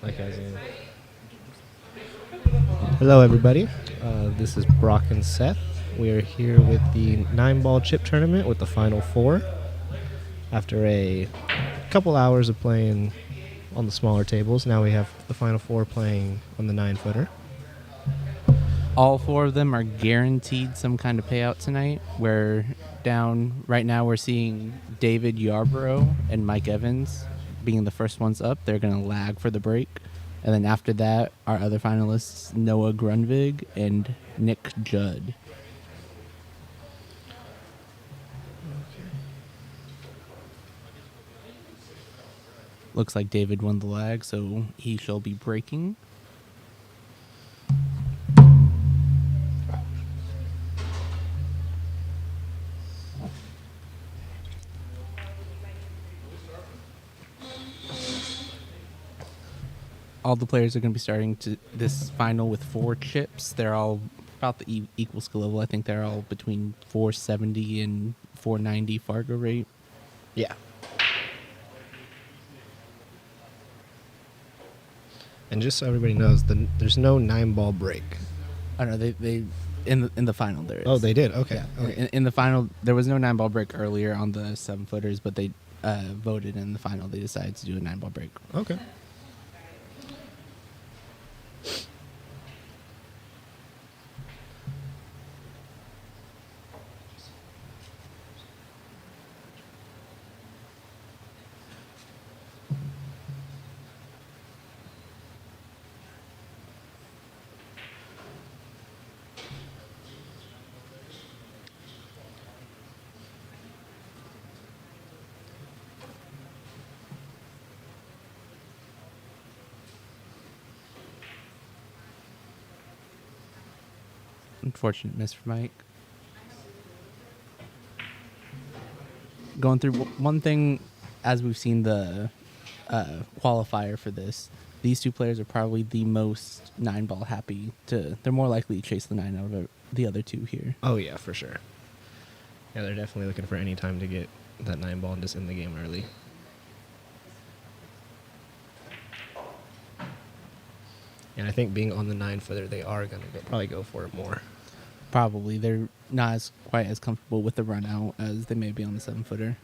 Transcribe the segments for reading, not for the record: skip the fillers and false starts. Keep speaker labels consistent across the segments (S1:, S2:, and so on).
S1: Like as in. Hello, everybody. This is Brock and Seth. We are here with the 9-ball chip tournament with the final 4. After a couple hours of playing on the smaller tables, now we have the final 4 playing on the 9-footer.
S2: All 4 of them are guaranteed some kind of payout tonight. We're down right now. We're seeing David Yarbrough and Mike Evans being the first ones up. They're going to lag for the break. And then after that, our other finalists, Noah Grundvig and Nick Judd. Looks like David won the lag, so he shall be breaking. All the players are going to be starting to this final with 4 chips. They're all about the equal skill level. I think they're all between 470 and 490 Fargo rate.
S1: Yeah. And just so everybody knows, there's no 9-ball break.
S2: I don't know. They in the final there is.
S1: Oh, they did. Okay.
S2: Yeah.
S1: Okay.
S2: In the final, there was no 9-ball break earlier on the 7-footers, but they voted in the final. They decided to do a 9-ball break.
S1: Okay.
S2: Unfortunate miss for Mike. Going through one thing, as we've seen the qualifier for this, these 2 players are probably the most 9-ball happy. They're more likely to chase the 9 out of the other 2 here.
S1: Oh, yeah, for sure. Yeah, they're definitely looking for any time to get that 9-ball and just end the game early. And I think being on the 9-footer, they are going to probably go for it more.
S2: Probably. They're not quite as comfortable with the run out as they may be on the 7-footer.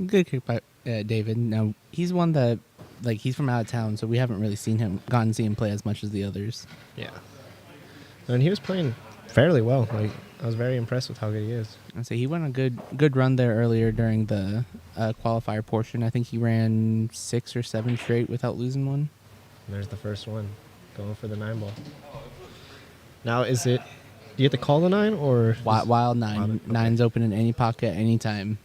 S2: Good kick by David. Now, he's one that, he's from out of town, so we haven't really gotten to see him play as much as the others.
S1: Yeah. And he was playing fairly well. I was very impressed with how good he is.
S2: I'd say he went a good run there earlier during the qualifier portion. I think he ran 6 or 7 straight without losing one.
S1: And there's the first one, going for the 9-ball. Now, do you have to call the 9 or?
S2: Wild 9.
S1: Okay.
S2: 9's open in any pocket, anytime.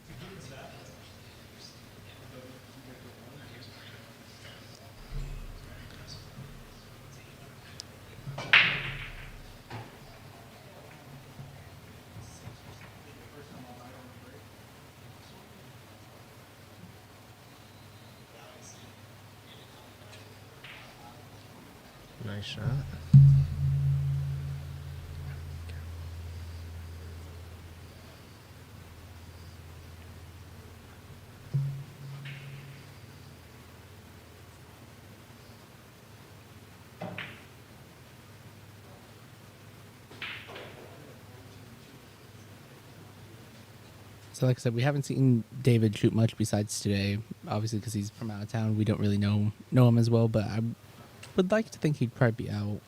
S1: Nice shot.
S2: So like I said, we haven't seen David shoot much besides today. Obviously, because he's from out of town, we don't really know him as well. But I would like to think he'd probably be out.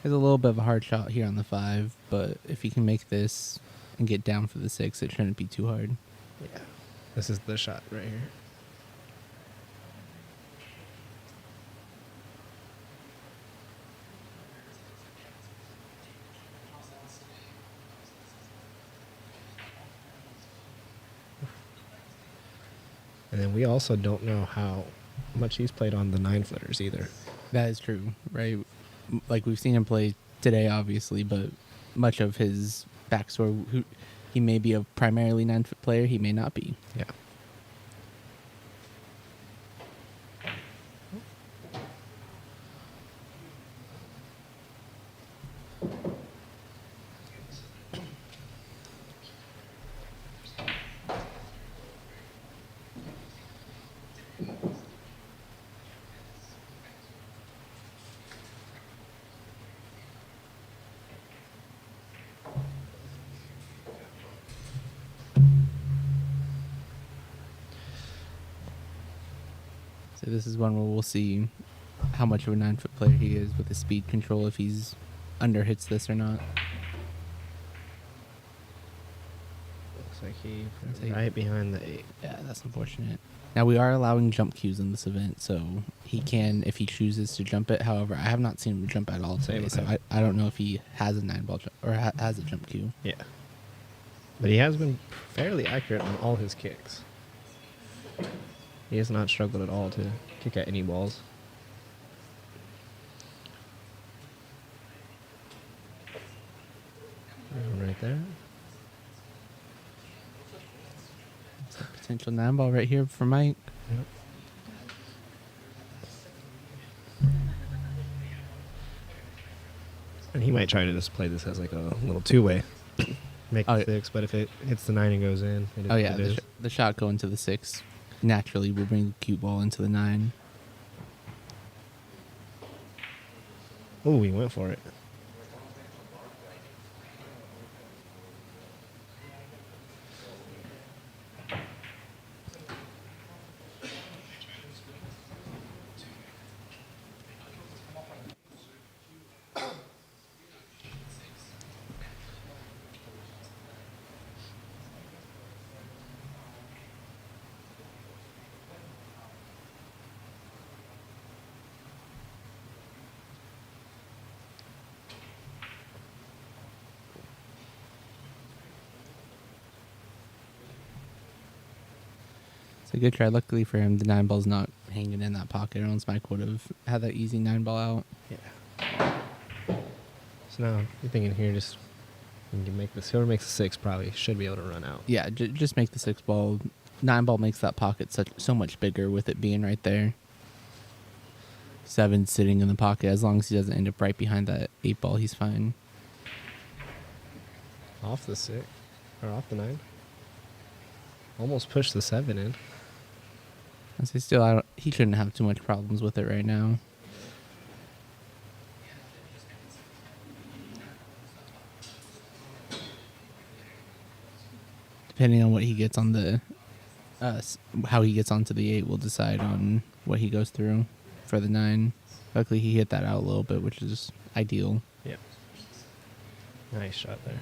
S2: There's a little bit of a hard shot here on the 5, but if he can make this and get down for the 6, it shouldn't be too hard.
S1: Yeah. This is the shot right here. And then we also don't know how much he's played on the 9-footers either.
S2: That is true, right? like we've seen him play today, obviously, but much of his backstory, he may be a primarily 9-foot player, he may not be.
S1: Yeah.
S2: So this is one where we'll see how much of a 9-foot player he is with his speed control, if he's under hits this or not.
S1: Looks like he
S2: Looks like-
S1: right behind the 8.
S2: Yeah, that's unfortunate. Now we are allowing jump cues in this event, so he can, if he chooses to jump it. However, I have not seen him jump at all today, so I don't know if he has a 9-ball jump or has a jump cue.
S1: Yeah. But he has been fairly accurate on all his kicks. He has not struggled at all to kick at any balls. Right there.
S2: It's a potential 9-ball right here for Mike.
S1: Yep. And he might try to just play this as like a little two-way. Make
S2: Oh,
S1: it
S2: yeah.
S1: 6, but if it hits the 9 and goes in, it is
S2: Oh yeah,
S1: what it is.
S2: the shot going to the 6 naturally will bring the cue ball into the 9.
S1: Oh, he went for it.
S2: It's a good try. Luckily for him, the 9-ball's not hanging in that pocket, or else Mike would have had that easy 9-ball out.
S1: Yeah. So now you're thinking here, just you can make this. Whoever makes a 6 probably should be able to run out.
S2: Yeah, just make the 6-ball. 9-ball makes that pocket so much bigger with it being right there. 7 sitting in the pocket. As long as he doesn't end up right behind that 8-ball, he's fine.
S1: Off the 6 or off the 9. Almost pushed the 7 in.
S2: I say still, he shouldn't have too much problems with it right now. Depending on what he gets on the, how he gets onto the 8 will decide on what he goes through for the 9. Luckily, he hit that out a little bit, which is ideal.
S1: Yep. Nice shot there.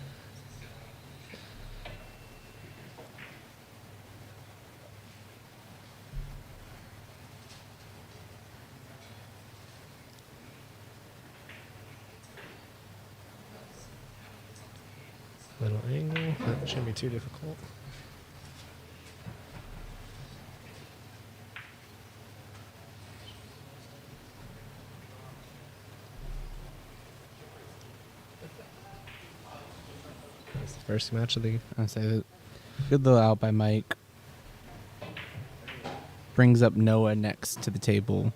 S1: Little angle. That shouldn't be too difficult. That's the first match of the.
S2: I say that good little out by Mike. Brings up Noah next to the table.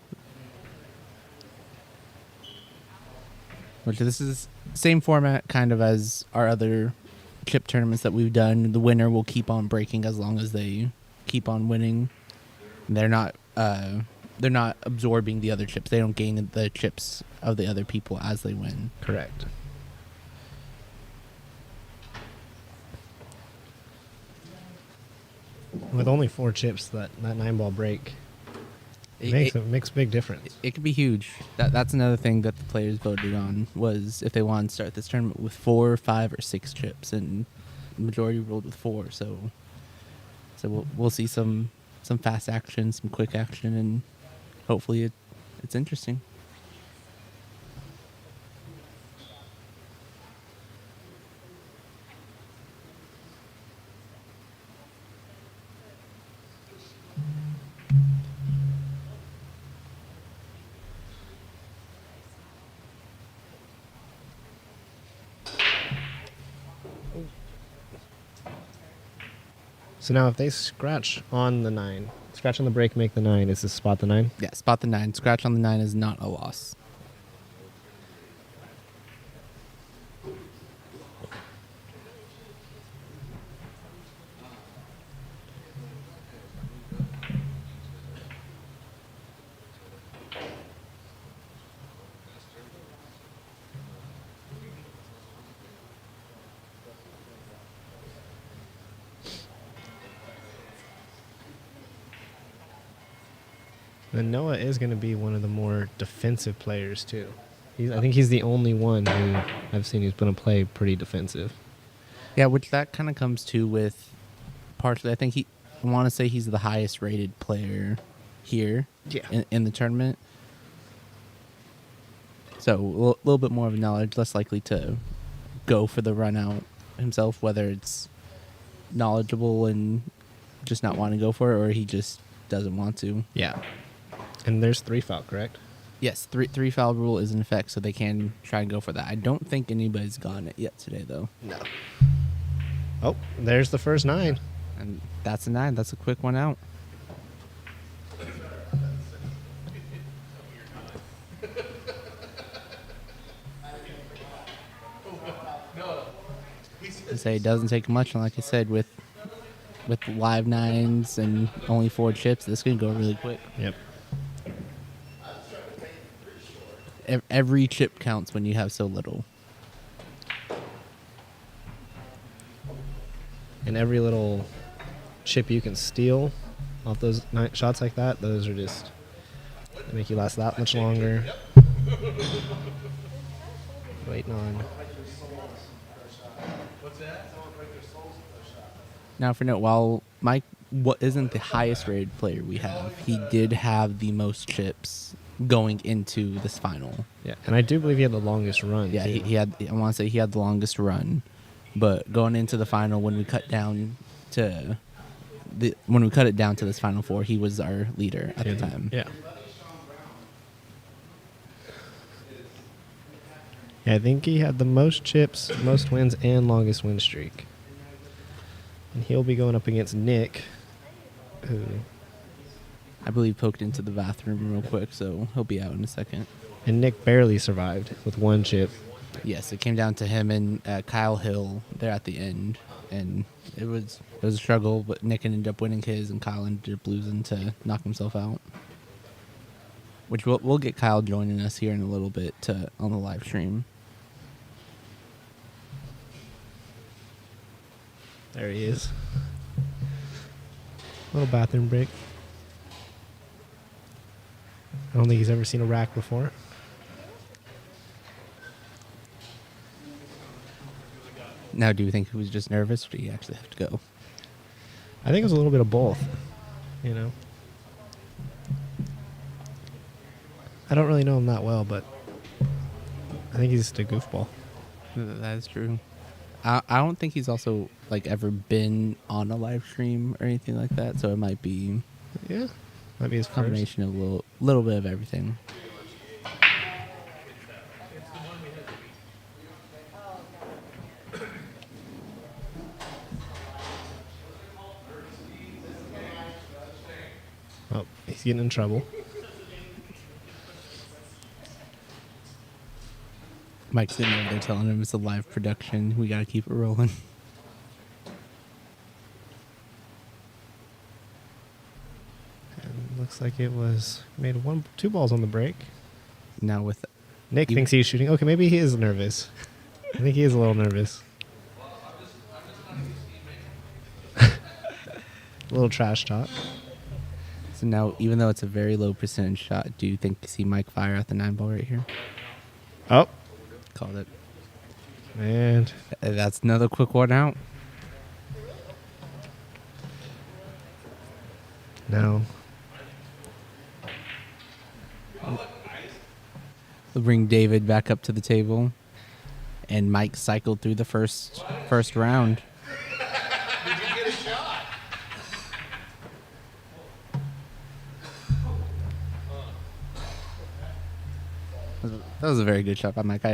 S2: Which this is same format kind of as our other chip tournaments that we've done. The winner will keep on breaking as long as they keep on winning. They're not absorbing the other chips. They don't gain the chips of the other people as they win.
S1: Correct. With only 4 chips, that 9-ball break makes a big difference.
S2: It could be huge. That's another thing that the players voted on, was if they wanted to start this tournament with 4, 5, or 6 chips, and the majority rolled with 4. So we'll see some fast action, some quick action, and hopefully it's interesting.
S1: So now if they scratch on the 9, scratch on the break, make the 9, is this spot the 9?
S2: Yeah, spot the 9. Scratch on the 9 is not a loss.
S1: And Noah is going to be one of the more defensive players, too. I think he's the only one who I've seen who's going to play pretty defensive.
S2: Yeah, which that kind of comes to with partially. I want to say he's the highest rated player here in the tournament. So a little bit more of knowledge, less likely to go for the run out himself, whether it's knowledgeable and just not want to go for it, or he just doesn't want to.
S1: Yeah. And there's 3 foul, correct?
S2: Yes, three foul rule is in effect, so they can try and go for that. I don't think anybody's gotten it yet today, though.
S1: No. Oh, there's the first 9.
S2: And that's a 9. That's a quick one out. I say it doesn't take much, and like I said, with live 9s and only 4 chips, this can go really quick.
S1: Yep.
S2: Every chip counts when you have so little.
S1: And every little chip you can steal off those shots like that, those are just they make you last that much longer. Waiting on.
S2: Now, for note, while Mike isn't the highest rated player we have, he did have the most chips going into this final.
S1: Yeah, and I do believe he had the longest run.
S2: Yeah,
S1: too.
S2: he had. I want to say he had the longest run, but going into the final, when we cut it down to this final 4, he was our leader at the time.
S1: Yeah. Yeah, I think he had the most chips, most wins, and longest win streak. And he'll be going up against Nick, who
S2: I believe poked into the bathroom real quick, so he'll be out in a second.
S1: And Nick barely survived with 1 chip.
S2: Yes, it came down to him and Kyle Hill there at the end, and it was a struggle, but Nick ended up winning his, and Kyle ended up losing to knock himself out. Which we'll get Kyle joining us here in a little bit on the live stream.
S1: There he is. Little bathroom break. I don't think he's ever seen a rack before.
S2: Now, do you think he was just nervous, or do you actually have to go?
S1: I think it was a little bit of both, you know. I don't really know him that well, but I think he's just a goofball.
S2: That is true. I don't think he's also ever been on a live stream or anything like that, so it might be
S1: might be his
S2: a combination of a little bit of everything.
S1: Oh, he's getting in trouble.
S2: Mike's sitting over there telling him it's a live production. We got to keep it rolling.
S1: And looks like it was made 2 balls on the break.
S2: Now with
S1: Nick thinks he's shooting. Okay, maybe he is nervous. I think he is a little nervous. A little trash talk.
S2: So now, even though it's a very low percentage shot, do you think you see Mike fire at the 9 ball right here?
S1: Oh,
S2: Called it.
S1: and
S2: That's another quick one out.
S1: now
S2: We'll bring David back up to the table, and Mike cycled through the first round.
S3: Did you get a shot?
S2: That was a very good shot by Mike.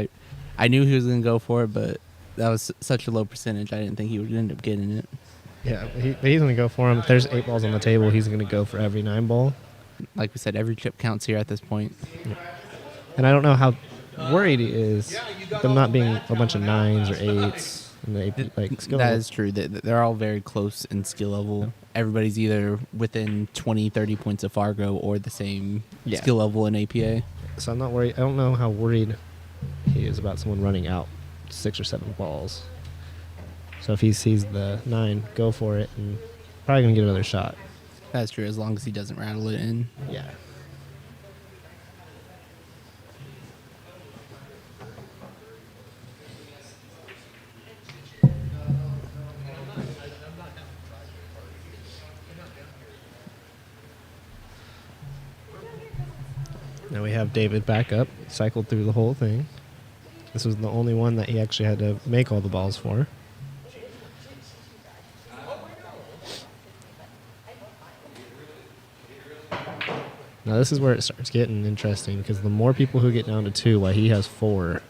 S2: I knew he was going to go for it, but that was such a low percentage. I didn't think he would end up getting it.
S1: Yeah, but he's going to go for him. If there's 8 balls on the table, he's going to go for every 9 ball.
S2: Like we said, every chip counts here at this point.
S1: And I don't know how worried he is them not being a bunch of 9s or 8s in the AP, like skill.
S2: That is true. They're all very close in skill level. Everybody's either within 20, 30 points of Fargo or the same skill level in APA.
S1: So I'm not worried. I don't know how worried he is about someone running out 6 or 7 balls. So if he sees the 9, go for it, and probably going to get another shot.
S2: That's true, as long as he doesn't rattle it in.
S1: Yeah. Now we have David back up, cycled through the whole thing. This was the only one that he actually had to make all the balls for. Now this is where it starts getting interesting, because the more people who get down to 2 while he has 4.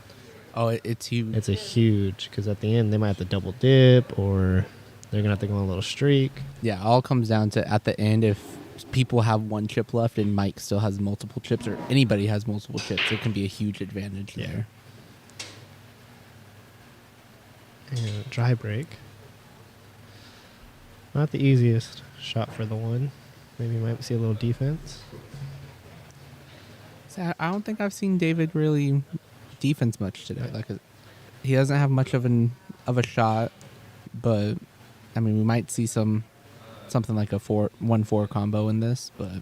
S2: Oh, it's huge.
S1: It's a huge, because at the end they might have to double dip, or they're going to have to go on a little streak.
S2: Yeah, all comes down to at the end, if people have 1 chip left and Mike still has multiple chips, or anybody has multiple chips, it can be a huge advantage there.
S1: And dry break. Not the easiest shot for the 1. Maybe you might see a little defense.
S2: So I don't think I've seen David really defense much today. Like, he doesn't have much of a shot, but I mean, we might see something like a 1-4 combo in this. But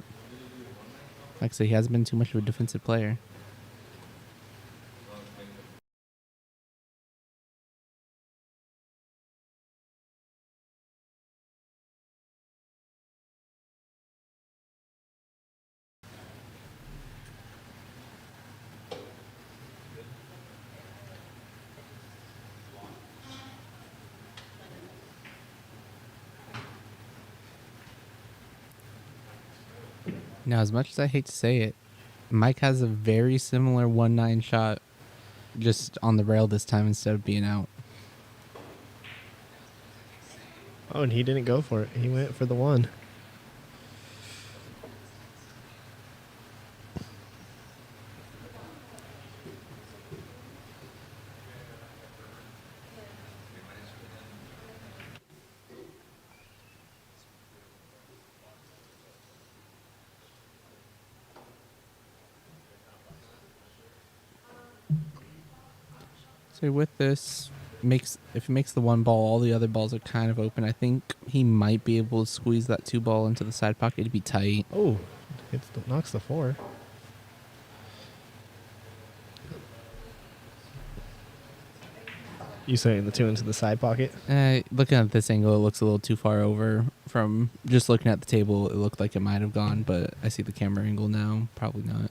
S2: like I say, he hasn't been too much of a defensive player. Now, as much as I hate to say it, Mike has a very similar 1-9 shot, just on the rail this time instead of being out.
S1: Oh, and he didn't go for it. He went for the 1.
S2: So with this, if he makes the 1 ball, all the other balls are kind of open. I think he might be able to squeeze that 2 ball into the side pocket. It'd be tight.
S1: Oh, knocks the 4. You saying the 2 into the side pocket?
S2: Looking at this angle, it looks a little too far over. From just looking at the table, it looked like it might have gone, but I see the camera angle now. Probably not.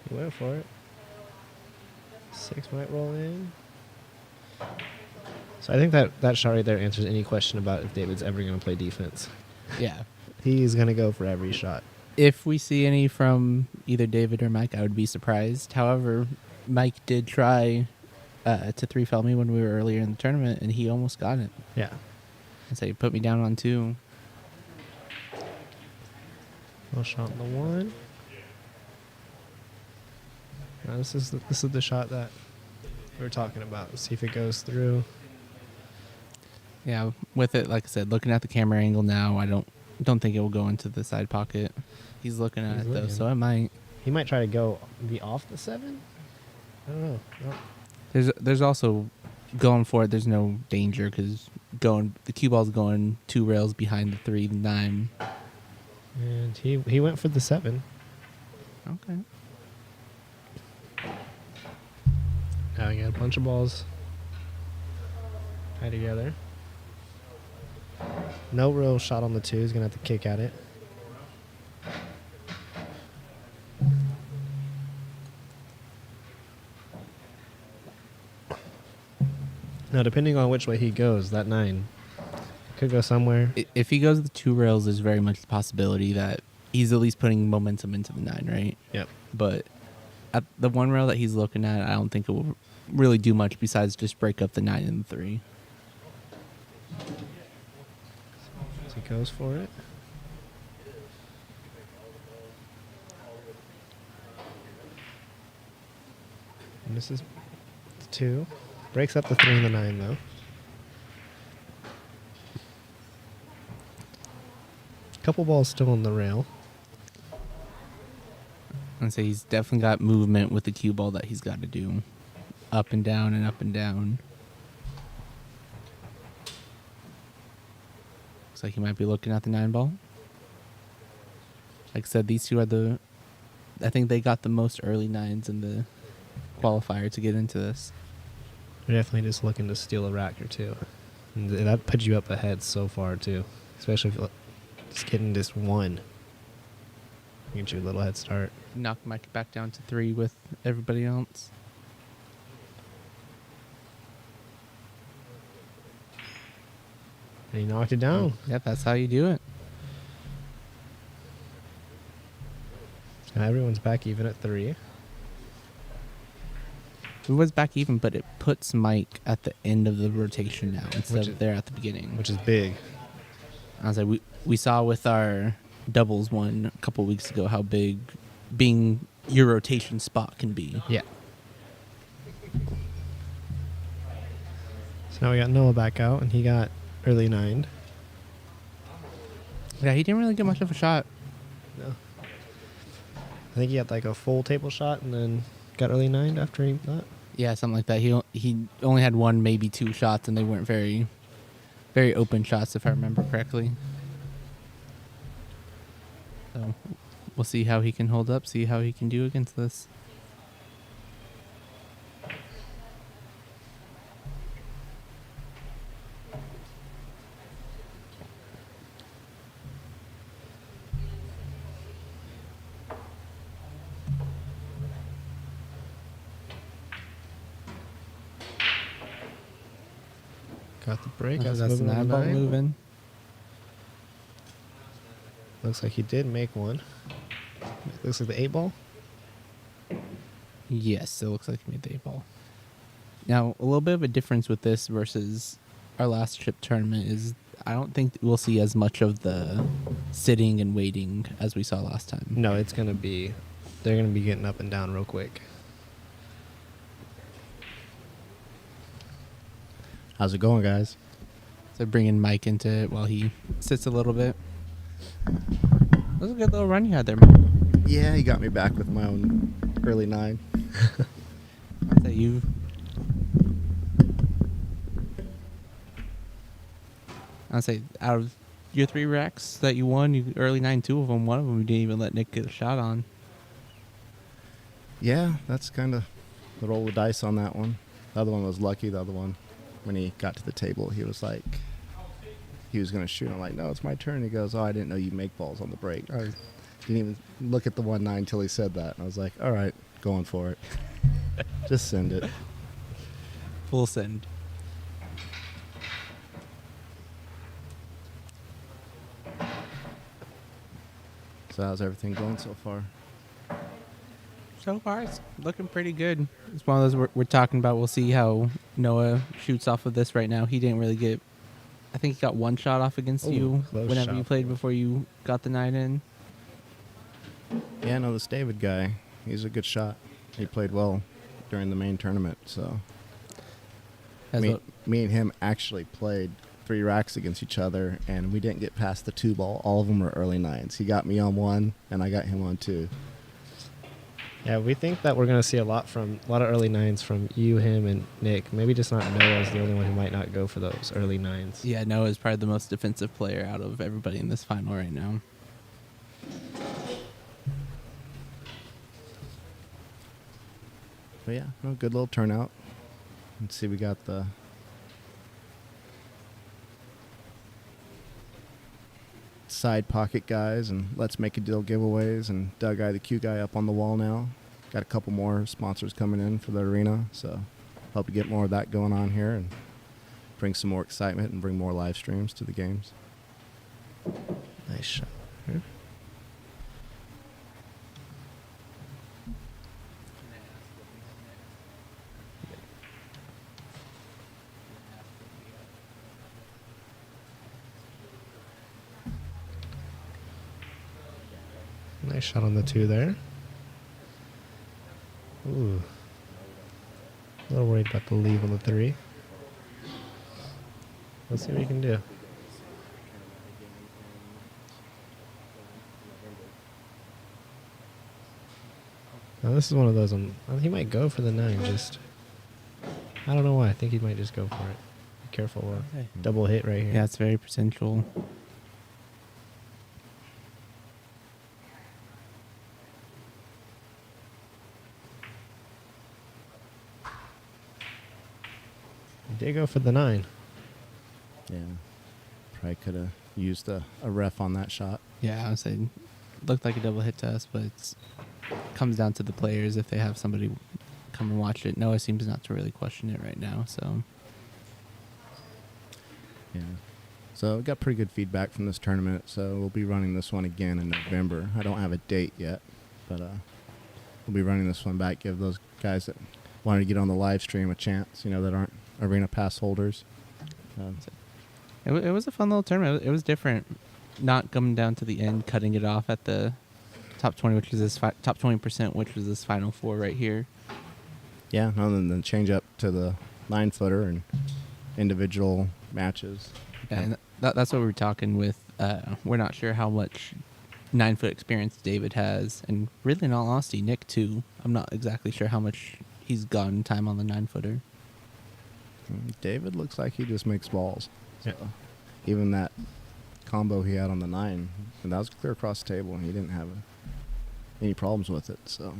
S1: He went for it. 6 might roll in. So I think that shot right there answers any question about if David's ever going to play defense.
S2: Yeah.
S1: He's going to go for every shot.
S2: If we see any from either David or Mike, I would be surprised. However, Mike did try to 3-foul me when we were earlier in the tournament, and he almost got it.
S1: Yeah.
S2: And so he put me down on 2.
S1: Well shot on the 1. Now this is the shot that we were talking about. Let's see if it goes through.
S2: Yeah, with it, like I said, looking at the camera angle now, I don't think it will go into the side pocket. He's looking at it though, so it might.
S1: He might try to be off the 7. I don't know. No.
S2: There's also going for it. There's no danger because the cue ball's going 2 rails behind the 3-9.
S1: And he went for the 7.
S2: Okay.
S1: Now we got a bunch of balls tied together. No real shot on the 2. He's going to have to kick at it. Now, depending on which way he goes, that 9 Could go somewhere.
S2: If he goes with the 2 rails, there's very much the possibility that he's at least putting momentum into the 9, right?
S1: Yep.
S2: But at the 1 rail that he's looking at, I don't think it will really do much besides just break up the 9 and the 3.
S1: So he goes for it. And this is 2. Breaks up the 3 and the 9, though. Couple balls still on the rail.
S2: And so he's definitely got movement with the cue ball that he's got to do. Up and down and up and down. Looks like he might be looking at the 9 ball. Like I said, these two are I think they got the most early 9s in the qualifier to get into this.
S1: They're definitely just looking to steal a rack or 2. And that puts you up ahead so far, too. Especially if you're just getting this 1. Get you a little head start.
S2: Knock Mike back down to 3 with everybody else.
S1: And he knocked it down.
S2: Yep, that's how you do it.
S1: Now everyone's back even at 3.
S2: It was back even, but it puts Mike at the end of the rotation now instead
S1: Which
S2: of
S1: is-
S2: there at the beginning.
S1: Which is big.
S2: I was like, we saw with our doubles one a couple weeks ago how big being your rotation spot can be.
S1: Yeah. So now we got Noah back out, and he got early 9'd.
S2: Yeah, he didn't really get much of a shot.
S1: No. I think he had like a full table shot and then got early 9'd after he that.
S2: Yeah, something like that. He only had 1, maybe 2 shots, and they weren't very, very open shots, if I remember correctly. So we'll see how he can hold up, see how he can do against this.
S1: Got the break.
S2: That's
S1: Got
S2: the
S1: moving on
S2: 9
S1: the
S2: ball
S1: 9.
S2: moving.
S1: Looks like he did make one. Looks like the 8 ball.
S2: Yes, it looks like he made the 8 ball. Now, a little bit of a difference with this versus our last chip tournament is I don't think we'll see as much of the sitting and waiting as we saw last time.
S1: No, it's gonna be. They're gonna be getting up and down real quick.
S4: How's it going, guys?
S2: So bringing Mike into it while he sits a little bit. That was a good little run you had there, Mike.
S4: Yeah, he got me back with my own early 9.
S2: I'd say you. I'd say out of your 3 racks that you won, you early 9 2 of them. One of them you didn't even let Nick get a shot on.
S4: Yeah, that's kind of the roll of dice on that one. The other one was lucky. The other one, when he got to the table, he was like, he was going to shoot. I'm like, no, it's my turn. He goes, oh, I didn't know you make balls on the break. I didn't even look at the 1-9 until he said that. And I was like, all right, going for it. Just send it.
S2: Full send.
S4: So how's everything going so far?
S2: So far, it's looking pretty good. It's one of those we're talking about. We'll see how Noah shoots off of this right now. He didn't really get. I think he got 1 shot off against
S1: Ooh,
S2: you
S1: close
S2: whenever you
S1: shot.
S2: played before you got the 9 in.
S4: Yeah, no, this David guy, he's a good shot. He played well during the main tournament. So
S2: As
S4: me,
S2: a-
S4: me and him actually played 3 racks against each other, and we didn't get past the 2 ball. All of them were early 9s. He got me on 1, and I got him on 2.
S1: Yeah, we think that we're gonna see a lot of early 9s from you, him, and Nick. Maybe just not Noah's the only one who might not go for those early 9s.
S2: yeah, Noah is probably the most defensive player out of everybody in this final right now.
S4: But yeah, no, good little turnout. Let's see, we got the side pocket guys and let's make a deal giveaways, and Doug I the Q guy up on the wall now. Got a couple more sponsors coming in for the arena, so hope to get more of that going on here. And bring some more excitement and bring more live streams to the games.
S1: Nice shot. Here. Nice shot on the 2 there. Ooh. A little worried about the leave on the 3. Let's see what he can do. Now this is one of those. He might go for the 9. Just, I don't know why. I think he might just go for it. Be careful. Double hit right here.
S2: Yeah, it's very potential.
S1: He did go for the 9.
S4: Yeah. Probably could have used a ref on that shot.
S2: Yeah, I would say looked like a double hit to us, but it comes down to the players if they have somebody come and watch it. Noah seems not to really question it right now, so.
S4: Yeah. So we got pretty good feedback from this tournament, so we'll be running this one again in November. I don't have a date yet, but we'll be running this one back, give those guys that wanted to get on the live stream a chance, that aren't arena pass holders.
S2: It was a fun little tournament. It was different, not coming down to the end, cutting it off at the top 20, which is this top 20%, which was this final 4 right here.
S4: Yeah, other than the change up to the 9-footer and individual matches.
S2: Yeah, and that's what we were talking with. We're not sure how much 9-foot experience David has, and really, in all honesty, Nick too. I'm not exactly sure how much he's gotten time on the 9-footer.
S4: David looks like he just makes balls.
S1: Yeah.
S4: So even that combo he had on the 9, and that was clear across the table, and he didn't have any problems with it. So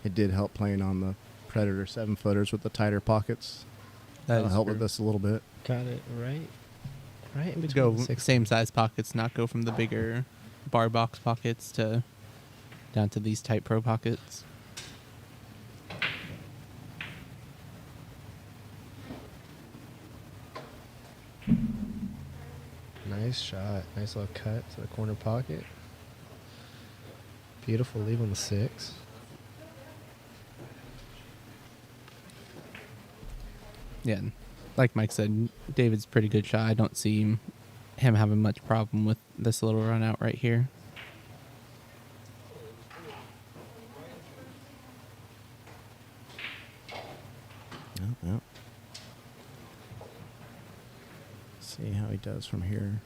S4: it did help playing on the Predator 7-footers with the tighter pockets. That'll help with this a little bit.
S1: Got it right in between.
S2: Go
S1: the 6.
S2: same size pockets, not go from the bigger bar box pockets to down to these tight pro pockets.
S1: Nice shot. Nice little cut to the corner pocket. Beautiful leave on the 6.
S2: Yeah, and like Mike said, David's a pretty good shot. I don't see him having much problem with this little run out right here.
S4: Yep. See how he does from here.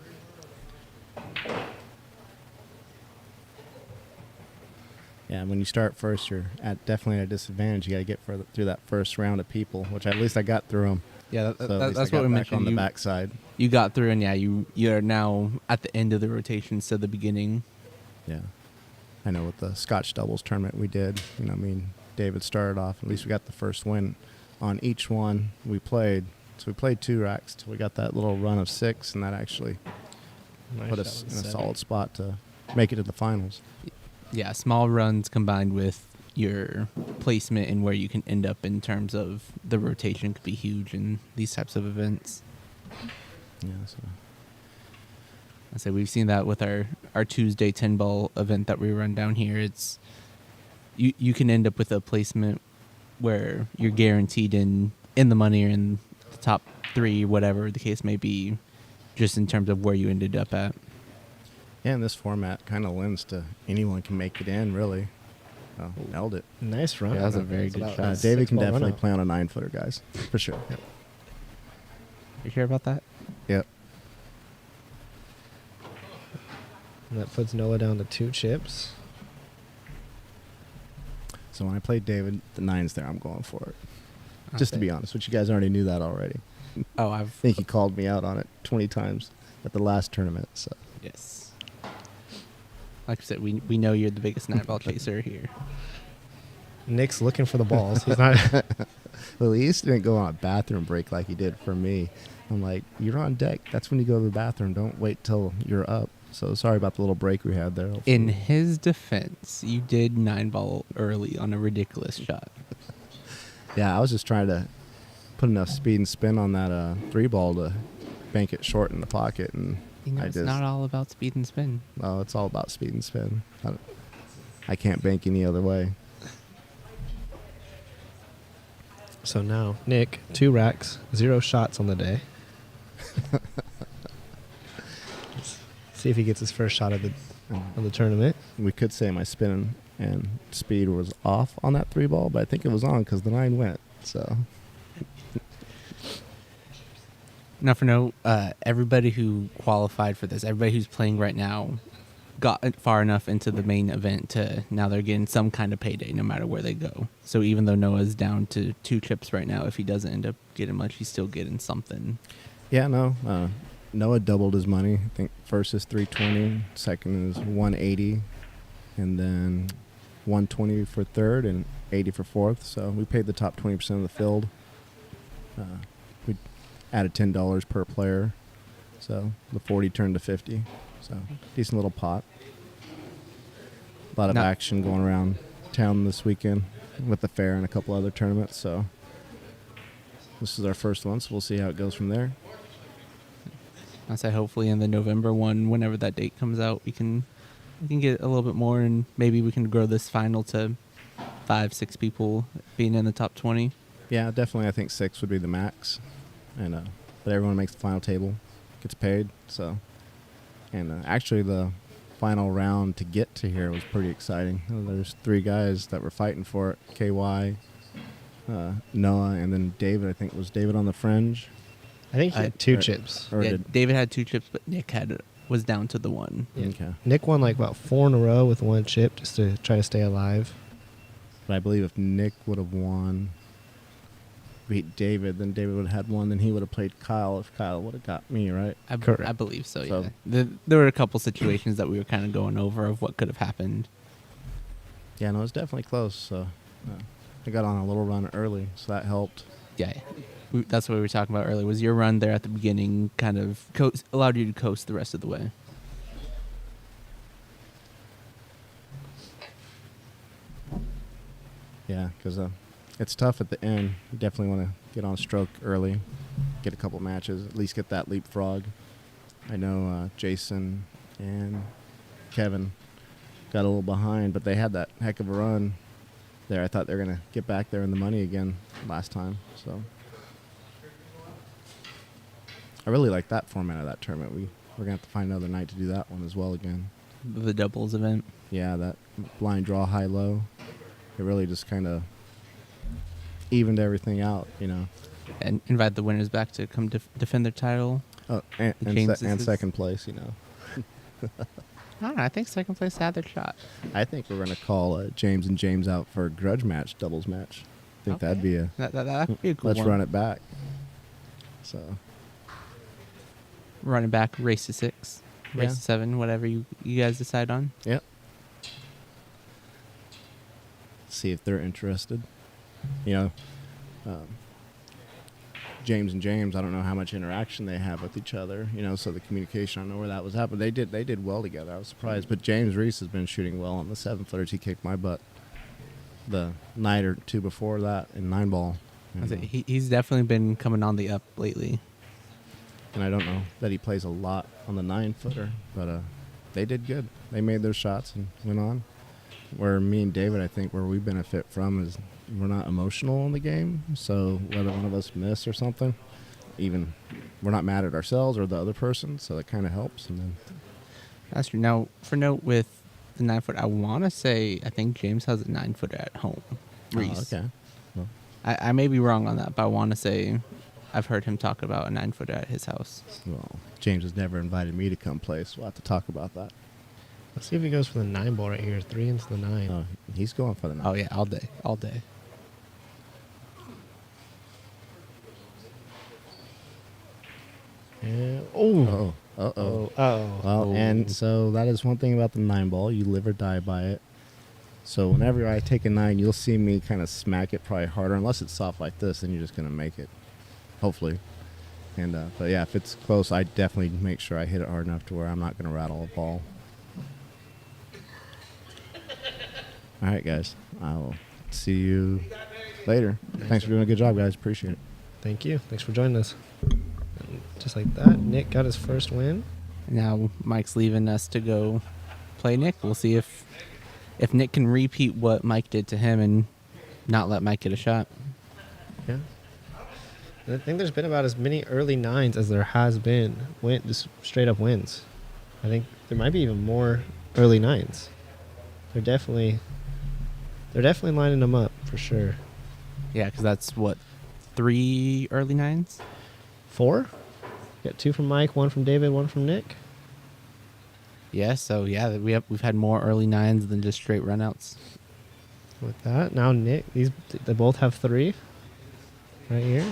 S4: Yeah, when you start first, you're definitely at a disadvantage. You got to get through that first round of people, which at least I got through them.
S2: Yeah,
S4: So at least
S2: that's
S4: I got
S2: what we
S4: back
S2: mentioned.
S4: on the backside.
S2: You got through, and yeah, you're now at the end of the rotation instead of the beginning.
S4: Yeah. I know with the Scotch doubles tournament we did, David started off, at least we got the first win on each one we played. So we played 2 racks till we got that little run of 6, and that actually
S1: Nice
S4: put
S1: shot
S4: us
S1: on
S4: in
S1: the
S4: a
S1: 7.
S4: solid spot to make it to the finals.
S2: Yeah, small runs combined with your placement and where you can end up in terms of the rotation could be huge in these types of events.
S4: Yeah, so
S2: I say we've seen that with our Tuesday 10-ball event that we run down here. It's you can end up with a placement where you're guaranteed in the money or in the top 3, whatever the case may be, just in terms of where you ended up at.
S4: yeah, and this format kind of lends to anyone can make it in, really. Oh, nailed it.
S1: Nice run.
S2: Yeah, that was a very
S1: It's
S2: good
S1: about
S2: shot.
S1: a
S4: David can
S1: 6-ball run
S4: definitely
S1: out.
S4: play on a 9-footer, guys, for sure.
S2: You sure about that?
S4: Yep.
S1: And that puts Noah down to 2 chips.
S4: So when I played David, the 9's there, I'm going for it. Just to be honest, which you guys already knew that already.
S2: Oh,
S4: I think he called me out on it 20 times at the last tournament. So
S2: yes. Like I said, we know you're the biggest 9-ball chaser here.
S1: Nick's looking for the balls. He's not.
S4: well, he used to didn't go on a bathroom break like he did for me. I'm like, you're on deck. That's when you go to the bathroom. Don't wait till you're up. So sorry about the little break we had there. Hopefully.
S2: In his defense, you did 9-ball early on a ridiculous shot.
S4: Yeah, I was just trying to put enough speed and spin on that 3-ball to bank it short in the pocket, and
S2: It's not all about speed and spin.
S4: No, it's all about speed and spin. I can't bank any other way.
S1: So now, Nick, 2 racks, 0 shots on the day. See if he gets his first shot of the tournament.
S4: We could say my spin and speed was off on that 3-ball, but I think it was on because the 9 went. So
S2: Now, for note, everybody who qualified for this, everybody who's playing right now, got far enough into the main event to now they're getting some kind of payday no matter where they go. So even though Noah's down to 2 chips right now, if he doesn't end up getting much, he's still getting something.
S4: yeah, no. Noah doubled his money. I think first is 320, second is 180, and then 120 for third and 80 for fourth. So we paid the top 20% of the field. We added $10 per player, so the 40 turned to 50. So decent little pot. A lot of action going around town this weekend with the fair and a couple other tournaments. So this is our first one, so we'll see how it goes from there.
S2: I say hopefully in the November one, whenever that date comes out, we can get a little bit more, and maybe we can grow this final to 5-6 people being in the top 20.
S4: Yeah, definitely. I think 6 would be the max, and but everyone makes the final table, gets paid. So, and actually the final round to get to here was pretty exciting. There's 3 guys that were fighting for it: KY, Noah, and then David. I think was David on the fringe.
S1: I think he had 2 chips.
S4: Or
S2: Yeah,
S4: did,
S2: David had 2 chips, but Nick was down to the 1.
S1: Yeah.
S4: Okay.
S1: Nick won like about 4 in a row with 1 chip just to try to stay alive.
S4: But I believe if Nick would have won, beat David, then David would have had 1. Then he would have played Kyle if Kyle would have got me, right?
S1: Correct.
S2: I believe so,
S4: So-
S2: yeah. There were a couple situations that we were kind of going over of what could have happened.
S4: Yeah, no, it was definitely close. So I got on a little run early, so that helped.
S2: Yeah, that's what we were talking about earlier. Was your run there at the beginning kind of allowed you to coast the rest of the way?
S4: Yeah, because it's tough at the end. You definitely want to get on stroke early, get a couple matches, at least get that leapfrog. I know Jason and Kevin got a little behind, but they had that heck of a run there. I thought they were going to get back there in the money again last time. So I really like that format of that tournament. We're going to have to find another night to do that one as well again.
S2: The doubles event.
S4: Yeah, that blind draw high-low. It really just kind of evened everything out, you know.
S2: And invite the winners back to come defend their title.
S4: Oh, and
S2: James's-
S4: second place, you know.
S2: I don't know. I think second place had their shot.
S4: I think we're going to call James and James out for a grudge match, doubles match. I think that'd be
S2: That could be a cool
S4: let's
S2: one.
S4: run it back. So,
S2: Running back, race to 6, race
S4: Yeah.
S2: to 7, whatever you guys decide on.
S4: yep. See if they're interested. You know, James and James, I don't know how much interaction they have with each other, you know, so the communication, I don't know where that was at, but they did well together. I was surprised. But James Reese has been shooting well on the 7-footers. He kicked my butt the night or 2 before that in 9-ball.
S2: He's definitely been coming on the up lately.
S4: And I don't know that he plays a lot on the 9-footer, but they did good. They made their shots and went on. Where me and David, I think, where we benefit from is we're not emotional in the game. So whether one of us miss or something, even we're not mad at ourselves or the other person. So that kind of helps. And then
S2: That's true. Now, for note with the 9-foot, I want to say I think James has a 9-footer at home. Reese.
S4: okay. Well,
S2: I may be wrong on that, but I want to say I've heard him talk about a 9-footer at his house.
S4: well, James has never invited me to come play, so we'll have to talk about that.
S1: Let's see if he goes for the 9-ball right here. 3 into the 9.
S4: Oh, he's going for the 9.
S2: Oh yeah, all day, all day.
S1: Yeah. Oh.
S4: Uh-oh.
S1: Oh.
S4: Well, and so that is one thing about the 9-ball. You live or die by it. So whenever I take a 9, you'll see me kind of smack it probably harder. Unless it's soft like this, then you're just going to make it. Hopefully. And but yeah, if it's close, I definitely make sure I hit it hard enough to where I'm not going to rattle a ball. All right, guys. I'll see you later. Thanks for doing a good job, guys. Appreciate it.
S1: Thank you. Thanks for joining us. And just like that, Nick got his first win.
S2: Now Mike's leaving us to go play Nick. We'll see if Nick can repeat what Mike did to him and not let Mike get a shot.
S1: Yeah. And I think there's been about as many early nines as there has been just straight up wins. I think there might be even more early nines. They're definitely lining them up for sure.
S2: Yeah, because that's what, 3 early nines?
S1: 4? Got 2 from Mike, 1 from David, 1 from Nick.
S2: Yeah, so yeah, we've had more early nines than just straight runouts.
S1: With that, now Nick, they both have 3 right here.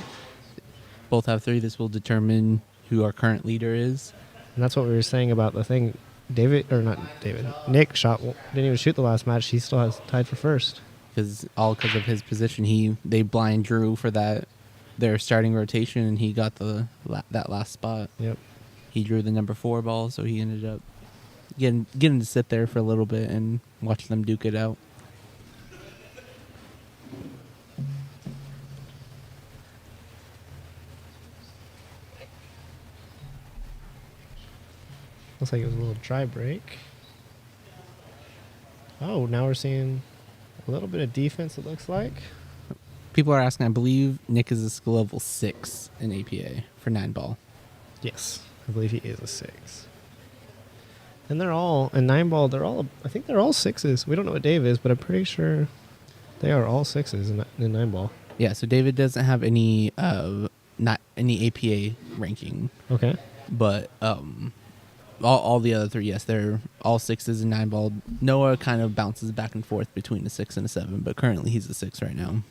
S2: Both have 3. This will determine who our current leader is.
S1: And that's what we were saying about the thing. Nick didn't even shoot the last match. He still has tied for first.
S2: Because of his position, they blind drew for their starting rotation, and he got that last spot.
S1: Yep.
S2: He drew the number 4 ball, so he ended up getting to sit there for a little bit and watch them duke it out.
S1: Looks like it was a little dry break. Oh, now we're seeing a little bit of defense, it looks like.
S2: People are asking, I believe Nick is a skill level 6 in APA for 9-ball.
S1: Yes, I believe he is a 6. And they're all, in 9-ball, I think they're all 6s. We don't know what Dave is, but I'm pretty sure they are all 6s in 9-ball.
S2: Yeah, so David doesn't have any not any APA ranking,
S1: Okay.
S2: but all the other 3, yes, they're all 6s in 9-ball. Noah kind of bounces back and forth between a 6 and a 7, but currently he's a 6 right now.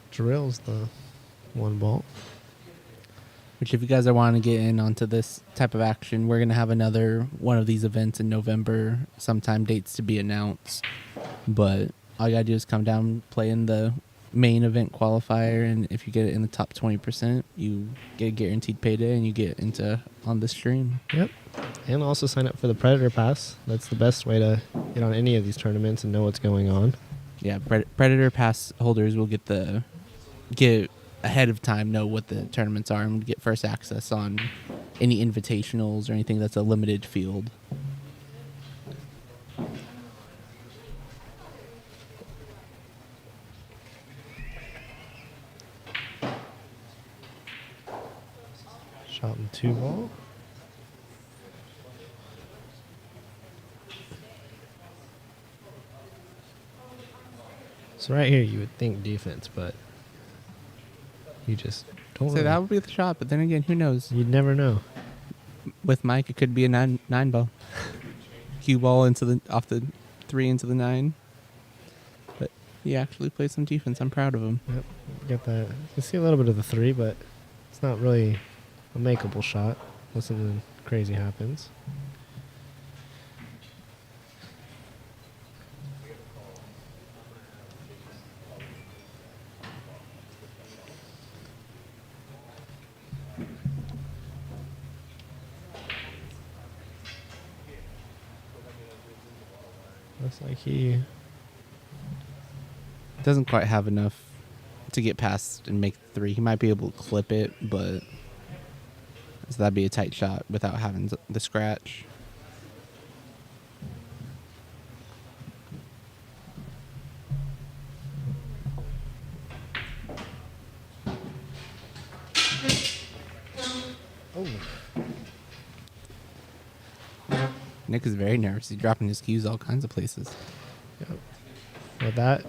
S1: Drill's the 1-ball.
S2: Which, if you guys are wanting to get in onto this type of action, we're going to have another one of these events in November, sometime, dates to be announced. But all you got to do is come down, play in the main event qualifier, and if you get it in the top 20%, you get a guaranteed payday and you get on the stream.
S1: Yep. And also sign up for the Predator Pass. That's the best way to get on any of these tournaments and know what's going on.
S2: Yeah, Predator Pass holders will get ahead of time, know what the tournaments are, and get first access on any invitationals or anything that's a limited field.
S1: Shot in 2-ball. So right here you would think defense, but you just don't
S2: So
S1: really.
S2: that would be the shot, but then again, who knows?
S1: You'd never know.
S2: With Mike, it could be a 9-ball. Cue ball off the 3 into the 9. But he actually played some defense. I'm proud of him.
S1: Yep, get that. You can see a little bit of the 3, but it's not really a makeable shot unless something crazy happens. Looks like he
S2: Doesn't quite have enough to get past and make 3. He might be able to clip it, but so that'd be a tight shot without having the scratch.
S1: Oh.
S2: Nick is very nervous. He's dropping his cues all kinds of places.
S1: Yep. Well, that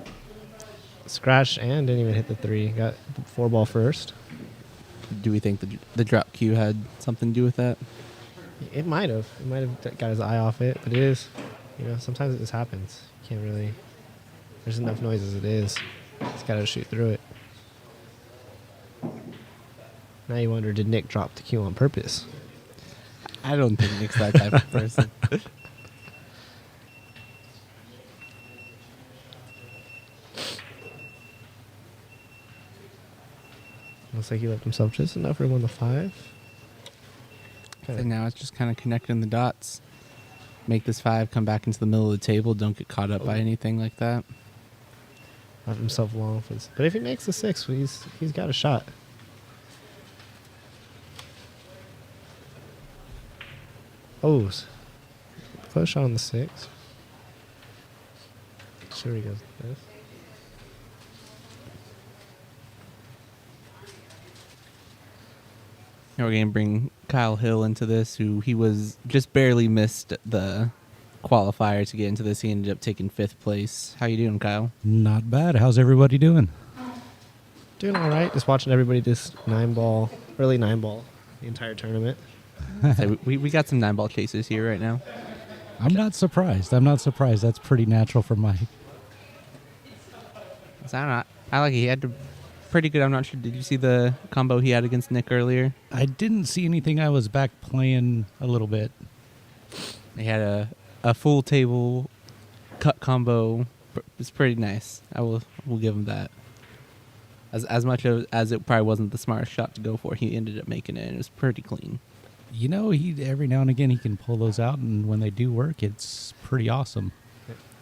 S1: scratched and didn't even hit the 3. Got the 4-ball first.
S2: Do we think the drop cue had something to do with that?
S1: It might have. It might have got his eye off it, but it is. Sometimes it just happens. You can't really. There's enough noise as it is. Just got to shoot through it. Now you wonder, did Nick drop the cue on purpose?
S2: I don't think Nick's that type of person.
S1: Looks like he left himself just enough room on the 5.
S2: And now it's just kind of connecting the dots. make this 5, come back into the middle of the table. Don't get caught up by anything like that.
S1: Left himself long for this. But if he makes the 6, he's got a shot. Oh, close shot on the 6. Sure he goes with this.
S2: Now we're going to bring Kyle Hill into this, who he was just barely missed the qualifier to get into this. He ended up taking 5th place. How you doing, Kyle?
S5: Not bad. How's everybody doing?
S1: Doing all right. Just watching everybody just early 9-ball the entire tournament.
S2: So we got some 9-ball chasers here right now.
S5: I'm not surprised. That's pretty natural for Mike.
S2: So I like it. He had to pretty good. I'm not sure. Did you see the combo he had against Nick earlier?
S5: I didn't see anything. I was back playing a little bit.
S2: He had a full table cut combo. It's pretty nice. We'll give him that. As much as it probably wasn't the smartest shot to go for, he ended up making it, and it was pretty clean.
S5: You know, he every now and again he can pull those out, and when they do work, it's pretty awesome.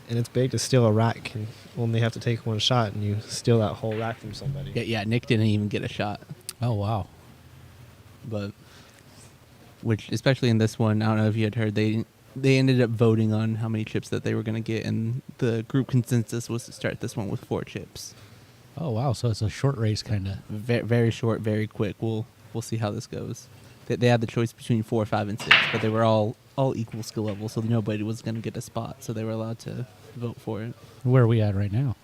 S1: And it's big to steal a rack. And only have to take one shot, and you steal that whole rack from somebody.
S2: Yeah. Nick didn't even get a shot.
S5: Oh wow!
S2: But which, especially in this one, I don't know if you had heard, they ended up voting on how many chips that they were going to get, and the group consensus was to start this one with 4 chips.
S5: Oh wow! So it's a short race kind of.
S2: Very, very short, very quick. We'll see how this goes. They had the choice between 4, 5, and 6, but they were all equal skill level, so nobody was going to get a spot, so they were allowed to vote for it.
S5: Where are we at right now?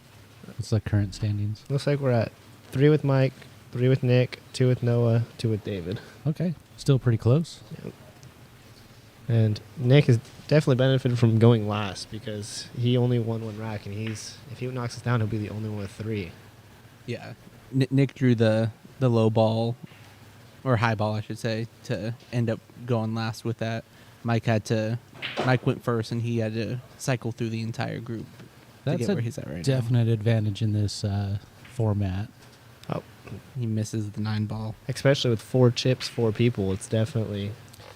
S5: What's the current standings?
S1: Looks like we're at 3 with Mike, 3 with Nick, 2 with Noah, 2 with David.
S5: Okay, still pretty close.
S1: Yep. And Nick has definitely benefited from going last because he only won 1 rack, and if he knocks us down, he'll be the only one with 3.
S2: Yeah. Nick drew the low ball, or high ball, I should say, to end up going last with that. Mike went first, and he had to cycle through the entire group to get where he's at right now.
S5: Definite advantage in this format.
S1: Oh,
S2: He misses the 9 ball.
S1: especially with 4 chips, 4 people, it's definitely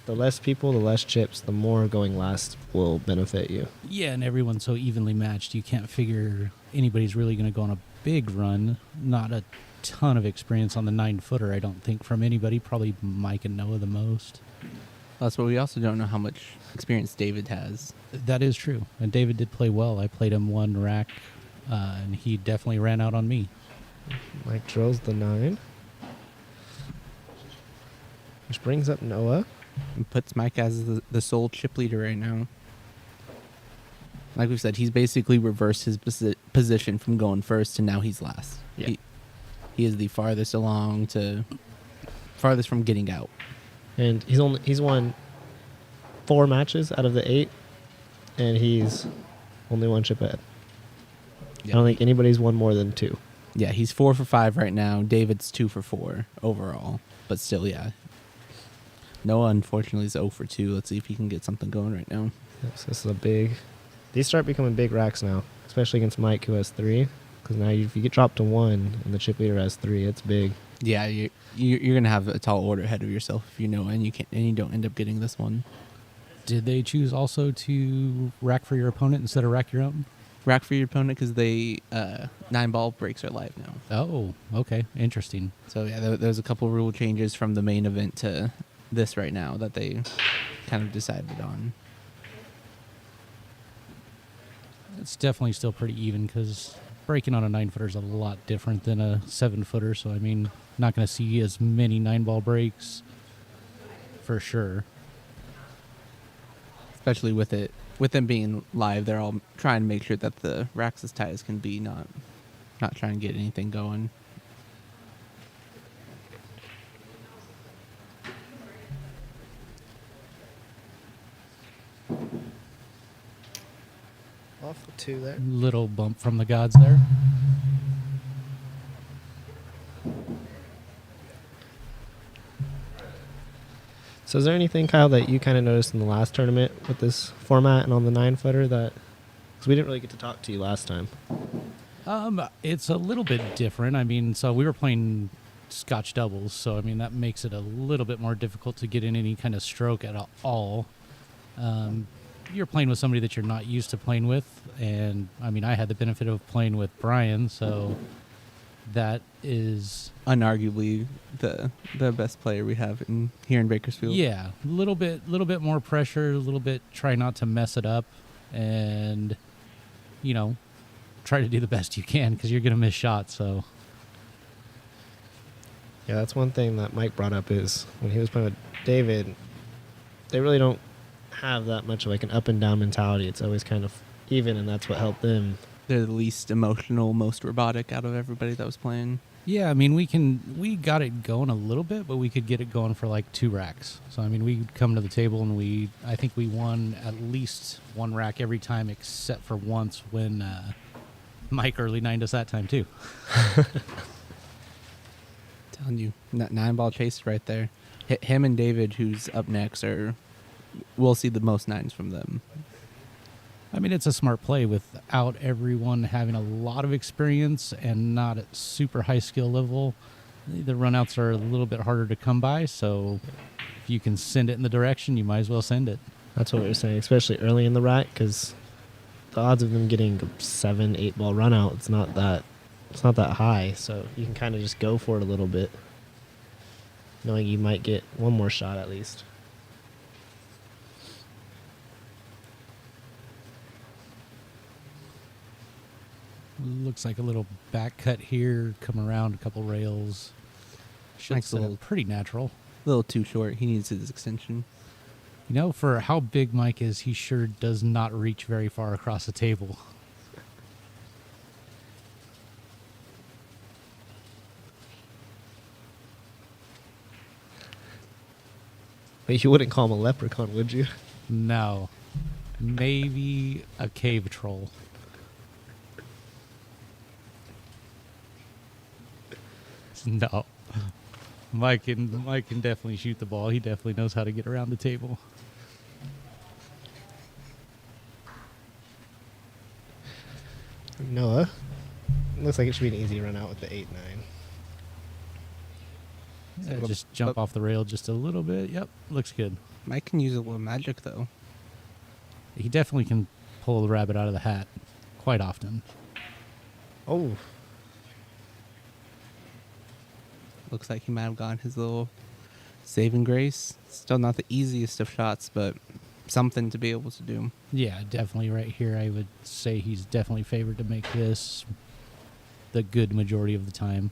S1: the less people, the less chips, the more going last will benefit you.
S5: Yeah, and everyone's so evenly matched. You can't figure anybody's really going to go on a big run. Not a ton of experience on the 9-footer, I don't think, from anybody. Probably Mike and Noah the most.
S2: That's what we also don't know how much experience David has.
S5: That is true. And David did play well. I played him 1 rack, and he definitely ran out on me.
S1: Mike drills the 9. Which brings up Noah.
S2: And puts Mike as the sole chip leader right now. Like we said, he's basically reversed his position from going first to now he's last.
S1: Yeah.
S2: He is the farthest from getting out.
S1: And he's won 4 matches out of the 8, and he's only 1 chip ahead.
S2: Yeah.
S1: I don't think anybody's won more than 2.
S2: Yeah, he's 4 for 5 right now. David's 2 for 4 overall. But still, yeah. Noah, unfortunately, is 0 for 2. Let's see if he can get something going right now.
S1: So this is a big... These start becoming big racks now, especially against Mike, who has 3. Because now if you get dropped to 1 and the chip leader has 3, it's big.
S2: Yeah, you're gonna have a tall order ahead of yourself if you know, and you don't end up getting this one.
S5: Did they choose also to rack for your opponent instead of rack your own?
S2: Rack for your opponent because they 9-ball breaks are live now.
S5: Oh, okay. Interesting.
S2: So yeah, there's a couple rule changes from the main event to this right now that they kind of decided on.
S5: It's definitely still pretty even because breaking on a 9-footer is a lot different than a 7-footer. So, I mean, not going to see as many 9-ball breaks for sure.
S2: Especially with them being live, they're all trying to make sure that the rack's as tight as can be, not trying to get anything going.
S1: Off the 2 there.
S5: Little bump from the gods there.
S1: So is there anything, Kyle, that you kind of noticed in the last tournament with this format and on the 9-footer that... Because we didn't really get to talk to you last time.
S5: It's a little bit different. I mean, so we were playing Scotch doubles, so I mean that makes it a little bit more difficult to get in any kind of stroke at all. you're playing with somebody that you're not used to playing with. And, I mean, I had the benefit of playing with Brian, so that is...
S2: Unarguably the best player we have here in Bakersfield.
S5: Yeah, a little bit more pressure, a little bit try not to mess it up, and, try to do the best you can because you're going to miss shots, so...
S1: Yeah, that's one thing that Mike brought up is when he was playing with David, they really don't have that much of like an up and down mentality. It's always kind of even, and that's what helped them.
S2: They're the least emotional, most robotic out of everybody that was playing.
S5: Yeah, I mean, we got it going a little bit, but we could get it going for like 2 racks. So, I mean, we'd come to the table and I think we won at least 1 rack every time except for once when Mike early 9'd us that time too.
S2: Telling you, 9-ball chase right there. Him and David, who's up next, we'll see the most 9s from them.
S5: I mean, it's a smart play without everyone having a lot of experience and not at super high skill level. The runouts are a little bit harder to come by, so if you can send it in the direction, you might as well send it.
S1: That's what we were saying, especially early in the rack, because the odds of them getting a 7-8 ball run out, it's not that high. So you can kind of just go for it a little bit, knowing you might get one more shot at least.
S5: Looks like a little back cut here, come around a couple rails. Should
S2: Nice
S5: set
S2: little-
S5: up pretty natural.
S2: A little too short. He needs his extension.
S5: For how big Mike is, he sure does not reach very far across the table.
S1: But you wouldn't call him a leprechaun, would you?
S5: No. Maybe a cave troll. No. Mike can definitely shoot the ball. He definitely knows how to get around the table.
S1: Noah, looks like it should be an easy run out with the 8-9.
S5: Just jump off the rail just a little bit. Yep, looks good.
S2: Mike can use a little magic, though.
S5: He definitely can pull the rabbit out of the hat quite often.
S1: Oh,
S2: Looks like he might have gotten his little saving grace. Still not the easiest of shots, but something to be able to do.
S5: Yeah, definitely right here. I would say he's definitely favored to make this the good majority of the time.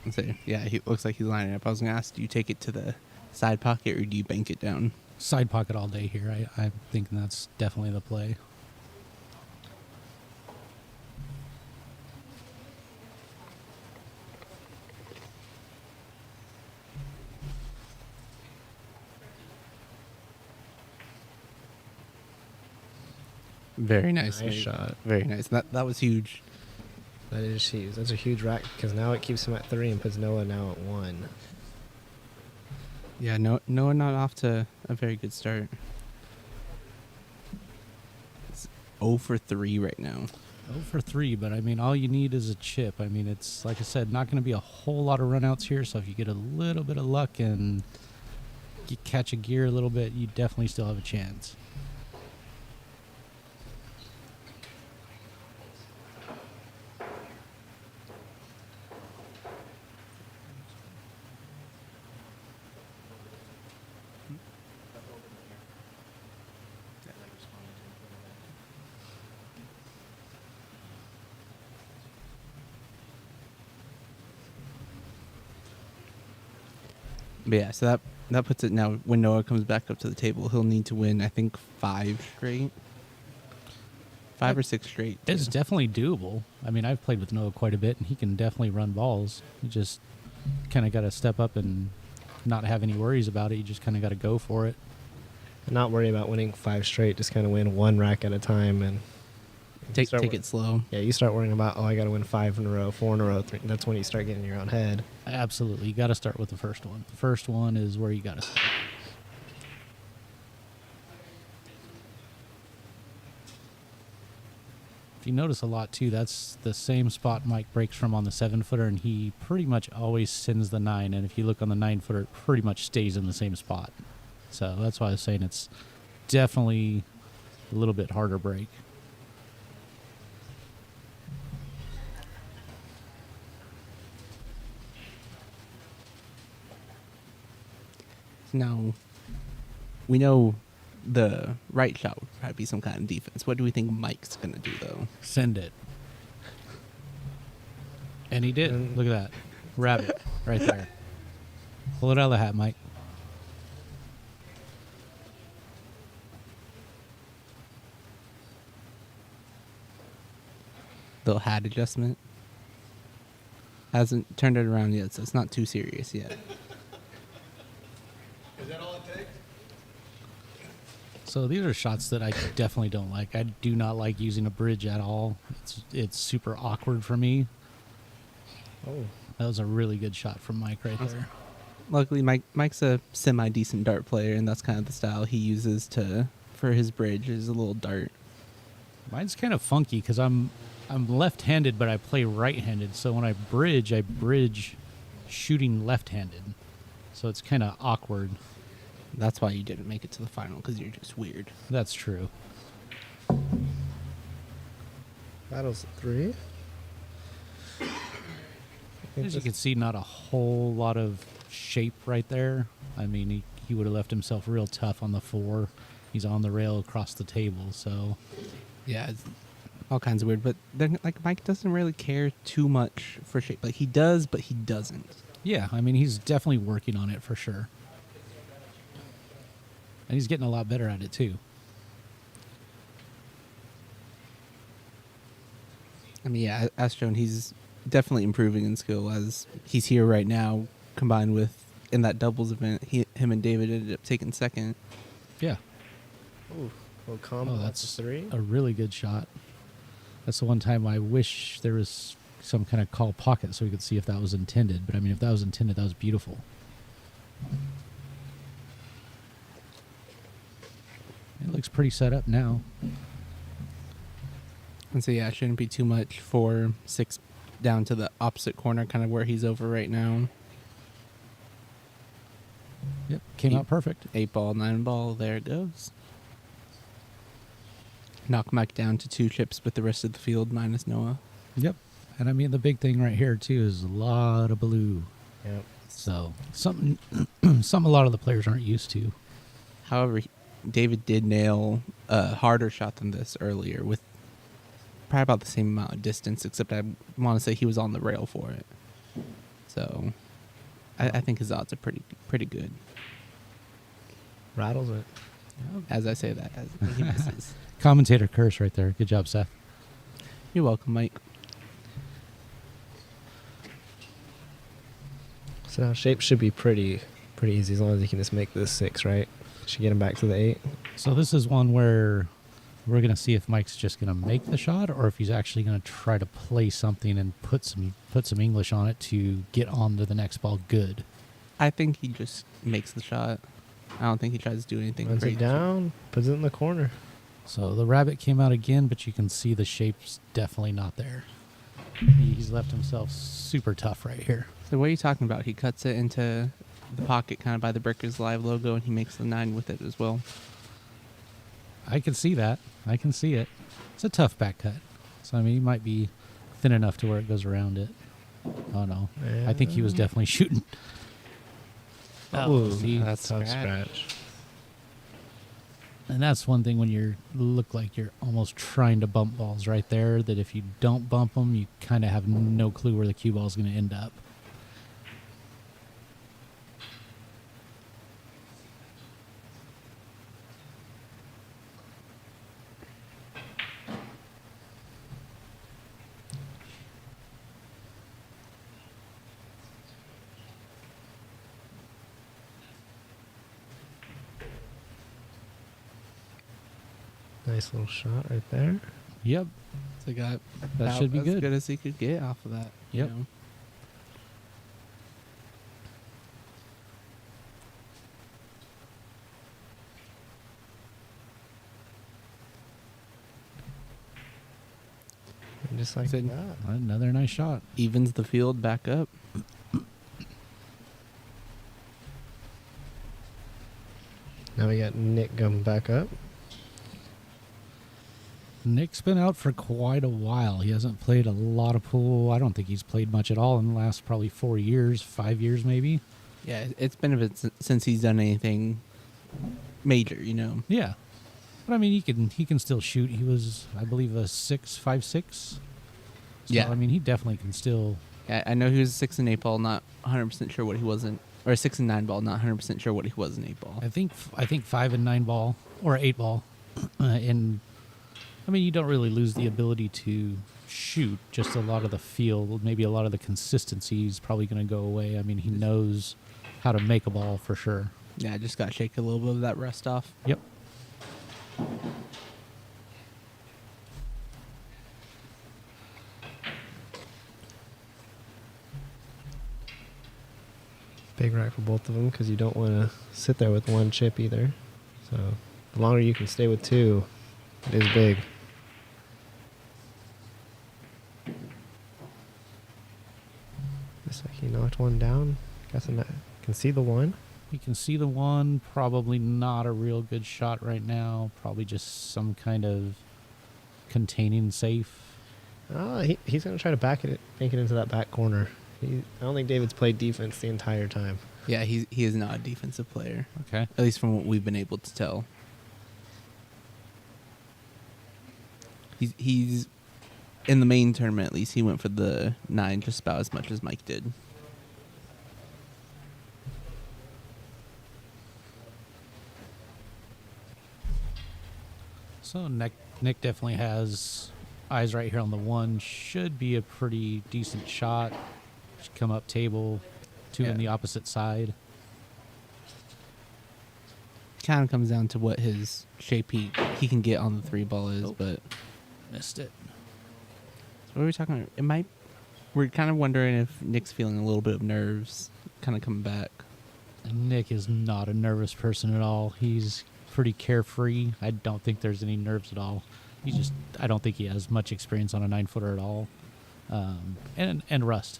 S2: So, yeah, he looks like he's lining up. I was going to ask, do you take it to the side pocket or do you bank it down?
S5: Side pocket all day here. I'm thinking that's definitely the play.
S2: Very nice.
S1: Nice
S2: mate.
S1: shot.
S2: Very nice. That was huge.
S1: that is huge. That's a huge rack because now it keeps him at 3 and puts Noah now at 1.
S2: Yeah, Noah not off to a very good start. It's 0 for 3 right now.
S5: 0 for 3, but I mean, all you need is a chip. I mean, it's, like I said, not going to be a whole lot of runouts here, so if you get a little bit of luck and you catch a gear a little bit, you definitely still have a chance.
S2: But yeah, so that puts it now. When Noah comes back up to the table, he'll need to win, I think, 5 straight. 5 or 6 straight.
S5: It's
S2: too.
S5: definitely doable. I mean, I've played with Noah quite a bit, and he can definitely run balls. You just kind of got to step up and not have any worries about it. You just kind of got to go for it.
S1: And not worry about winning 5 straight. Just kind of win 1 rack at a time and
S2: Take
S1: start
S2: it slow.
S1: Yeah, you start worrying about, I got to win 5 in a row, 4 in a row. 3. That's when you start getting in your own head.
S5: Absolutely. You got to start with the first one. The first one is where you got to start. If you notice a lot, too, that's the same spot Mike breaks from on the 7-footer, and he pretty much always sends the 9. And if you look on the 9-footer, it pretty much stays in the same spot. So that's why I was saying it's definitely a little bit harder break.
S2: Now, we know the right shot would probably be some kind of defense. What do we think Mike's going to do, though?
S5: Send it. And he did.
S1: And-
S5: Look at that. Rabbit right there. Pull it out of the hat, Mike.
S2: Little hat adjustment. Hasn't turned it around yet, so it's not too serious yet.
S3: Is that all it takes?
S5: So these are shots that I definitely don't like. I do not like using a bridge at all. It's super awkward for me.
S1: Oh,
S5: That was a really good shot from Mike right there.
S2: Luckily, Mike's a semi-decent dart player, and that's kind of the style he uses for his bridge, is a little dart.
S5: Mine's kind of funky because I'm left-handed, but I play right-handed. So when I bridge shooting left-handed. So it's kind of awkward.
S2: That's why you didn't make it to the final, because you're just weird.
S5: That's true.
S1: battles 3.
S5: As you can see, not a whole lot of shape right there. I mean, he would have left himself real tough on the 4. He's on the rail across the table, so
S2: Yeah, it's all kinds of weird. But then, like, Mike doesn't really care too much for shape. Like, he does, but he doesn't.
S5: yeah, I mean, he's definitely working on it for sure. And he's getting a lot better at it too.
S2: I mean, yeah, as shown, he's definitely improving in skill as he's here right now, combined with in that doubles event, him and David ended up taking second.
S5: Yeah.
S1: Ooh, little combo.
S5: Oh,
S1: That's
S5: that's
S1: 3.
S5: a really good shot. That's the one time I wish there was some kind of call pocket so we could see if that was intended. But I mean, if that was intended, that was beautiful. It looks pretty set up now.
S2: And so, yeah, it shouldn't be too much 4-6 down to the opposite corner, kind of where he's over right now.
S5: Yep, came out perfect.
S2: 8 ball, 9 ball, there it goes. Knock Mike down to 2 chips with the rest of the field minus Noah.
S5: Yep. And I mean, the big thing right here, too, is a lot of blue.
S1: Yep.
S5: So, something a lot of the players aren't used to.
S2: However, David did nail a harder shot than this earlier with probably about the same amount of distance, except I want to say he was on the rail for it. So I think his odds are pretty good.
S1: Rattles it.
S2: As I say that, as he misses.
S5: Commentator curse right there. Good job, Seth.
S2: You're welcome, Mike.
S1: So now shape should be pretty easy as long as you can just make this 6, right? Should get him back to the 8.
S5: So this is one where we're going to see if Mike's just going to make the shot or if he's actually going to try to play something and put some English on it to get on to the next ball good.
S2: I think he just makes the shot. I don't think he tries to do anything
S1: Runs
S2: crazy.
S1: it down, puts it in the corner.
S5: So the rabbit came out again, but you can see the shape's definitely not there. He's left himself super tough right here.
S2: So what are you talking about? He cuts it into the pocket kind of by the Breakers Live logo, and he makes the 9 with it as well.
S5: I can see that. I can see it. It's a tough back cut. So, I mean, he might be thin enough to where it goes around it. Oh, no. I think he was definitely shooting.
S1: Oh,
S5: see?
S1: that's tough
S2: scratch.
S1: scratch.
S5: And that's one thing when you look like you're almost trying to bump balls right there, that if you don't bump them, you kind of have no clue where the cue ball is going to end up.
S1: Nice little shot right there.
S5: Yep.
S2: So he got
S5: That should be
S2: as
S5: good.
S2: good as he could get off of that. you
S5: Yep.
S2: know.
S1: And just like
S2: Said-
S1: that.
S5: Another nice shot.
S2: Evens the field back up.
S1: Now we got Nick coming back up.
S5: Nick's been out for quite a while. He hasn't played a lot of pool. I don't think he's played much at all in the last probably 4 years, 5 years maybe.
S2: Yeah, it's been a bit since he's done anything major, you know.
S5: Yeah. But I mean, he can still shoot. He was, I believe, a 6.56. So,
S2: Yeah.
S5: I mean, he definitely can still.
S2: Yeah, I know he was a 6 and 8 ball, not 100% sure what he wasn't, or a 6 and 9 ball, not 100% sure what he was in 8 ball.
S5: I think 5 and 9 ball or 8 ball, and I mean, you don't really lose the ability to shoot. Just a lot of the feel, maybe a lot of the consistency is probably going to go away. I mean, he knows how to make a ball for sure.
S2: Yeah, I just got to shake a little bit of that rust off.
S5: Yep.
S1: Big rack for both of them because you don't want to sit there with one chip either. So the longer you can stay with two, it is big. Looks like he knocked one down. Guessing that can see the one.
S5: You can see the one. Probably not a real good shot right now. Probably just some kind of containing safe.
S1: He's going to try to make it into that back corner. I don't think David's played defense the entire time.
S2: Yeah, he is not a defensive player,
S5: Okay.
S2: at least from what we've been able to tell. He's in the main tournament, at least he went for the 9 just about as much as Mike did.
S5: So Nick definitely has eyes right here on the one. Should be a pretty decent shot. Should come up table, 2
S2: Yeah.
S5: on the opposite side.
S2: Kind of comes down to what his shape he can get on the 3 ball is,
S5: Oh.
S2: but
S5: Missed it.
S2: what are we talking about? We're kind of wondering if Nick's feeling a little bit of nerves kind of coming back.
S5: And Nick is not a nervous person at all. He's pretty carefree. I don't think there's any nerves at all. I don't think he has much experience on a 9-footer at all. And rust.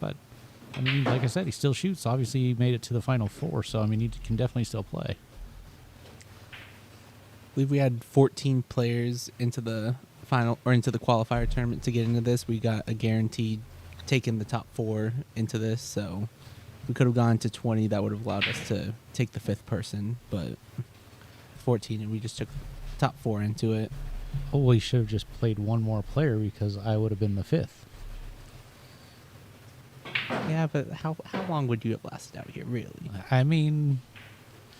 S5: But, I mean, like I said, he still shoots. Obviously, he made it to the Final Four, so, I mean, he can definitely still play.
S2: I believe we had 14 players into the final or into the qualifier tournament to get into this. We got a guaranteed taking the top 4 into this, so we could have gone to 20. That would have allowed us to take the 5th person, but 14, and we just took top 4 into it.
S5: Oh, we should have just played one more player because I would have been the 5th.
S2: Yeah, but how long would you have lasted out here, really?
S5: I mean,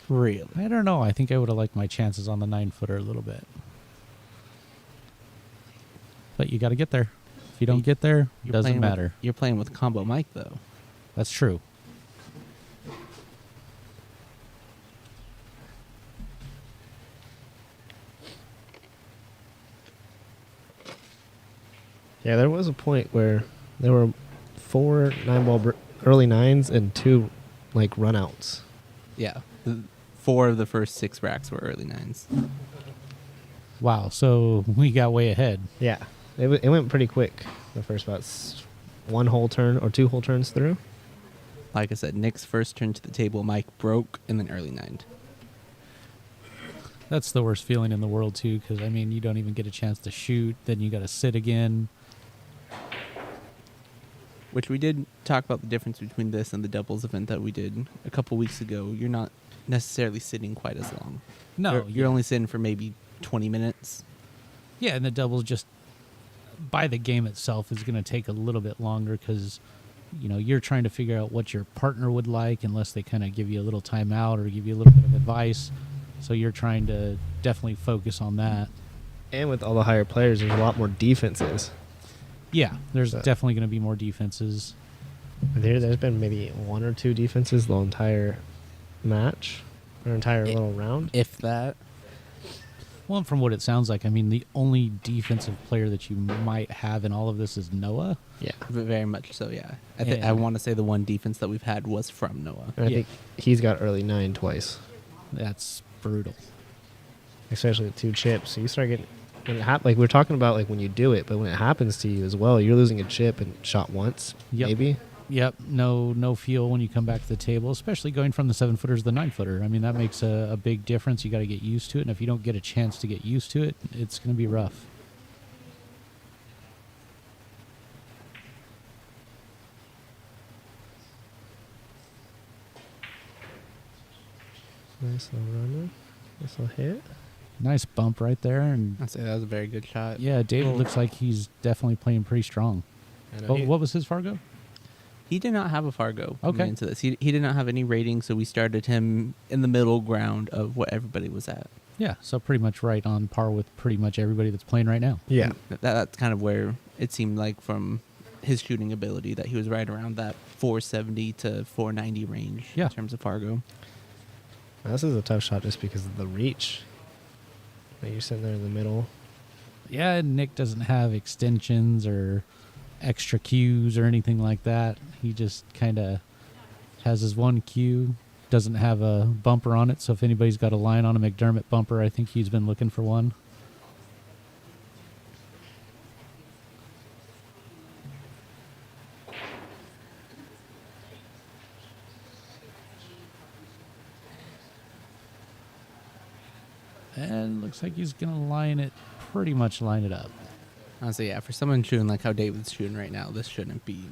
S2: Really?
S5: I don't know. I think I would have liked my chances on the 9-footer a little bit. But you got to get there. If you don't get there, it doesn't matter.
S2: You're playing with Combo Mike, though.
S5: That's true.
S1: Yeah, there was a point where there were 4 9-ball early 9s and 2 like runouts.
S2: Yeah. 4 of the first 6 racks were early 9s.
S5: Wow, so we got way ahead.
S1: Yeah, it went pretty quick. The first about 1 whole turn or 2 whole turns through.
S2: Like I said, Nick's first turn to the table, Mike broke, and then early 9'd.
S5: That's the worst feeling in the world, too, because, I mean, you don't even get a chance to shoot. Then you got to sit again.
S2: Which we did talk about the difference between this and the doubles event that we did a couple weeks ago. You're not necessarily sitting quite as long.
S5: No,
S2: You're only sitting for maybe 20 minutes.
S5: Yeah, and the doubles just by the game itself is going to take a little bit longer because, you know, you're trying to figure out what your partner would like unless they kind of give you a little timeout or give you a little bit of advice. So you're trying to definitely focus on that.
S1: And with all the higher players, there's a lot more defenses.
S5: Yeah, there's
S1: So-
S5: definitely going to be more defenses.
S1: There's been maybe 1 or 2 defenses the entire match or entire little round.
S2: If that.
S5: Well, and from what it sounds like, I mean, the only defensive player that you might have in all of this is Noah.
S1: Yeah.
S2: Very much so, yeah. I
S5: And-
S2: want to say the one defense that we've had was from Noah.
S1: And I
S5: Yeah.
S1: think he's got early 9 twice,
S5: That's brutal.
S1: especially with 2 chips. So you start getting when it like we're talking about like when you do it, but when it happens to you as well, you're losing a chip and shot once,
S5: Yep.
S1: maybe.
S5: Yep, no feel when you come back to the table, especially going from the 7-footer to the 9-footer. I mean, that makes a big difference. You got to get used to it, and if you don't get a chance to get used to it, it's going to be rough.
S1: This will run. This will hit.
S5: Nice bump right there, and
S2: I'd say that was a very good shot.
S5: yeah, David
S2: Well-
S5: looks like he's definitely playing pretty strong.
S1: I know
S5: What,
S1: he-
S5: what was his Fargo?
S2: He did not have a Fargo coming
S5: Okay.
S2: into this. He did not have any rating, so we started him in the middle ground of what everybody was at.
S5: Yeah, so pretty much right on par with pretty much everybody that's playing right now.
S1: Yeah.
S2: That's kind of where it seemed like from his shooting ability that he was right around that 470 to 490 range
S5: Yeah.
S2: in terms of Fargo.
S1: This is a tough shot just because of the reach. Like you're sitting there in the middle.
S5: Yeah, and Nick doesn't have extensions or extra cues or anything like that. He just kind of has his one cue, doesn't have a bumper on it, so if anybody's got a line on a McDermott bumper, I think he's been looking for one. And looks like he's going to pretty much line it up.
S2: Honestly, yeah, for someone shooting like how David's shooting right now, this shouldn't be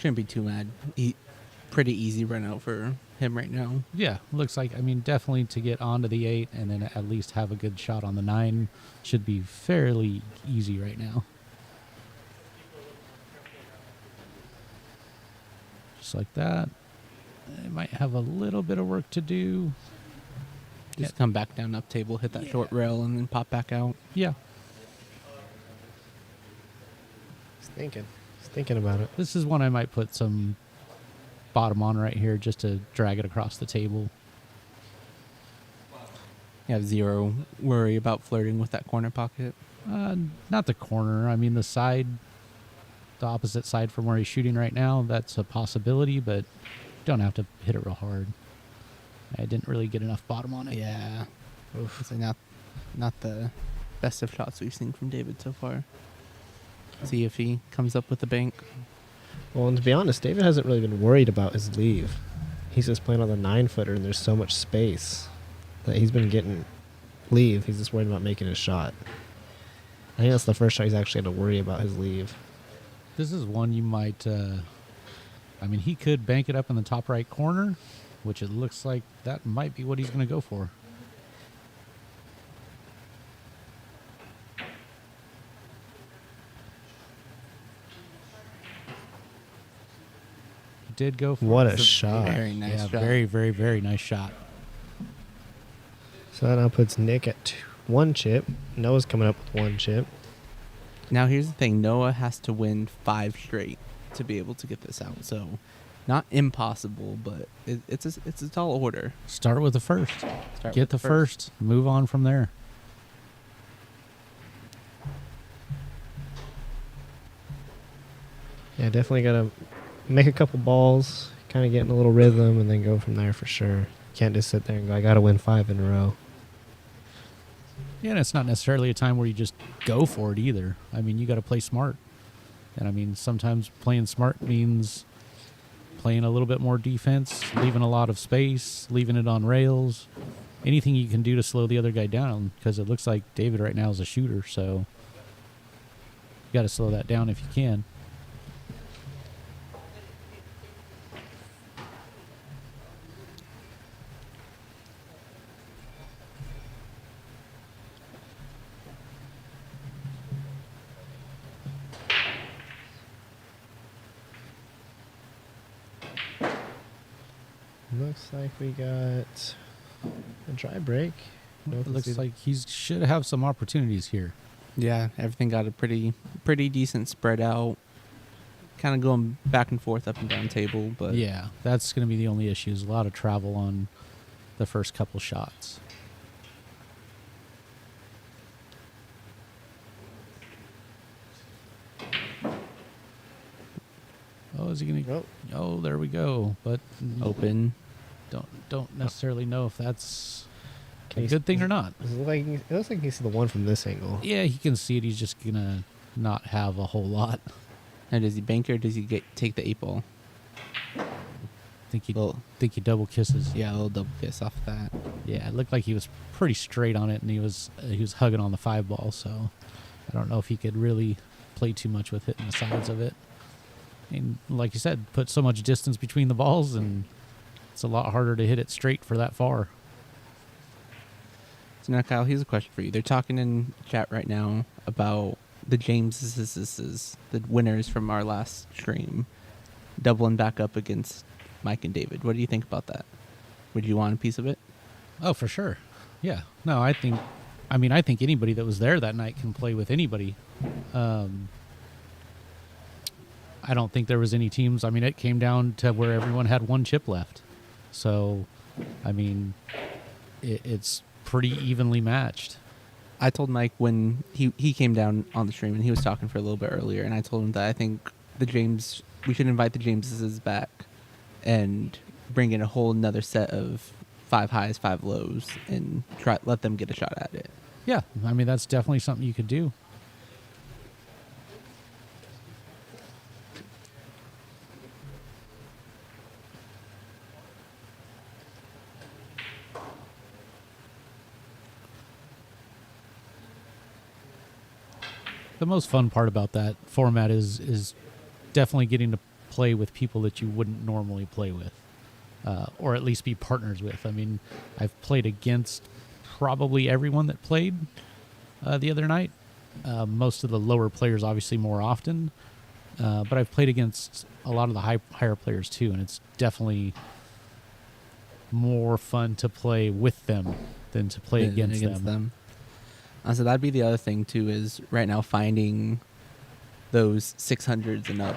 S2: too bad. Pretty easy run out for him right now.
S5: Yeah, looks like, I mean, definitely to get onto the 8 and then at least have a good shot on the 9 should be fairly easy right now. Just like that. It might have a little bit of work to do.
S2: Just come back down up table, hit that short rail, and then pop back out.
S5: Yeah,
S1: He's thinking. He's thinking about it.
S5: this is one I might put some bottom on right here just to drag it across the table.
S2: You have zero worry about flirting with that corner pocket.
S5: Not the corner. I mean, the side, the opposite side from where he's shooting right now, that's a possibility, but don't have to hit it real hard. I didn't really get enough bottom on it.
S2: Yeah. It's like not the best of shots we've seen from David so far. See if he comes up with the bank.
S1: Well, and to be honest, David hasn't really been worried about his leave. He's just playing on the 9-footer, and there's so much space that he's been getting leave. He's just worried about making his shot. I think that's the first shot he's actually had to worry about his leave.
S5: This is one you might, I mean, he could bank it up in the top right corner, which it looks like that might be what he's going to go for. He did go for
S1: What
S5: it.
S1: a
S2: It's
S1: shot.
S2: Very nice
S5: Yeah,
S2: shot.
S5: very, very, very nice shot.
S1: So that now puts Nick at 1 chip. Noah's coming up with 1 chip.
S2: Now here's the thing: Noah has to win 5 straight to be able to get this out. So, not impossible, but it's a tall order.
S5: Start with the first.
S2: Start
S5: Get
S2: with
S5: the first. Move on from there.
S1: Yeah, definitely got to make a couple balls, kind of get in a little rhythm, and then go from there for sure. Can't just sit there and go, I got to win 5 in a row.
S5: Yeah, and it's not necessarily a time where you just go for it either. I mean, you got to play smart. And I mean, sometimes playing smart means playing a little bit more defense, leaving a lot of space, leaving it on rails. Anything you can do to slow the other guy down, because it looks like David right now is a shooter, so you got to slow that down if you can.
S1: Looks like we got a dry break.
S5: It looks like he should have some opportunities here.
S2: Yeah, everything got a pretty decent spread out. Kind of going back and forth up and down table, but
S5: Yeah, that's going to be the only issue, is a lot of travel on the first couple shots. Oh, is he going to
S1: Nope.
S5: Oh, there we go. But
S2: open.
S5: don't necessarily know if that's
S1: Can
S5: a
S1: you
S5: good thing or not.
S1: It looks like you see the one from this angle.
S5: Yeah, he can see it. He's just going to not have a whole lot.
S2: And does he bank or does he take the 8 ball?
S5: Think he double kisses.
S2: Yeah, a little double kiss off that.
S5: Yeah, it looked like he was pretty straight on it, and he was hugging on the 5 ball. So I don't know if he could really play too much with hitting the sides of it. And like you said, put so much distance between the balls, and it's a lot harder to hit it straight for that far.
S2: So now, Kyle, here's a question for you. They're talking in chat right now about the Jameses, the winners from our last stream, doubling back up against Mike and David. What do you think about that? Would you want a piece of it?
S5: Oh, for sure. Yeah. No, I think anybody that was there that night can play with anybody. I don't think there was any teams. I mean, it came down to where everyone had one chip left. So, I mean, it's pretty evenly matched.
S2: I told Mike when he came down on the stream and he was talking for a little bit earlier, and I told him that I think we should invite the Jameses back and bring in a whole another set of 5 highs, 5 lows, and let them get a shot at it.
S5: Yeah, I mean, that's definitely something you could do. The most fun part about that format is definitely getting to play with people that you wouldn't normally play with, or at least be partners with. I mean, I've played against probably everyone that played the other night. Most of the lower players, obviously, more often, but I've played against a lot of the higher players too, and it's definitely more fun to play with them than to play against them.
S2: So that'd be the other thing too, is right now finding those 600s and up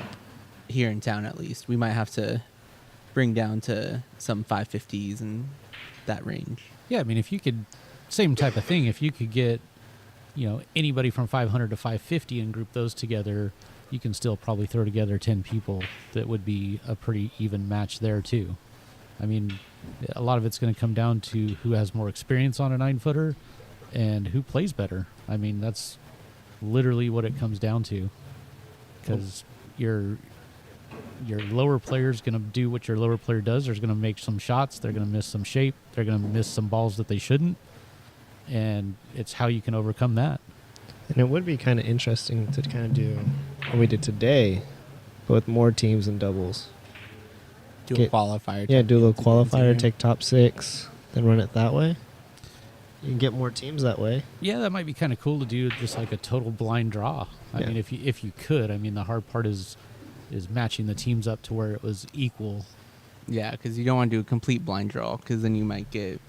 S2: here in town. At least we might have to bring down to some 550s and that range.
S5: Yeah, I mean, if you could, same type of thing. If you could get, anybody from 500 to 550 and group those together, you can still probably throw together 10 people that would be a pretty even match there too. I mean, a lot of it's going to come down to who has more experience on a 9-footer and who plays better. I mean, that's literally what it comes down to. Because your lower player is going to do what your lower player does. They're going to make some shots. They're going to miss some shape. They're going to miss some balls that they shouldn't. And it's how you can overcome that.
S1: And it would be kind of interesting to kind of do what we did today, but with more teams and doubles.
S2: Do a qualifier.
S1: Yeah, do a little qualifier, take top 6, then run it that way. You can get more teams that way.
S5: Yeah, that might be kind of cool to do, just like a total blind draw. I mean, if you could. I mean, the hard part is matching the teams up to where it was equal.
S2: Yeah, because you don't want to do a complete blind draw, because then you might get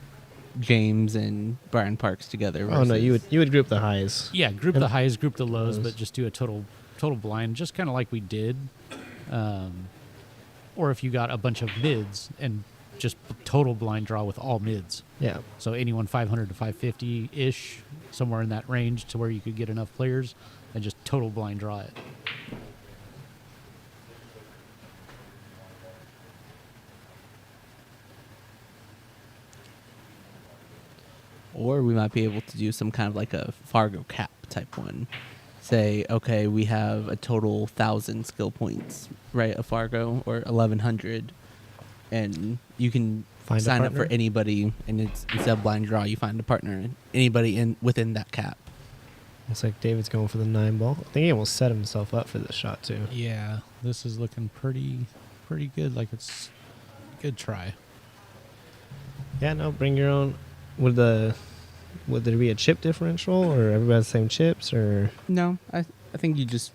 S2: James and Brian Parks together.
S1: Oh no, you would group the highs.
S5: Yeah, group the highs, group the lows, but just do a total blind, just kind of like we did. Or if you got a bunch of mids and just total blind draw with all mids.
S1: Yeah.
S5: So anyone 500 to 550-ish, somewhere in that range to where you could get enough players and just total blind draw it.
S2: Or we might be able to do some kind of like a Fargo cap type one. Say, okay, we have a total 1,000 skill points, right? A Fargo, or 1,100. And you can sign up for anybody, and it's instead of blind draw, you find a partner, anybody within that cap.
S1: Looks like David's going for the 9-ball. I think he almost set himself up for this shot too.
S5: Yeah, this is looking pretty good. Like, it's a good try.
S1: Yeah, no, bring your own. Would there be a chip differential, or everybody has the same chips, or?
S2: No, I think you just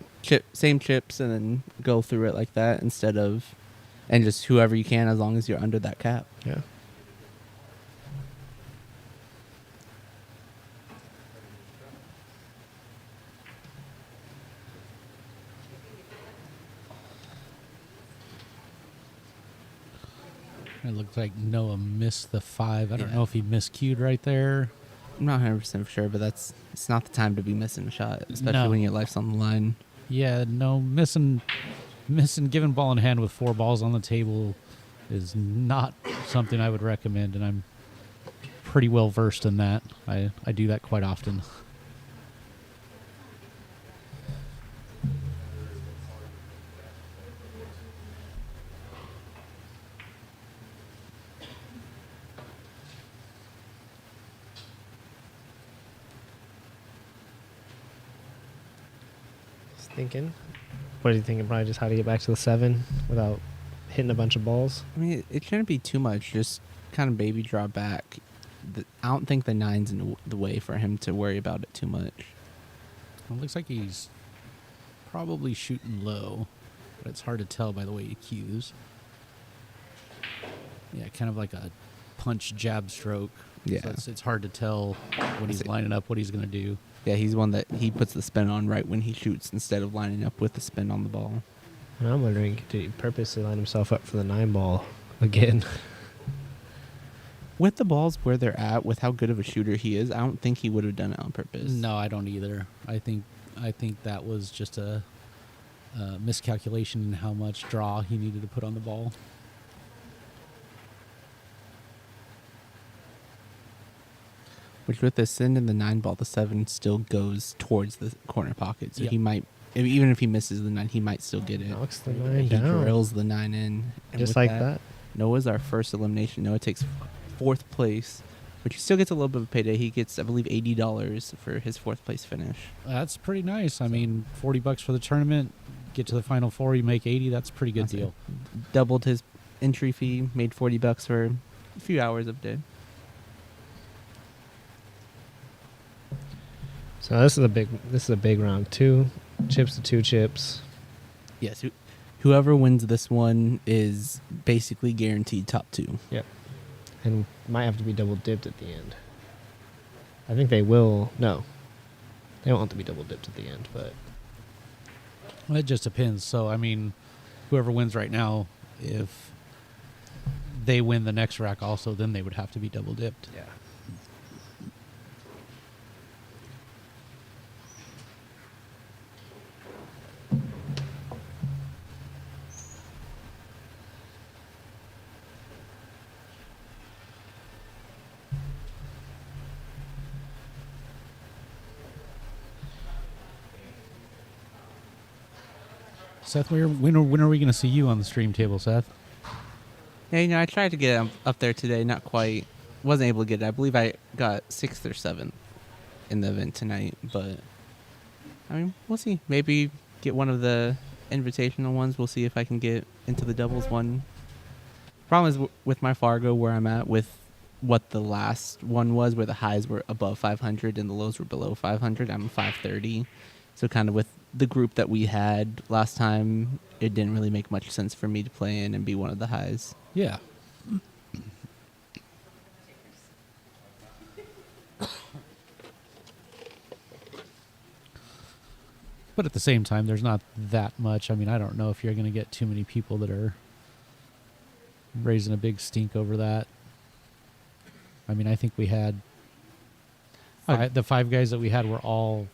S2: same chips and then go through it like that instead of, and just whoever you can as long as you're under that cap.
S1: Yeah.
S5: It looks like Noah missed the 5. I don't know if he miscued right there.
S2: I'm not 100% sure, but it's not the time to be missing a shot, especially when your life's on the line.
S5: Yeah, no, missing giving ball in hand with 4 balls on the table is not something I would recommend, and I'm pretty well versed in that. I do that quite often.
S1: Thinking. What are you thinking? Probably just how to get back to the 7 without hitting a bunch of balls.
S2: I mean, it shouldn't be too much. Just kind of baby draw back. I don't think the nine's in the way for him to worry about it too much.
S5: Well, it looks like he's probably shooting low, but it's hard to tell by the way he cues. Yeah, kind of like a punch jab stroke.
S2: Yeah.
S5: So it's hard to tell when he's lining up what he's going to do.
S2: Yeah, he's one that he puts the spin on right when he shoots instead of lining up with the spin on the ball.
S1: And I'm wondering, did he purposely line himself up for the 9-ball again?
S2: With the balls where they're at, with how good of a shooter he is, I don't think he would have done it on purpose.
S5: No, I don't either. I think that was just a miscalculation in how much draw he needed to put on the ball.
S2: Which with the sin and the 9-ball, the 7 still goes towards the corner pocket. So
S5: Yep.
S2: he might, even if he misses the 9, he might still get it.
S1: Knocks the 9
S2: He
S1: down.
S2: drills the 9 in. And
S1: Just
S2: with
S1: like that.
S2: Noah's our first elimination. Noah takes 4th place, which he still gets a little bit of a payday. He gets, I believe, $80 for his 4th place finish.
S5: That's pretty nice. I mean, $40 for the tournament, get to the final 4, you make 80. That's a pretty good deal.
S2: Doubled his entry fee, made $40 for a few hours of day.
S1: So this is a big round. 2 chips to 2 chips.
S2: Yes, whoever wins this one is basically guaranteed top 2.
S1: Yep. And might have to be double dipped at the end. I think they will. No. They won't have to be double dipped at the end, but
S5: Well, it just depends. So, I mean, whoever wins right now, if they win the next rack also, then they would have to be double dipped.
S1: yeah.
S5: Seth, when are we going to see you on the stream table, Seth?
S2: Yeah, I tried to get up there today, not quite. Wasn't able to get it. I believe I got 6th or 7th in the event tonight, but I mean, we'll see. Maybe get one of the invitational ones. We'll see if I can get into the doubles one. Problem is with my Fargo, where I'm at, with what the last one was, where the highs were above 500 and the lows were below 500. I'm 530. So kind of with the group that we had last time, it didn't really make much sense for me to play in and be one of the highs.
S5: Yeah. But at the same time, there's not that much. I mean, I don't know if you're going to get too many people that are raising a big stink over that. I mean, I think we had the 5 guys that we had were all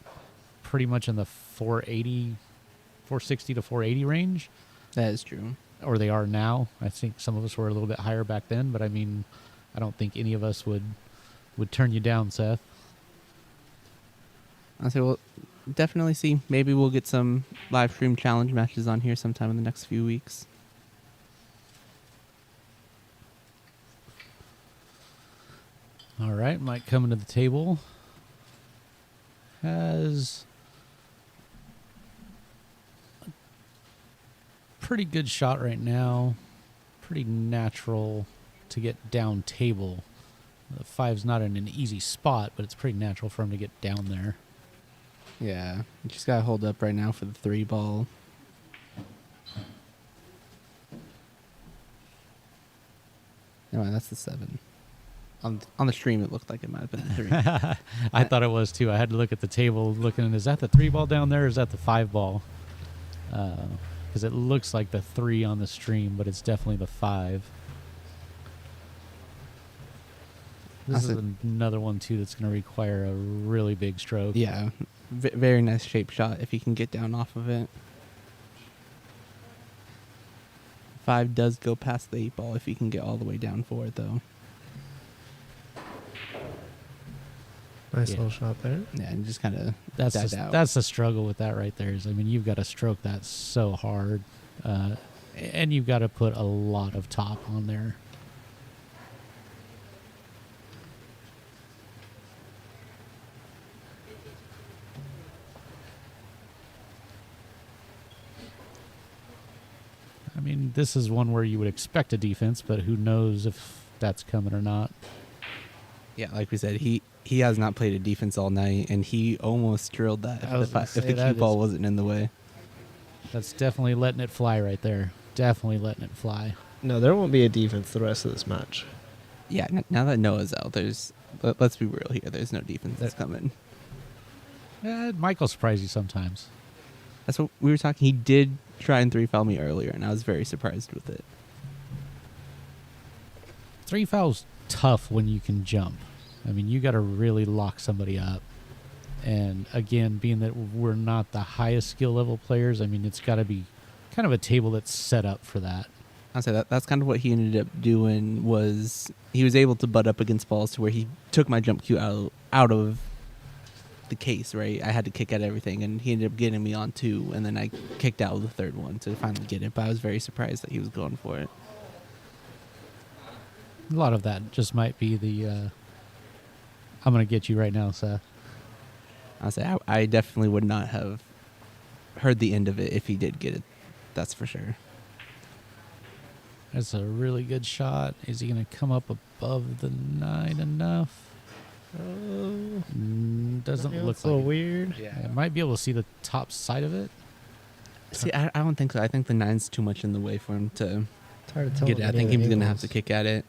S5: pretty much in the 460 to 480 range.
S2: That is true.
S5: Or they are now. I think some of us were a little bit higher back then, but I mean, I don't think any of us would turn you down, Seth.
S2: I'll say, well, definitely see. Maybe we'll get some live stream challenge matches on here sometime in the next few weeks.
S5: All right, Mike coming to the table has a pretty good shot right now. Pretty natural to get down table. The 5's not in an easy spot, but it's pretty natural for him to get down there.
S2: Yeah, you just gotta hold up right now for the 3-ball. No, that's the 7. On the stream, it looked like it might have been the 3.
S5: I thought it was too. I had to look at the table, looking. Is that the 3-ball down there? Or is that the 5-ball? Because it looks like the 3 on the stream, but it's definitely the 5. This is another one too that's going to require a really big stroke.
S2: Yeah, very nice shape shot if he can get down off of it. 5 does go past the 8-ball if he can get all the way down for it, though.
S1: Nice
S5: Yeah.
S1: little shot there.
S2: Yeah, and just kind of
S5: That's
S2: died
S5: the,
S2: out.
S5: that's the struggle with that right there. Is I mean, you've got to stroke that so hard, and you've got to put a lot of top on there. I mean, this is one where you would expect a defense, but who knows if that's coming or not.
S2: Yeah, like we said, he has not played a defense all night, and he almost drilled that
S5: I was gonna
S2: if
S5: say
S2: the cue
S5: that
S2: ball
S5: is-
S2: wasn't in the way.
S5: That's definitely letting it fly right there. Definitely letting it fly.
S1: No, there won't be a defense the rest of this match.
S2: Yeah, now that Noah's out, let's be real here. There's no defense that's
S1: There-
S2: coming.
S5: Michael surprise you sometimes.
S2: That's what we were talking. He did try and 3-foul me earlier, and I was very surprised with it.
S5: 3 fouls tough when you can jump. I mean, you got to really lock somebody up. And again, being that we're not the highest skill level players, I mean, it's got to be kind of a table that's set up for that.
S2: I'll say that's kind of what he ended up doing. Was he was able to butt up against balls to where he took my jump cue out of the case, right? I had to kick at everything, and he ended up getting me on 2, and then I kicked out of the third one to finally get it. But I was very surprised that he was going for it.
S5: A lot of that just might be the I'm going to get you right now, Seth.
S2: I'll say I definitely would not have heard the end of it if he did get it. That's for sure.
S5: That's a really good shot. Is he going to come up above the 9 enough? Doesn't look
S1: It's a little
S5: like it.
S1: weird.
S5: I might be able to see the top side of it.
S2: See, I don't think so. I think the 9's too much in the way for him to
S1: It's hard to tell.
S2: get it. I think he's going to have to kick at it.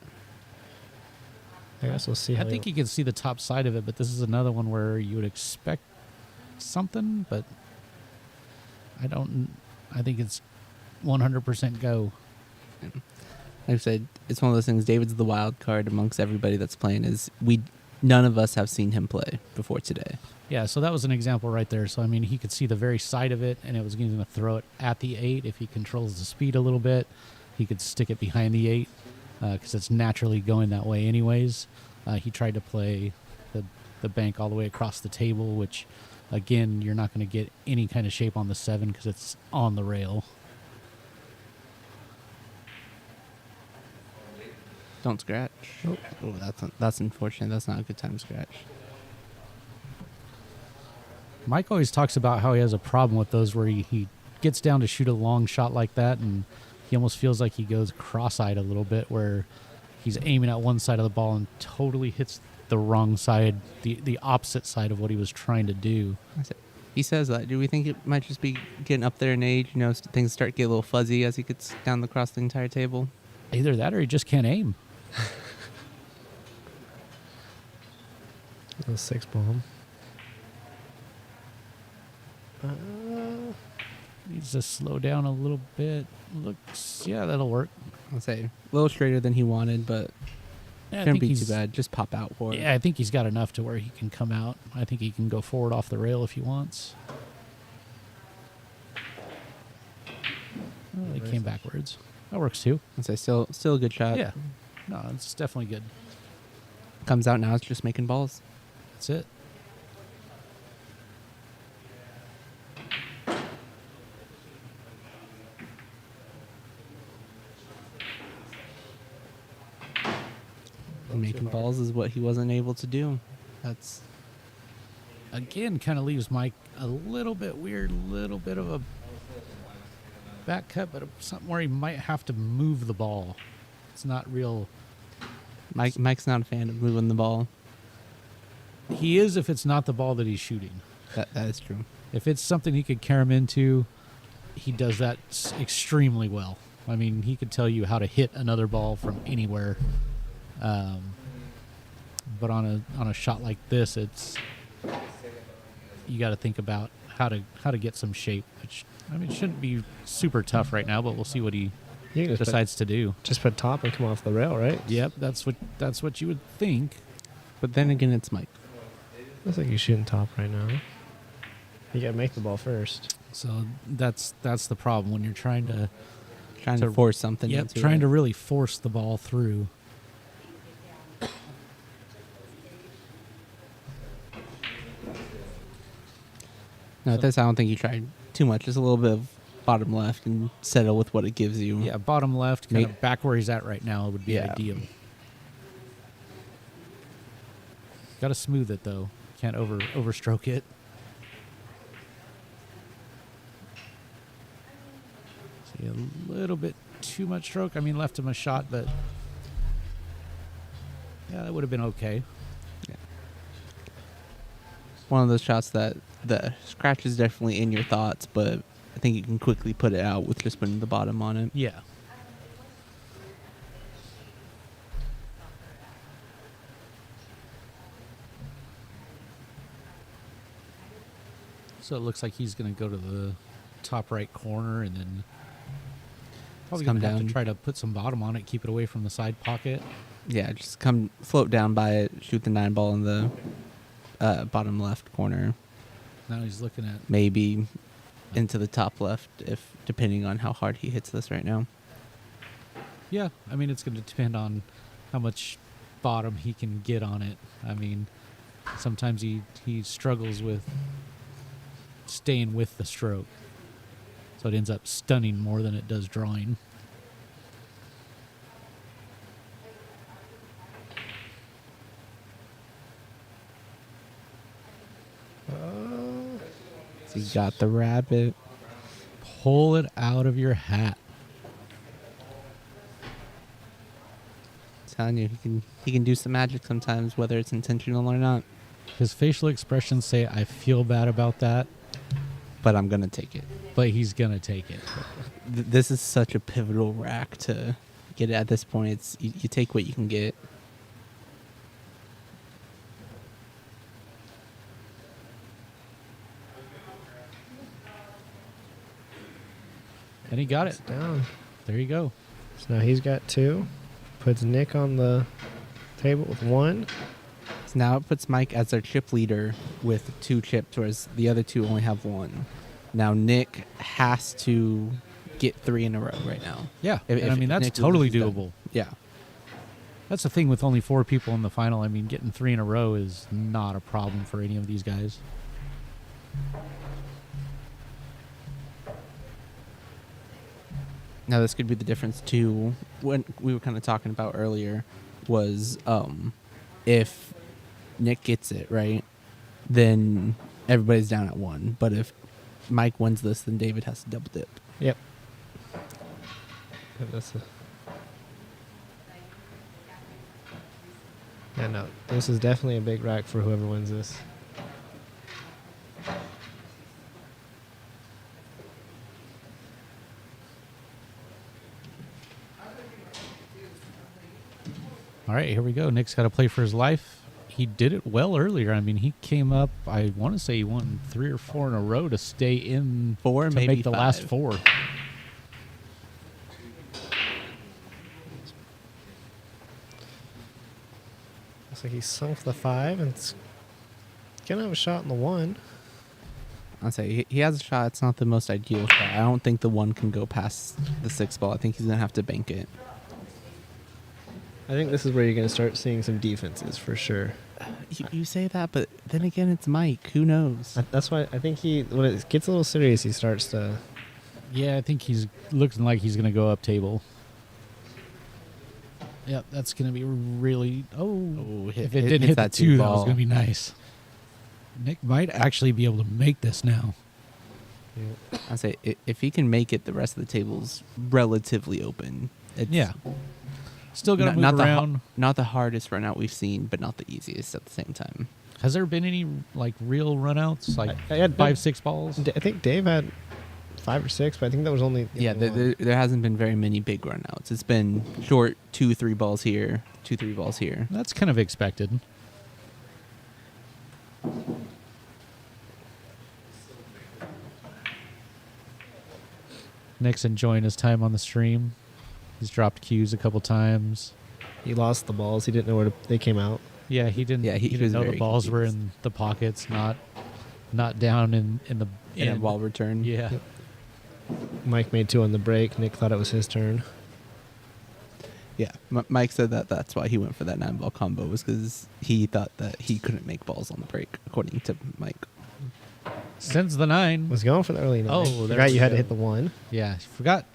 S1: I guess we'll see.
S5: I
S1: How
S5: think you can see the top side of it, but this is another one where you would expect something, but I don't. I think it's 100% go.
S2: Like I said, it's one of those things. David's the wild card amongst everybody that's playing. None of us have seen him play before today.
S5: Yeah, so that was an example right there. So, I mean, he could see the very side of it, and it was going to throw it at the 8. If he controls the speed a little bit, he could stick it behind the 8 because it's naturally going that way anyways. He tried to play the bank all the way across the table, which, again, you're not going to get any kind of shape on the 7 because it's on the rail.
S2: Don't scratch.
S1: Nope.
S2: Oh, that's unfortunate. That's not a good time to scratch.
S5: Mike always talks about how he has a problem with those where he gets down to shoot a long shot like that, and he almost feels like he goes cross-eyed a little bit, where he's aiming at one side of the ball and totally hits the wrong side, the opposite side of what he was trying to do.
S2: He says that. Do we think it might just be getting up there in age? You know, things start to get a little fuzzy as he gets down across the entire table.
S5: Either that or he just can't aim.
S1: A 6 bomb.
S5: Needs to slow down a little bit. Yeah, that'll work.
S2: I'll say a little straighter than he wanted, but
S5: Yeah, I
S2: shouldn't
S5: think
S2: be too
S5: he's-
S2: bad. Just pop out for it.
S5: Yeah, I think he's got enough to where he can come out. I think he can go forward off the rail if he wants. Oh, he came backwards. That works too.
S2: I'll say still a good shot.
S5: Yeah. No, it's definitely good.
S2: Comes out now. It's just making balls.
S5: That's it.
S2: Making balls is what he wasn't able to do. That's
S5: Again, kind of leaves Mike a little bit weird, little bit of a back cut, but something where he might have to move the ball. It's not real.
S2: Mike's not a fan of moving the ball.
S5: He is if it's not the ball that he's shooting.
S2: That is true.
S5: If it's something he could carry him into, he does that extremely well. I mean, he could tell you how to hit another ball from anywhere. But on a shot like this, you got to think about how to get some shape. Which I mean, it shouldn't be super tough right now, but we'll see what he
S1: You can just
S5: decides to do.
S1: just put top and come off the rail, right?
S5: Yep, that's what you would think.
S2: But then again, it's Mike.
S1: Looks like he's shooting top right now. You gotta make the ball first.
S5: So that's the problem when you're trying to
S2: Trying to force something.
S5: Yep,
S2: into
S5: trying
S2: it.
S5: to really force the ball through.
S2: No, this I don't think you tried too much. Just a little bit of bottom left and settle with what it gives you.
S5: Yeah, bottom left, kind
S2: Mate.
S5: of back where he's at right now would be
S2: Yeah.
S5: ideal. Got to smooth it though. Can't overstroke it. See a little bit too much stroke. I mean, left him a shot, but yeah, that would have been okay.
S2: one of those shots that the scratch is definitely in your thoughts, but I think you can quickly put it out with just putting the bottom on it.
S5: Yeah. So it looks like he's going to go to the top right corner and then probably
S2: Come
S5: going to have
S2: down.
S5: to try to put some bottom on it, keep it away from the side pocket.
S2: Yeah, just come float down by it, shoot the 9-ball in the bottom left corner,
S5: Now he's looking at
S2: maybe into the top left, if depending on how hard he hits this right now.
S5: Yeah, I mean, it's going to depend on how much bottom he can get on it. I mean, sometimes he struggles with staying with the stroke. So it ends up stunning more than it does drawing.
S2: So you got the rabbit.
S5: Pull it out of your hat.
S2: Telling you, he can do some magic sometimes, whether it's intentional or not.
S5: His facial expressions say, I feel bad about that,
S2: But I'm gonna take it.
S5: but he's going to take it.
S2: This is such a pivotal rack to get it at this point. It's you take what you can get.
S5: And he got it.
S1: It's down.
S5: There you go.
S1: So now he's got 2. Puts Nick on the table with 1.
S2: So now it puts Mike as our chip leader with 2 chips, whereas the other 2 only have 1. Now Nick has to get 3 in a row right now.
S5: Yeah.
S2: If-
S5: and I
S2: if
S5: mean, that's
S2: Nick
S5: totally
S2: loses, then-
S5: doable.
S2: Yeah.
S5: That's the thing with only 4 people in the final. I mean, getting 3 in a row is not a problem for any of these guys.
S2: Now this could be the difference too. When we were kind of talking about earlier, was if Nick gets it right, then everybody's down at 1. But if Mike wins this, then David has to double dip.
S1: Yep. That's yeah, no. This is definitely a big rack for whoever wins this.
S5: All right, here we go. Nick's got to play for his life. He did it well earlier. I mean, he came up, I want to say he won 3 or 4 in a row to stay in
S2: 4,
S5: to
S2: maybe
S5: make the
S2: 5.
S5: last 4.
S1: Looks like he sunk the 5 and gonna have a shot in the 1.
S2: I'll say he has a shot. It's not the most ideal shot. I don't think the 1 can go past the 6 ball. I think he's gonna have to bank it.
S1: I think this is where you're gonna start seeing some defenses for sure.
S2: You say that, but then again, it's Mike. Who knows?
S1: That's why I think when it gets a little serious, he starts to.
S5: Yeah, I think he's looking like he's going to go up table. Yep, that's going to be really... Oh, if it didn't hit that 2, that was going to be nice. Nick might actually be able to make this now.
S2: I say if he can make it, the rest of the table's relatively open. It's
S5: Yeah. Still got to move
S2: not
S5: around.
S2: not the hardest run out we've seen, but not the easiest at the same time.
S5: Has there been any like real runouts, like
S1: I had
S5: 5-6 balls?
S1: I think Dave had 5 or 6, but I think that was only.
S2: Yeah,
S1: one.
S2: there hasn't been very many big run outs. It's been short 2-3 balls here, 2-3 balls here.
S5: That's kind of expected. Nick's enjoying his time on the stream. He's dropped cues a couple times.
S1: He lost the balls. He didn't know where they came out.
S5: Yeah, he didn't.
S2: Yeah, he
S5: didn't
S2: was
S5: know the
S2: very
S5: balls were
S2: confused.
S5: in the pockets, not down in the
S2: In a
S5: end.
S2: ball return.
S5: Yeah,
S1: Yep. Mike made 2 on the break. Nick thought it was his turn.
S2: Yeah, Mike said that's why he went for that 9-ball combo, was because he thought that he couldn't make balls on the break, according to Mike.
S5: sends the 9.
S1: Was going for the early 9.
S5: Oh, there
S1: Forgot
S5: we
S1: you had
S5: go.
S1: to hit the 1.
S5: Yeah, forgot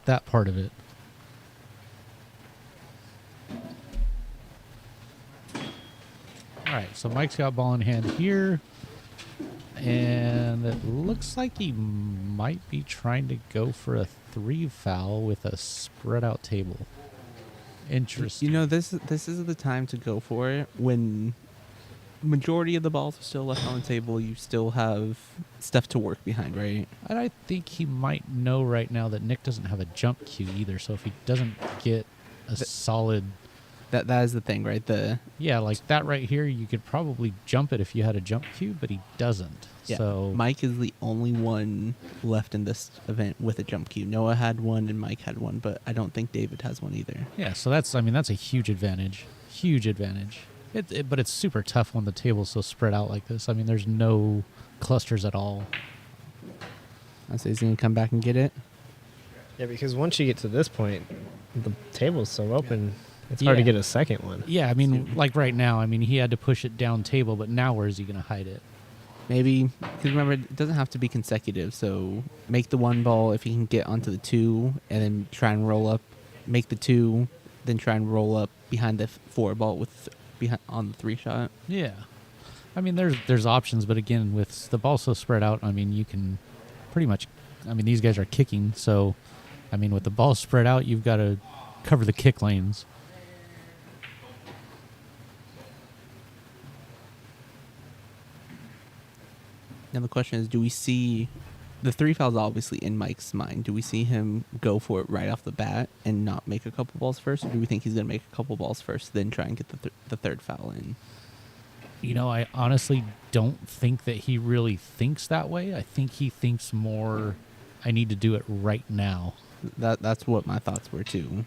S5: that part of it. All right, so Mike's got ball in hand here, and it looks like he might be trying to go for a 3 foul with a spread out table. Interesting.
S2: You know, this is the time to go for it when majority of the balls are still left on the table. You still have stuff to work behind, right?
S5: And I think he might know right now that Nick doesn't have a jump cue either. So if he doesn't get a solid,
S2: That is the thing, right?
S5: yeah, like that right here, you could probably jump it if you had a jump cue, but he doesn't.
S2: Yeah.
S5: So
S2: Mike is the only one left in this event with a jump cue. Noah had one and Mike had one, but I don't think David has one either.
S5: yeah, so that's a huge advantage. Huge advantage. But it's super tough when the table's so spread out like this. I mean, there's no clusters at all.
S2: I say he's gonna come back and get it.
S1: Yeah, because once you get to this point, the table's so open, it's hard to
S5: Yeah.
S1: get a second one.
S5: Yeah, I mean, like right now, I mean, he had to push it down table, but now where is he going to hide it?
S2: Maybe because remember it doesn't have to be consecutive. So make the one ball if he can get onto the two, and then try and roll up. Make the two, then try and roll up behind the four ball with behind on the three shot.
S5: Yeah. I mean, there's options, but again, with the ball so spread out, I mean, you can pretty much, I mean, these guys are kicking, so, I mean, with the ball spread out, you've got to cover the kick lanes.
S2: Now the question is, do we see the three foul's obviously in Mike's mind? Do we see him go for it right off the bat and not make a couple balls first, or do we think he's going to make a couple balls first, then try and get the third foul in?
S5: You know, I honestly don't think that he really thinks that way. I think he thinks more, I need to do it right now.
S2: That's what my thoughts were too,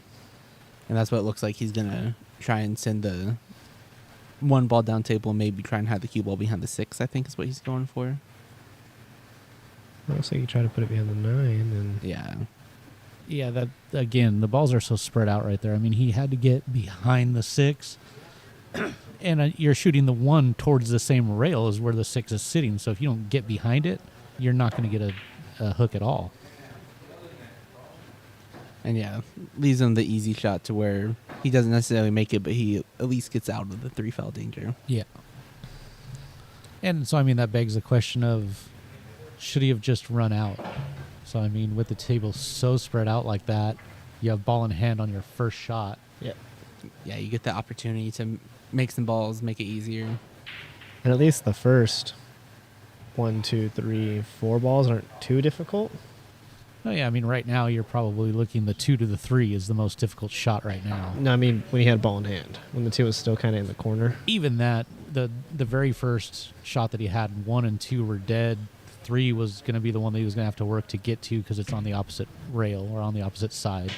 S2: and that's what it looks like. He's going to try and send the one ball down table and maybe try and have the cue ball behind the six. I think is what he's going for.
S1: Looks like you try to put it behind the 9, and
S2: Yeah.
S5: Yeah, that again, the balls are so spread out right there. I mean, he had to get behind the 6, and you're shooting the 1 towards the same rail as where the 6 is sitting. So if you don't get behind it, you're not going to get a hook at all.
S2: And yeah, leaves him the easy shot to where he doesn't necessarily make it, but he at least gets out of the three foul danger.
S5: Yeah. And so, I mean, that begs the question of, should he have just run out? So, I mean, with the table so spread out like that, you have ball in hand on your first shot.
S1: yeah.
S2: Yeah, you get the opportunity to make some balls, make it easier.
S1: And at least the first 1, 2, 3, 4 balls aren't too difficult.
S5: Oh, yeah, I mean, right now you're probably looking the 2 to the 3 is the most difficult shot right now.
S1: No, I mean when he had ball in hand, when the 2 was still kind of in the corner.
S5: Even that, the very first shot that he had, 1 and 2 were dead. 3 was going to be the one that he was going to have to work to get to because it's on the opposite rail or on the opposite side.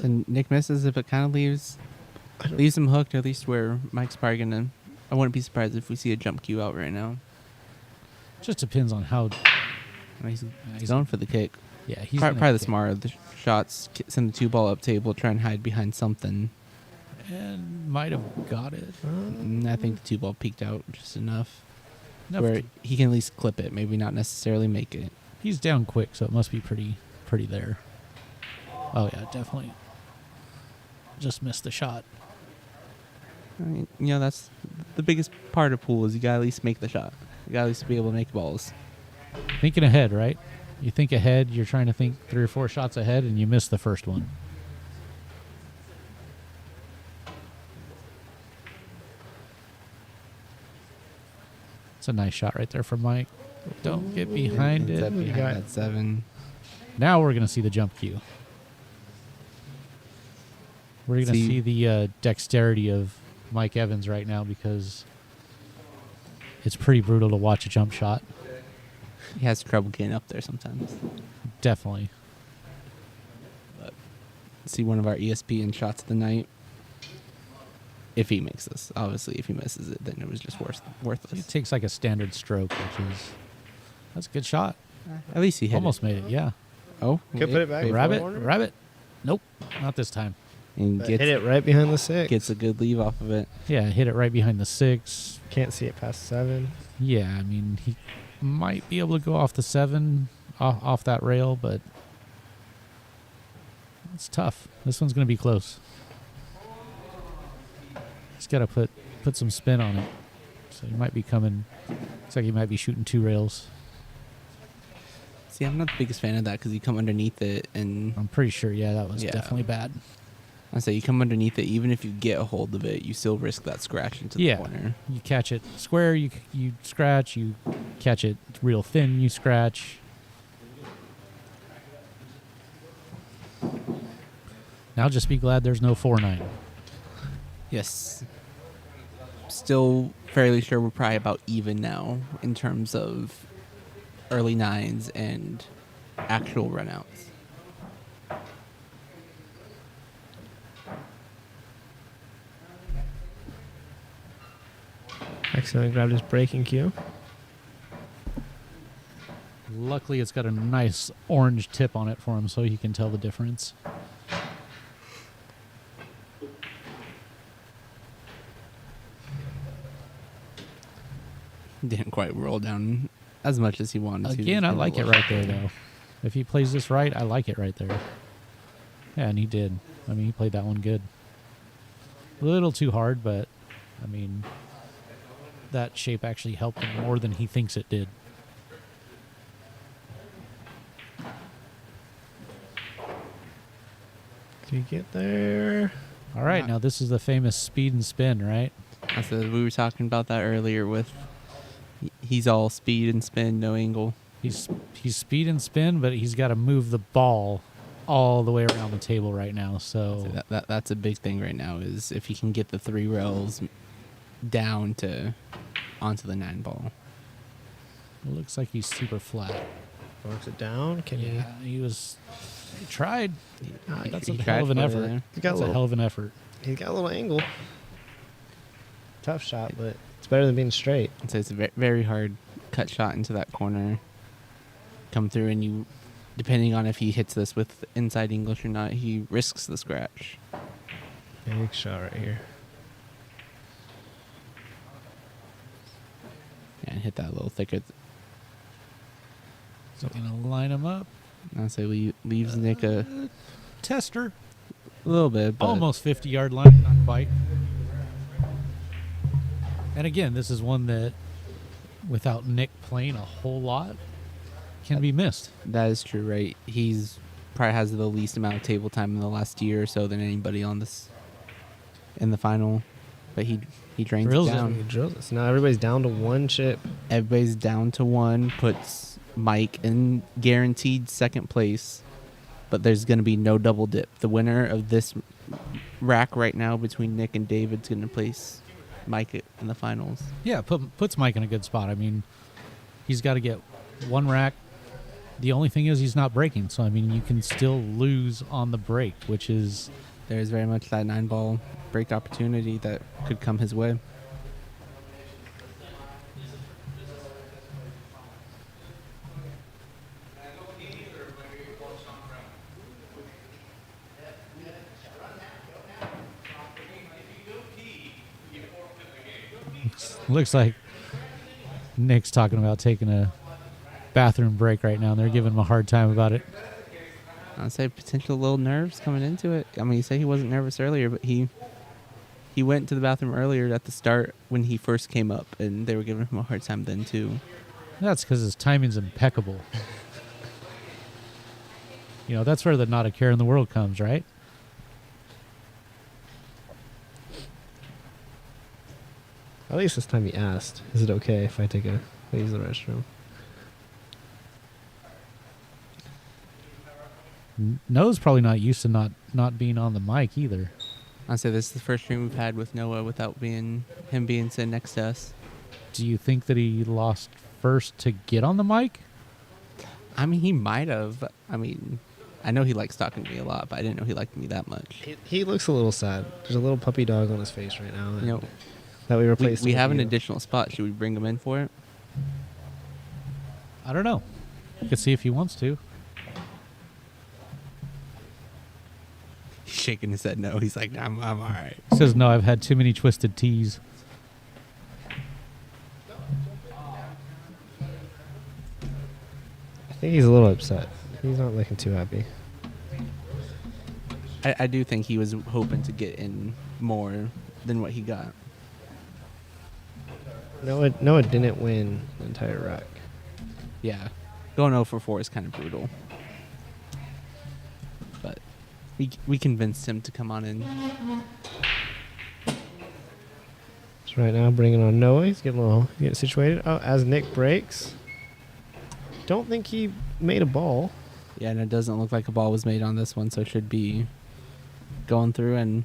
S2: So Nick misses if it kind of leaves him hooked, at least where Mike's probably going to... I wouldn't be surprised if we see a jump cue out right now.
S5: Just depends on how.
S2: He's going for the kick.
S5: Yeah, he's
S2: Probably
S5: gonna
S2: the
S5: kick.
S2: smarter of the shots. Send the two ball up table, try and hide behind something.
S5: And might have got it.
S2: I think the two ball peeked out just enough
S5: Enough
S2: where
S5: to-
S2: he can at least clip it, maybe not necessarily make it.
S5: He's down quick, so it must be pretty there. Oh yeah, definitely. Just missed the shot.
S2: I mean, that's the biggest part of pool is you gotta at least make the shot. You gotta at least be able to make balls.
S5: Thinking ahead, right? You think ahead, you're trying to think 3 or 4 shots ahead, and you miss the first one. It's a nice shot right there from Mike. Don't get behind
S2: Ends
S5: it.
S2: up behind that 7.
S5: Now we're going to see the jump cue. We're going to see the dexterity of Mike Evans right now because it's pretty brutal to watch a jump shot.
S2: He has trouble getting up there sometimes.
S5: Definitely.
S2: See one of our ESPN shots of the night. If he makes this, obviously, if he misses it, then it was just
S5: He
S2: worthless.
S5: takes like a standard stroke, that's a good shot.
S2: At least he hit
S5: Almost made it, yeah.
S2: it. Oh,
S1: Could put it back.
S2: wait,
S5: Rabbit. Nope, not this time.
S2: and
S1: Hit it right behind the 6.
S2: gets a good leave off of it.
S5: Yeah, hit it right behind the 6.
S1: Can't see it past 7.
S5: Yeah, I mean, he might be able to go off the 7, off that rail, but it's tough. This one's going to be close. He's got to put some spin on it. So he might be coming. Looks like he might be shooting 2 rails.
S2: See, I'm not the biggest fan of that because you come underneath it, and
S5: I'm pretty sure, yeah, that was
S2: Yeah.
S5: definitely bad.
S2: I say you come underneath it. Even if you get a hold of it, you still risk that scratch into the
S5: Yeah,
S2: corner.
S5: you catch it square, you scratch. You catch it real thin, you scratch. Now just be glad there's no 4-9.
S2: Yes. Still fairly sure we're probably about even now in terms of early nines and actual runouts.
S1: Accidentally grabbed his braking cue.
S5: Luckily, it's got a nice orange tip on it for him so he can tell the difference.
S2: Didn't quite roll down as much as he wanted to.
S5: Again, I like it right there, though. If he plays this right, I like it right there. Yeah, and he did. I mean, he played that one good. A little too hard, but, I mean, that shape actually helped him more than he thinks it did.
S1: Can you get there?
S5: All right, now this is the famous speed and spin, right?
S2: I said we were talking about that earlier with he's all speed and spin, no angle.
S5: He's speed and spin, but he's got to move the ball all the way around the table right now. So
S2: That's a big thing right now is if he can get the 3 rails down to onto the 9 ball.
S5: it looks like he's super flat.
S1: Knocks it down. Can
S5: Yeah, he tried. That's a
S2: he
S5: hell of an
S2: tried for it
S5: effort.
S2: there.
S1: He got a
S5: That's a
S1: little-
S5: hell of an effort.
S1: He's got a little angle. Tough shot, but it's better than being straight.
S2: So it's a very hard cut shot into that corner. Come through and you, depending on if he hits this with inside English or not, he risks the scratch.
S1: Big shot right here.
S2: And hit that a little thicker.
S5: So gonna line him up.
S2: I'd say leaves Nick a
S5: Tester.
S2: little bit, but
S5: Almost 50-yard line, not quite. And again, this is one that, without Nick playing a whole lot, can be missed.
S2: that is true, right? He's probably has the least amount of table time in the last year or so than anybody on this in the final. But he drains
S5: Drills
S2: it
S5: it.
S2: down.
S1: He drills it. So now everybody's down to 1 chip.
S2: Everybody's down to 1, puts Mike in guaranteed second place, but there's going to be no double dip. The winner of this rack right now between Nick and David's going to place Mike in the finals.
S5: Yeah, puts Mike in a good spot. I mean, he's got to get 1 rack. The only thing is he's not breaking, so I mean, you can still lose on the break, which is
S2: There's very much that 9-ball break opportunity that could come his way.
S5: looks like Nick's talking about taking a bathroom break right now, and they're giving him a hard time about it.
S2: I'd say potential little nerves coming into it. I mean, you say he wasn't nervous earlier, but he went to the bathroom earlier at the start when he first came up, and they were giving him a hard time then too.
S5: That's because his timing's impeccable. You know, that's where the not a care in the world comes, right?
S1: At least this time he asked, is it okay if I use the restroom?
S5: Noah's probably not used to not being on the mic either.
S2: I'd say this is the first stream we've had with Noah without him being sitting next to us.
S5: Do you think that he lost first to get on the mic?
S2: I mean, he might have. I mean, I know he likes talking to me a lot, but I didn't know he liked me that much.
S1: He looks a little sad. There's a little puppy dog on his face right now.
S2: You know,
S1: that we replaced.
S2: we
S1: with
S2: have an
S1: you.
S2: additional spot. Should we bring him in for it?
S5: I don't know. You could see if he wants to.
S2: He's shaking his head no. He's like, I'm all right.
S5: He says, no, I've had too many twisted teas.
S1: I think he's a little upset. He's not looking too happy.
S2: I do think he was hoping to get in more than what he got.
S1: Noah didn't win the entire rack.
S2: Yeah. Going 0 for 4 is kind of brutal. But we convinced him to come on in.
S1: So right now, bringing on Noah. He's getting situated. Oh, as Nick breaks. Don't think he made a ball.
S2: Yeah, and it doesn't look like a ball was made on this one, so it should be going through. And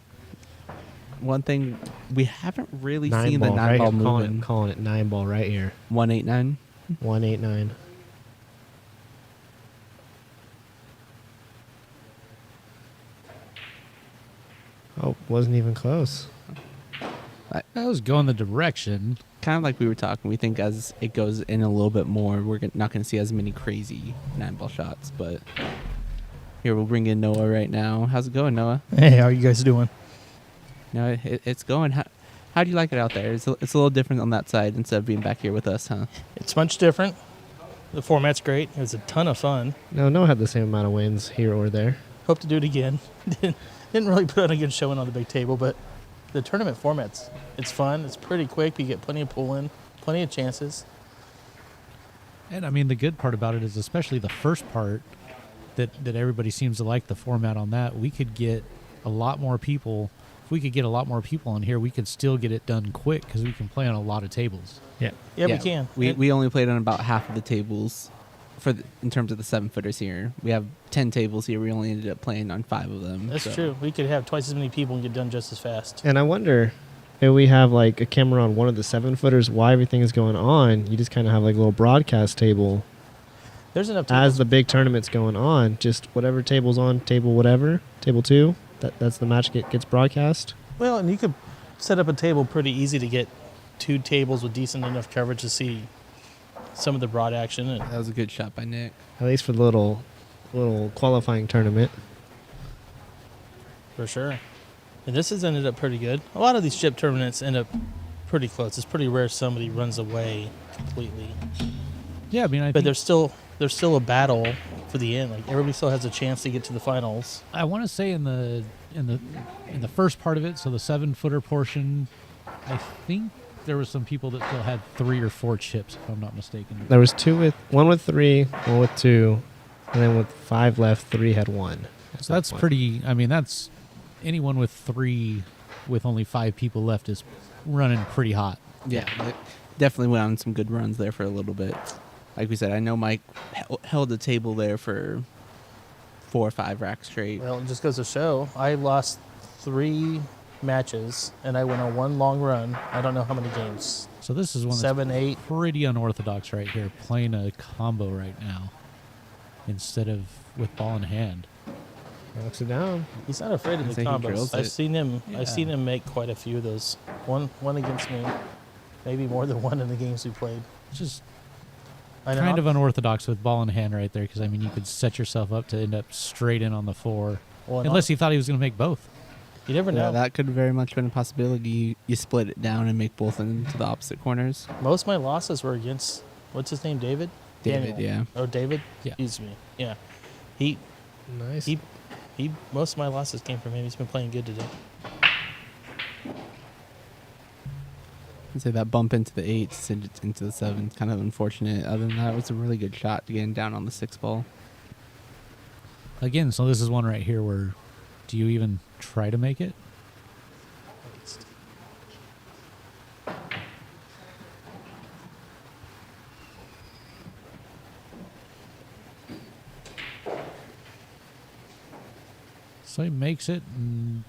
S2: one thing, we haven't really seen the 9 ball moving.
S1: Calling it 9 ball right here.
S2: 189.
S1: 189. Oh, wasn't even close.
S5: I was going the direction.
S2: Kind of like we were talking. We think as it goes in a little bit more, we're not going to see as many crazy 9 ball shots. But here, we'll bring in Noah right now. How's it going, Noah?
S6: Hey, how are you guys doing?
S2: No, it's going. How do you like it out there? It's a little different on that side instead of being back here with us, huh?
S6: It's much different. The format's great. It was a ton of fun.
S1: No, Noah had the same amount of wins here or there.
S6: Hope to do it again. Didn't really put on a good showing on the big table, but the tournament format's it's fun. It's pretty quick. You get plenty of pull-in, plenty of chances.
S5: And I mean, the good part about it is especially the first part that everybody seems to like the format on that. We could get a lot more people. If we could get a lot more people in here, we could still get it done quick because we can play on a lot of tables.
S6: Yeah, we can.
S2: We only played on about half of the tables in terms of the 7-footers here. We have 10 tables here. We only ended up playing on 5 of them.
S6: That's true. We could have twice as many people and get done just as fast.
S1: And I wonder if we have like a camera on one of the 7-footers while everything is going on. You just kind of have like a little broadcast table.
S6: There's enough tables.
S1: As the big tournament's going on, just whatever table's on, table whatever, table 2, that's the match gets broadcast.
S6: Well, and you could set up a table pretty easy to get 2 tables with decent enough coverage to see some of the broad action. And
S2: That was a good shot by Nick.
S1: At least for the little qualifying tournament.
S6: for sure. And this has ended up pretty good. A lot of these chip tournaments end up pretty close. It's pretty rare somebody runs away completely.
S5: Yeah, I mean,
S6: But there's still a battle for the end. Like everybody still has a chance to get to the finals.
S5: I want to say in the first part of it, so the 7-footer portion, I think there was some people that still had 3 or 4 chips, if I'm not mistaken.
S1: There was one with 3, one with 2, and then with 5 left, 3 had 1.
S5: So that's pretty. I mean, that's anyone with 3 with only 5 people left is running pretty hot.
S2: Yeah, it definitely went on some good runs there for a little bit. Like we said, I know Mike held the table there for 4 or 5 racks straight.
S6: Well, it just goes to show I lost 3 matches and I went on 1 long run. I don't know how many games.
S5: So this is one
S6: 7,
S5: that's
S6: 8.
S5: pretty unorthodox right here, playing a combo right now instead of with ball in hand.
S1: Knocks it down.
S6: He's not afraid of
S2: I'd
S6: the
S2: say he drills
S6: combos. I've
S2: it.
S6: seen him.
S5: Yeah.
S6: I've seen him make quite a few of those. One against me, maybe more than one in the games we played.
S5: It's just
S6: I know.
S5: kind of unorthodox with ball in hand right there because, I mean, you could set yourself up to end up straight in on the 4.
S6: Well, and
S5: Unless he thought he was going to make both.
S6: you never know.
S2: Yeah, that could very much been a possibility. You split it down and make both into the opposite corners.
S6: Most of my losses were against what's his name, David.
S2: David,
S6: Daniel.
S2: yeah.
S6: Oh, David.
S5: Yeah.
S6: Excuse me. Yeah. He
S1: Nice.
S6: most of my losses came from him. He's been playing good today.
S2: I'd say that bump into the 8s into the 7s, kind of unfortunate. Other than that, it was a really good shot getting down on the 6 ball.
S5: Again, so this is one right here where do you even try to make it? So he makes it. And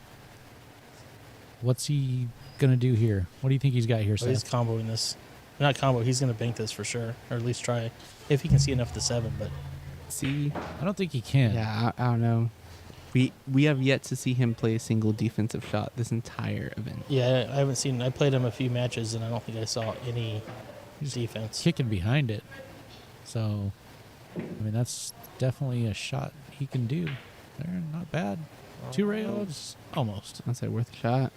S5: what's he going to do here? What do you think he's got here,
S6: Oh, he's
S5: Seth?
S6: comboing this. Not combo. He's going to bank this for sure, or at least try if he can see enough of the 7. But
S2: See?
S5: I don't think he can.
S2: Yeah, I don't know. We have yet to see him play a single defensive shot this entire event.
S6: yeah, I haven't seen. I played him a few matches, and I don't think I saw any defense.
S5: Kicking behind it. So, I mean, that's definitely a shot he can do. There, not bad. 2 rails, almost.
S2: I'd say worth a shot.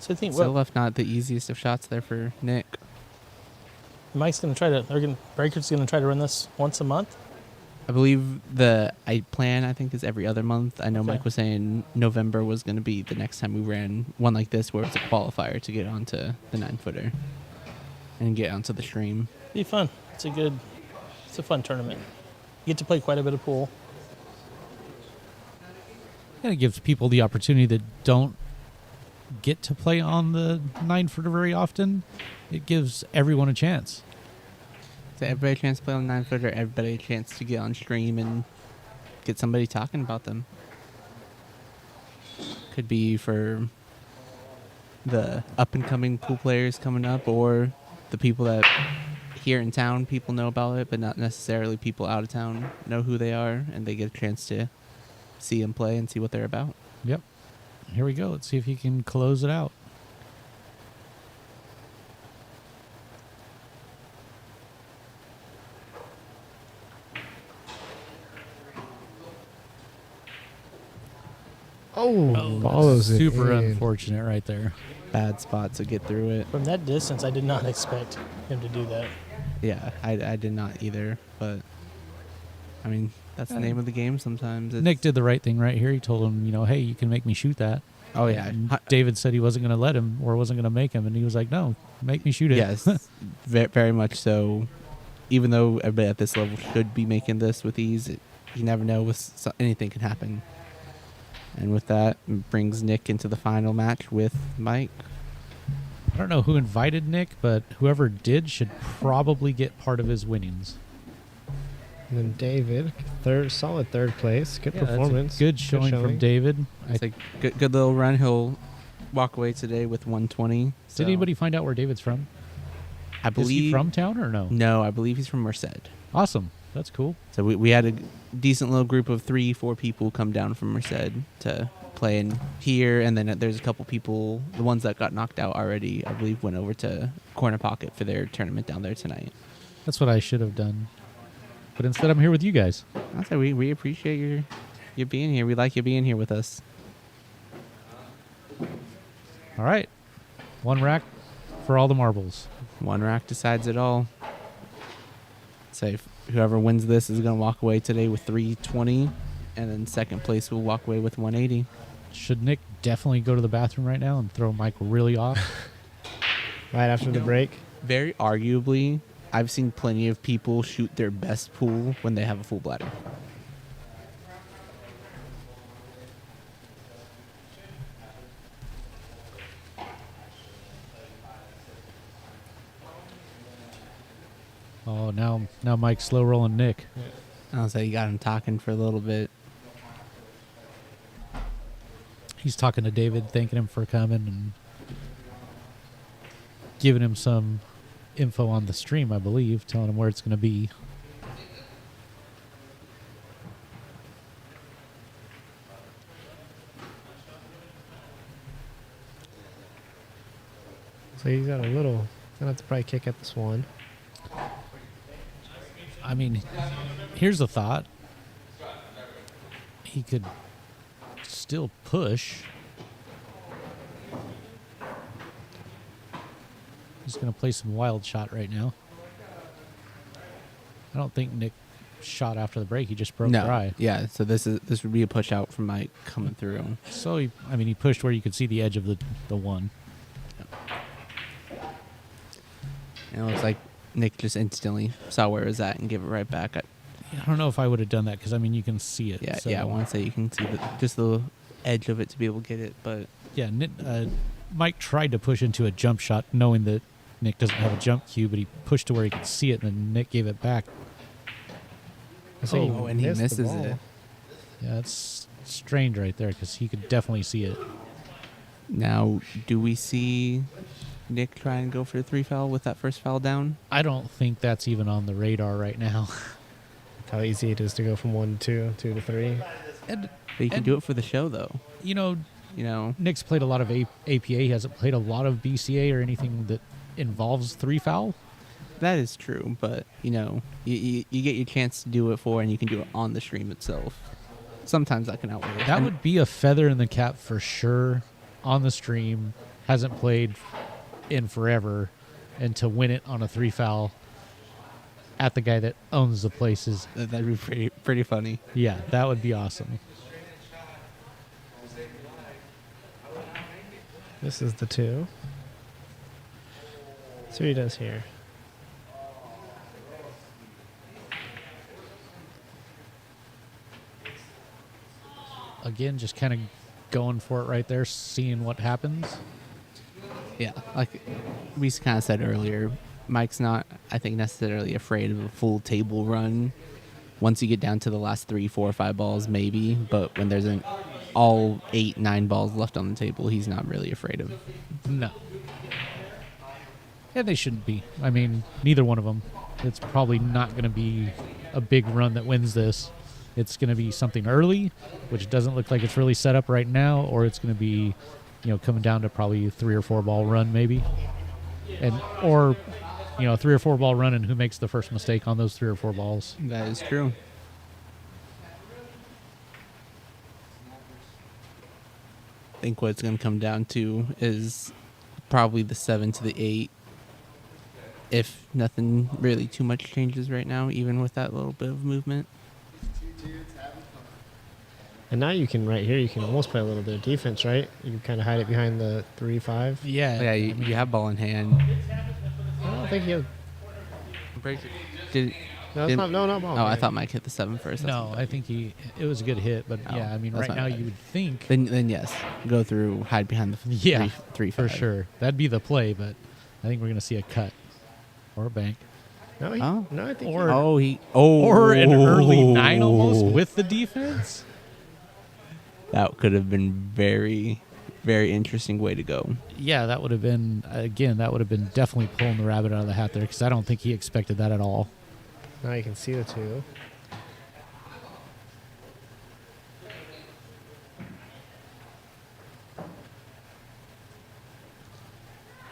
S6: So I think
S2: Still
S6: what
S2: left not the easiest of shots there for Nick.
S6: Mike's going to try to. Breaker's going to try to run this once a month.
S2: I believe the plan, I think, is every other month. I know
S6: Okay.
S2: Mike was saying November was going to be the next time we ran one like this where it's a qualifier to get onto the 9-footer and get onto the stream.
S6: Be fun. It's a good a fun tournament. You get to play quite a bit of pool.
S5: And it gives people the opportunity that don't get to play on the 9-footer very often. It gives everyone a chance.
S2: So everybody a chance to play on 9-footer, everybody a chance to get on stream and get somebody talking about them. Could be for the up-and-coming pool players coming up, or the people that here in town people know about it, but not necessarily people out of town know who they are, and they get a chance to see them play and see what they're about.
S5: Yep. Here we go. Let's see if he can close it out.
S1: Oh, follows it
S5: Super
S1: in.
S5: unfortunate right there.
S2: Bad spot to get through it.
S6: From that distance, I did not expect him to do that.
S2: Yeah, I did not either, but I mean, that's the name of the game sometimes. It's,
S5: Nick did the right thing right here. He told him, hey, you can make me shoot that.
S2: Oh, yeah.
S5: And David said he wasn't going to let him or wasn't going to make him, and he was like, no, make me shoot it.
S2: Yes, very much so. Even though everybody at this level should be making this with ease, you never know. Anything can happen. And with that, it brings Nick into the final match with Mike.
S5: I don't know who invited Nick, but whoever did should probably get part of his winnings.
S1: And then David, solid third place. Good
S5: Yeah, that's a
S1: performance.
S5: good showing from David.
S2: It's a good little run. He'll walk away today with 120. So
S5: Did anybody find out where David's from?
S2: I
S5: Is
S2: believe
S5: he from town or no?
S2: No, I believe he's from Merced.
S5: Awesome. That's cool.
S2: So we had a decent little group of 3-4 people come down from Merced to play in here, and then there's a couple people, the ones that got knocked out already, I believe, went over to Corner Pocket for their tournament down there tonight.
S5: That's what I should have done. But instead, I'm here with you guys.
S2: I say we appreciate you being here. We like you being here with us.
S5: All right. One rack for all the marbles.
S2: One rack decides it all. Say whoever wins this is going to walk away today with 320, and then second place will walk away with 180.
S5: Should Nick definitely go to the bathroom right now and throw Mike really off?
S1: Right after the break.
S2: Very arguably, I've seen plenty of people shoot their best pool when they have a full bladder.
S5: Oh, now Mike's slow rolling Nick.
S2: I'll say you got him talking for a little bit.
S5: He's talking to David, thanking him for coming and giving him some info on the stream, I believe, telling him where it's going to be.
S1: So he's got a little. Gonna have to probably kick at this one.
S5: I mean, here's a thought. He could still push. He's going to play some wild shot right now. I don't think Nick shot after the break. He just broke dry.
S2: Yeah, so this would be a push out from Mike coming through.
S5: So, he pushed where you could see the edge of the one.
S2: And it looks like Nick just instantly saw where it was at and gave it right back.
S5: I don't know if I would have done that because, you can see it.
S2: Yeah, I want to say you can see just the edge of it to be able to get it, but
S5: Yeah, Mike tried to push into a jump shot knowing that Nick doesn't have a jump cue, but he pushed to where he could see it, and then Nick gave it back.
S2: and he
S1: missed the
S2: misses
S1: ball.
S2: it.
S5: Yeah, it's strange right there because he could definitely see it.
S2: Now, do we see Nick try and go for a 3 foul with that first foul down?
S5: I don't think that's even on the radar right now.
S1: How easy it is to go from 1 to 2 to 3.
S5: And,
S2: But you can do it for the show, though.
S5: you know,
S2: You know,
S5: Nick's played a lot of APA. He hasn't played a lot of BCA or anything that involves 3 foul.
S2: that is true. But, you get your chance to do it for, and you can do it on the stream itself. Sometimes that can outweigh it.
S5: That would be a feather in the cap for sure on the stream. Hasn't played in forever, and to win it on a 3 foul at the guy that owns the places.
S2: That'd be pretty funny.
S5: Yeah, that would be awesome.
S1: This is the 2. See what he does here.
S5: again, just kind of going for it right there, seeing what happens.
S2: Yeah, like we kind of said earlier, Mike's not, I think, necessarily afraid of a full table run. Once you get down to the last 3, 4, 5 balls, maybe. But when there's all 8, 9 balls left on the table, he's not really afraid of.
S5: No. And they shouldn't be. I mean, neither one of them. It's probably not going to be a big run that wins this. It's going to be something early, which doesn't look like it's really set up right now, or it's going to be, coming down to probably a 3 or 4 ball run maybe. Or 3 or 4 ball run, and who makes the first mistake on those 3 or 4 balls.
S2: That is true. I think what it's going to come down to is probably the 7 to the 8. If nothing really too much changes right now, even with that little bit of movement.
S1: And now you can, right here, you can almost play a little bit of defense, right? You can kind of hide it behind the 3-5.
S5: Yeah.
S2: Yeah, you have ball in hand.
S1: I don't think you.
S2: Did,
S1: No, it's not. No, not ball.
S2: oh, I thought Mike hit the 7 first.
S5: No, I think it was a good hit, but
S2: Oh,
S5: yeah, I mean,
S2: that's
S5: right
S2: my
S5: now
S2: bad.
S5: you would think.
S2: Then yes, go through, hide behind the
S5: Yeah,
S2: 3
S5: for sure. That'd be the play, but I think we're going to see a cut or a bank.
S1: No,
S2: Oh.
S1: no, I think.
S5: Or-
S2: Or
S5: an early 9 almost with the defense.
S2: That could have been very, very interesting way to go.
S5: Yeah, that would have been, again, definitely pulling the rabbit out of the hat there, because I don't think he expected that at all.
S1: Now you can see the 2.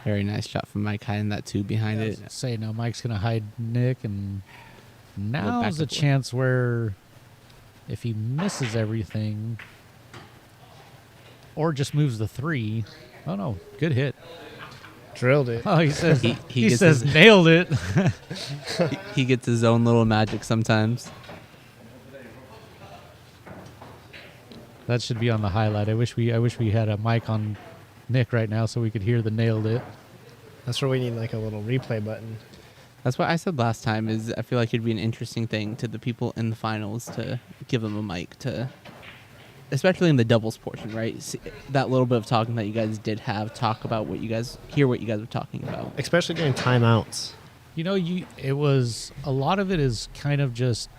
S2: Very nice shot from Mike hiding that 2 behind it.
S5: Say now Mike's going to hide Nick, and
S2: back
S5: now's a
S2: and forth.
S5: chance where if he misses everything or just moves the 3. Oh, no, good hit.
S1: Drilled it.
S5: Oh, he says,
S2: He
S5: he
S2: gets
S5: says
S2: his-
S5: nailed it.
S2: He gets his own little magic sometimes.
S5: That should be on the highlight. I wish we had a mic on Nick right now so we could hear the nailed it.
S1: That's where we need like a little replay button.
S2: That's what I said last time. Is I feel like it'd be an interesting thing to the people in the finals to give them a mic to, especially in the doubles portion, right? See, that little bit of talking that you guys did have, talk about what you guys were talking about.
S1: Especially during timeouts.
S5: It was a lot of it is kind of just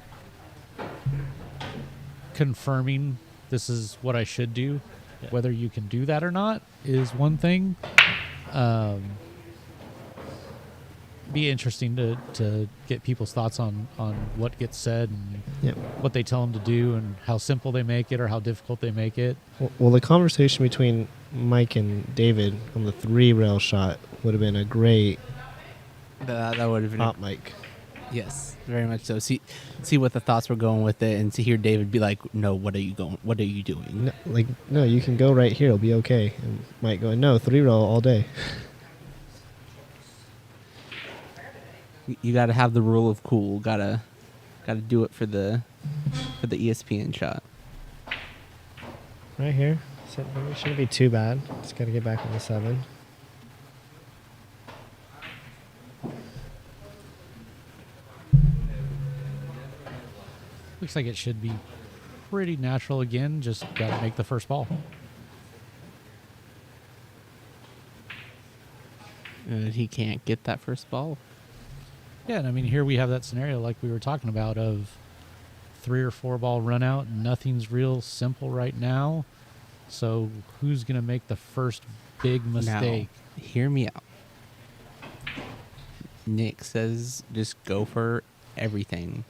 S5: confirming this is what I should do.
S1: Yeah.
S5: Whether you can do that or not is one thing. Be interesting to get people's thoughts on what gets said and
S1: Yep.
S5: what they tell them to do and how simple they make it or how difficult they make it.
S1: Well, the conversation between Mike and David on the 3 rail shot would have been a great
S2: That would have been
S1: pop mic.
S2: yes, very much so. See what the thoughts were going with it, and to hear David be like, "No, what are you doing?"
S1: No, you can go right here. It'll be okay. And Mike going, no, 3 rail all day.
S2: You got to have the rule of cool. Gotta do it for the ESPN shot.
S1: Right here. So it shouldn't be too bad. Just got to get back on the 7.
S5: Looks like it should be pretty natural again. Just got to make the first ball.
S2: He can't get that first ball.
S5: Yeah, and I mean, here we have that scenario like we were talking about of 3 or 4 ball run out. Nothing's real simple right now. So who's going to make the first big mistake?
S2: Now, hear me out. Nick says just go for everything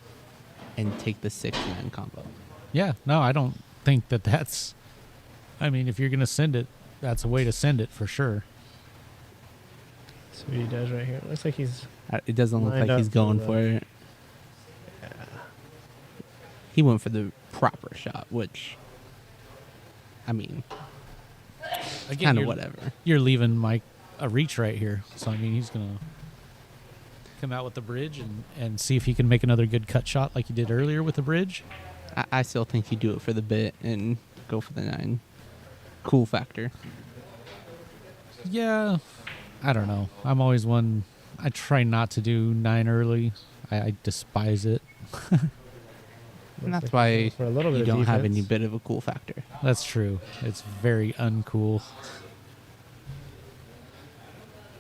S2: and take the 6-9 combo.
S5: Yeah, no, I don't think that's... I mean, if you're going to send it, that's a way to send it for sure.
S1: That's what he does right here. It looks like he's...
S2: It doesn't look
S1: Lined
S2: like he's
S1: up
S2: going
S1: for
S2: for it. He went for the proper shot, which, I mean,
S5: Again,
S2: kind of
S5: you're-
S2: whatever.
S5: You're leaving Mike a reach right here. So, I mean, he's going to come out with the bridge and see if he can make another good cut shot like he did earlier with the bridge.
S2: I still think you do it for the bit and go for the 9. Cool factor.
S5: Yeah, I don't know. I'm always one. I try not to do 9 early. I despise it.
S2: And that's why
S1: For a little bit
S2: you
S1: of
S2: don't have
S1: defense.
S2: any bit of a cool factor.
S5: That's true. It's very uncool.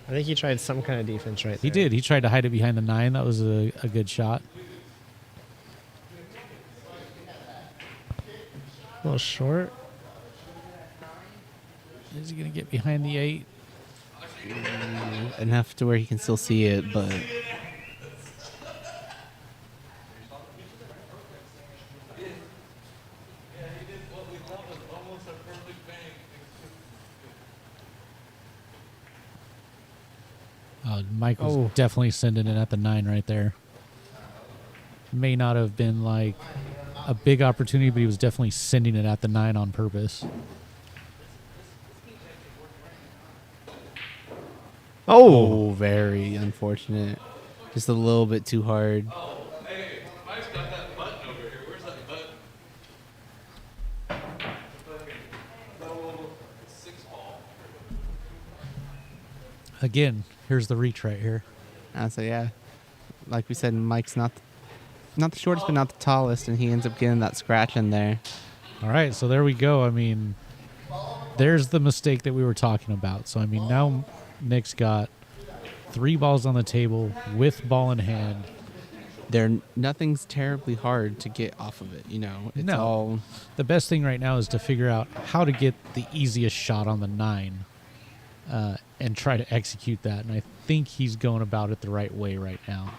S1: I think he tried some kind of defense right there.
S5: He did. He tried to hide it behind the 9. That was a good shot.
S1: A little short.
S5: Is he going to get behind the 8?
S2: Enough to where he can still see it, but
S5: Mike was definitely sending it at the 9 right there. May not have been like a big opportunity, but he was definitely sending it at the 9 on purpose.
S2: oh, very unfortunate. Just a little bit too hard.
S3: Hey, Mike's got that button over here. Where's that button? Fucking 6 ball.
S5: Again, here's the reach right here.
S2: So yeah, like we said, Mike's not the shortest, but not the tallest, and he ends up getting that scratch in there.
S5: All right, so there we go. I mean, there's the mistake that we were talking about. So, I mean, now Nick's got 3 balls on the table with ball in hand.
S2: Nothing's terribly hard to get off of it, you know. It's
S5: No.
S2: all
S5: The best thing right now is to figure out how to get the easiest shot on the 9 and try to execute that. And I think he's going about it the right way right now.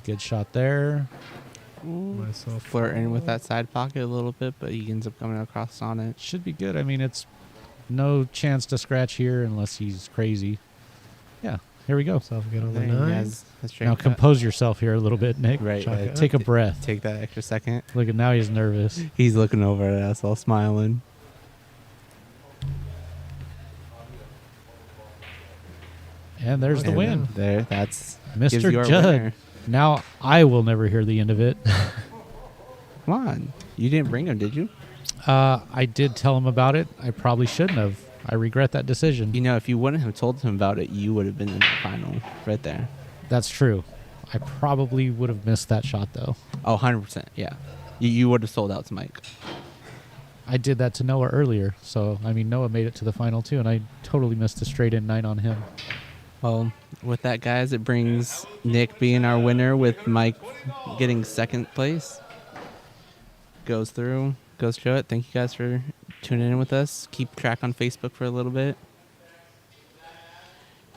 S5: Good shot there.
S1: Myself.
S2: flirting with that side pocket a little bit, but he ends up coming across on it.
S5: Should be good. I mean, it's no chance to scratch here unless he's crazy. Yeah, here we go.
S1: Myself good on the
S2: There he
S1: 9.
S2: has a straight
S5: Now
S2: cut.
S5: compose yourself here a little bit, Nick.
S2: Right, right.
S5: Take a breath.
S2: Take that extra second.
S5: Look at now he's nervous.
S2: He's looking over at us, all smiling.
S5: And there's the
S2: And
S5: win.
S2: There, that's gives
S5: Mr.
S2: you our
S5: Judd.
S2: winner.
S5: Now I will never hear the end of it.
S2: Come on, you didn't bring him, did you?
S5: I did tell him about it. I probably shouldn't have. I regret that decision.
S2: You know, if you wouldn't have told him about it, you would have been in the final right there.
S5: That's true. I probably would have missed that shot, though.
S2: Oh, 100%, yeah. You would have sold out to Mike.
S5: I did that to Noah earlier. So, I mean, Noah made it to the final, too, and I totally missed a straight-in 9 on him.
S2: Well, with that, guys, it brings Nick being our winner with Mike getting second place. Goes through, goes show it. Thank you guys for tuning in with us. Keep track on Facebook for a little bit.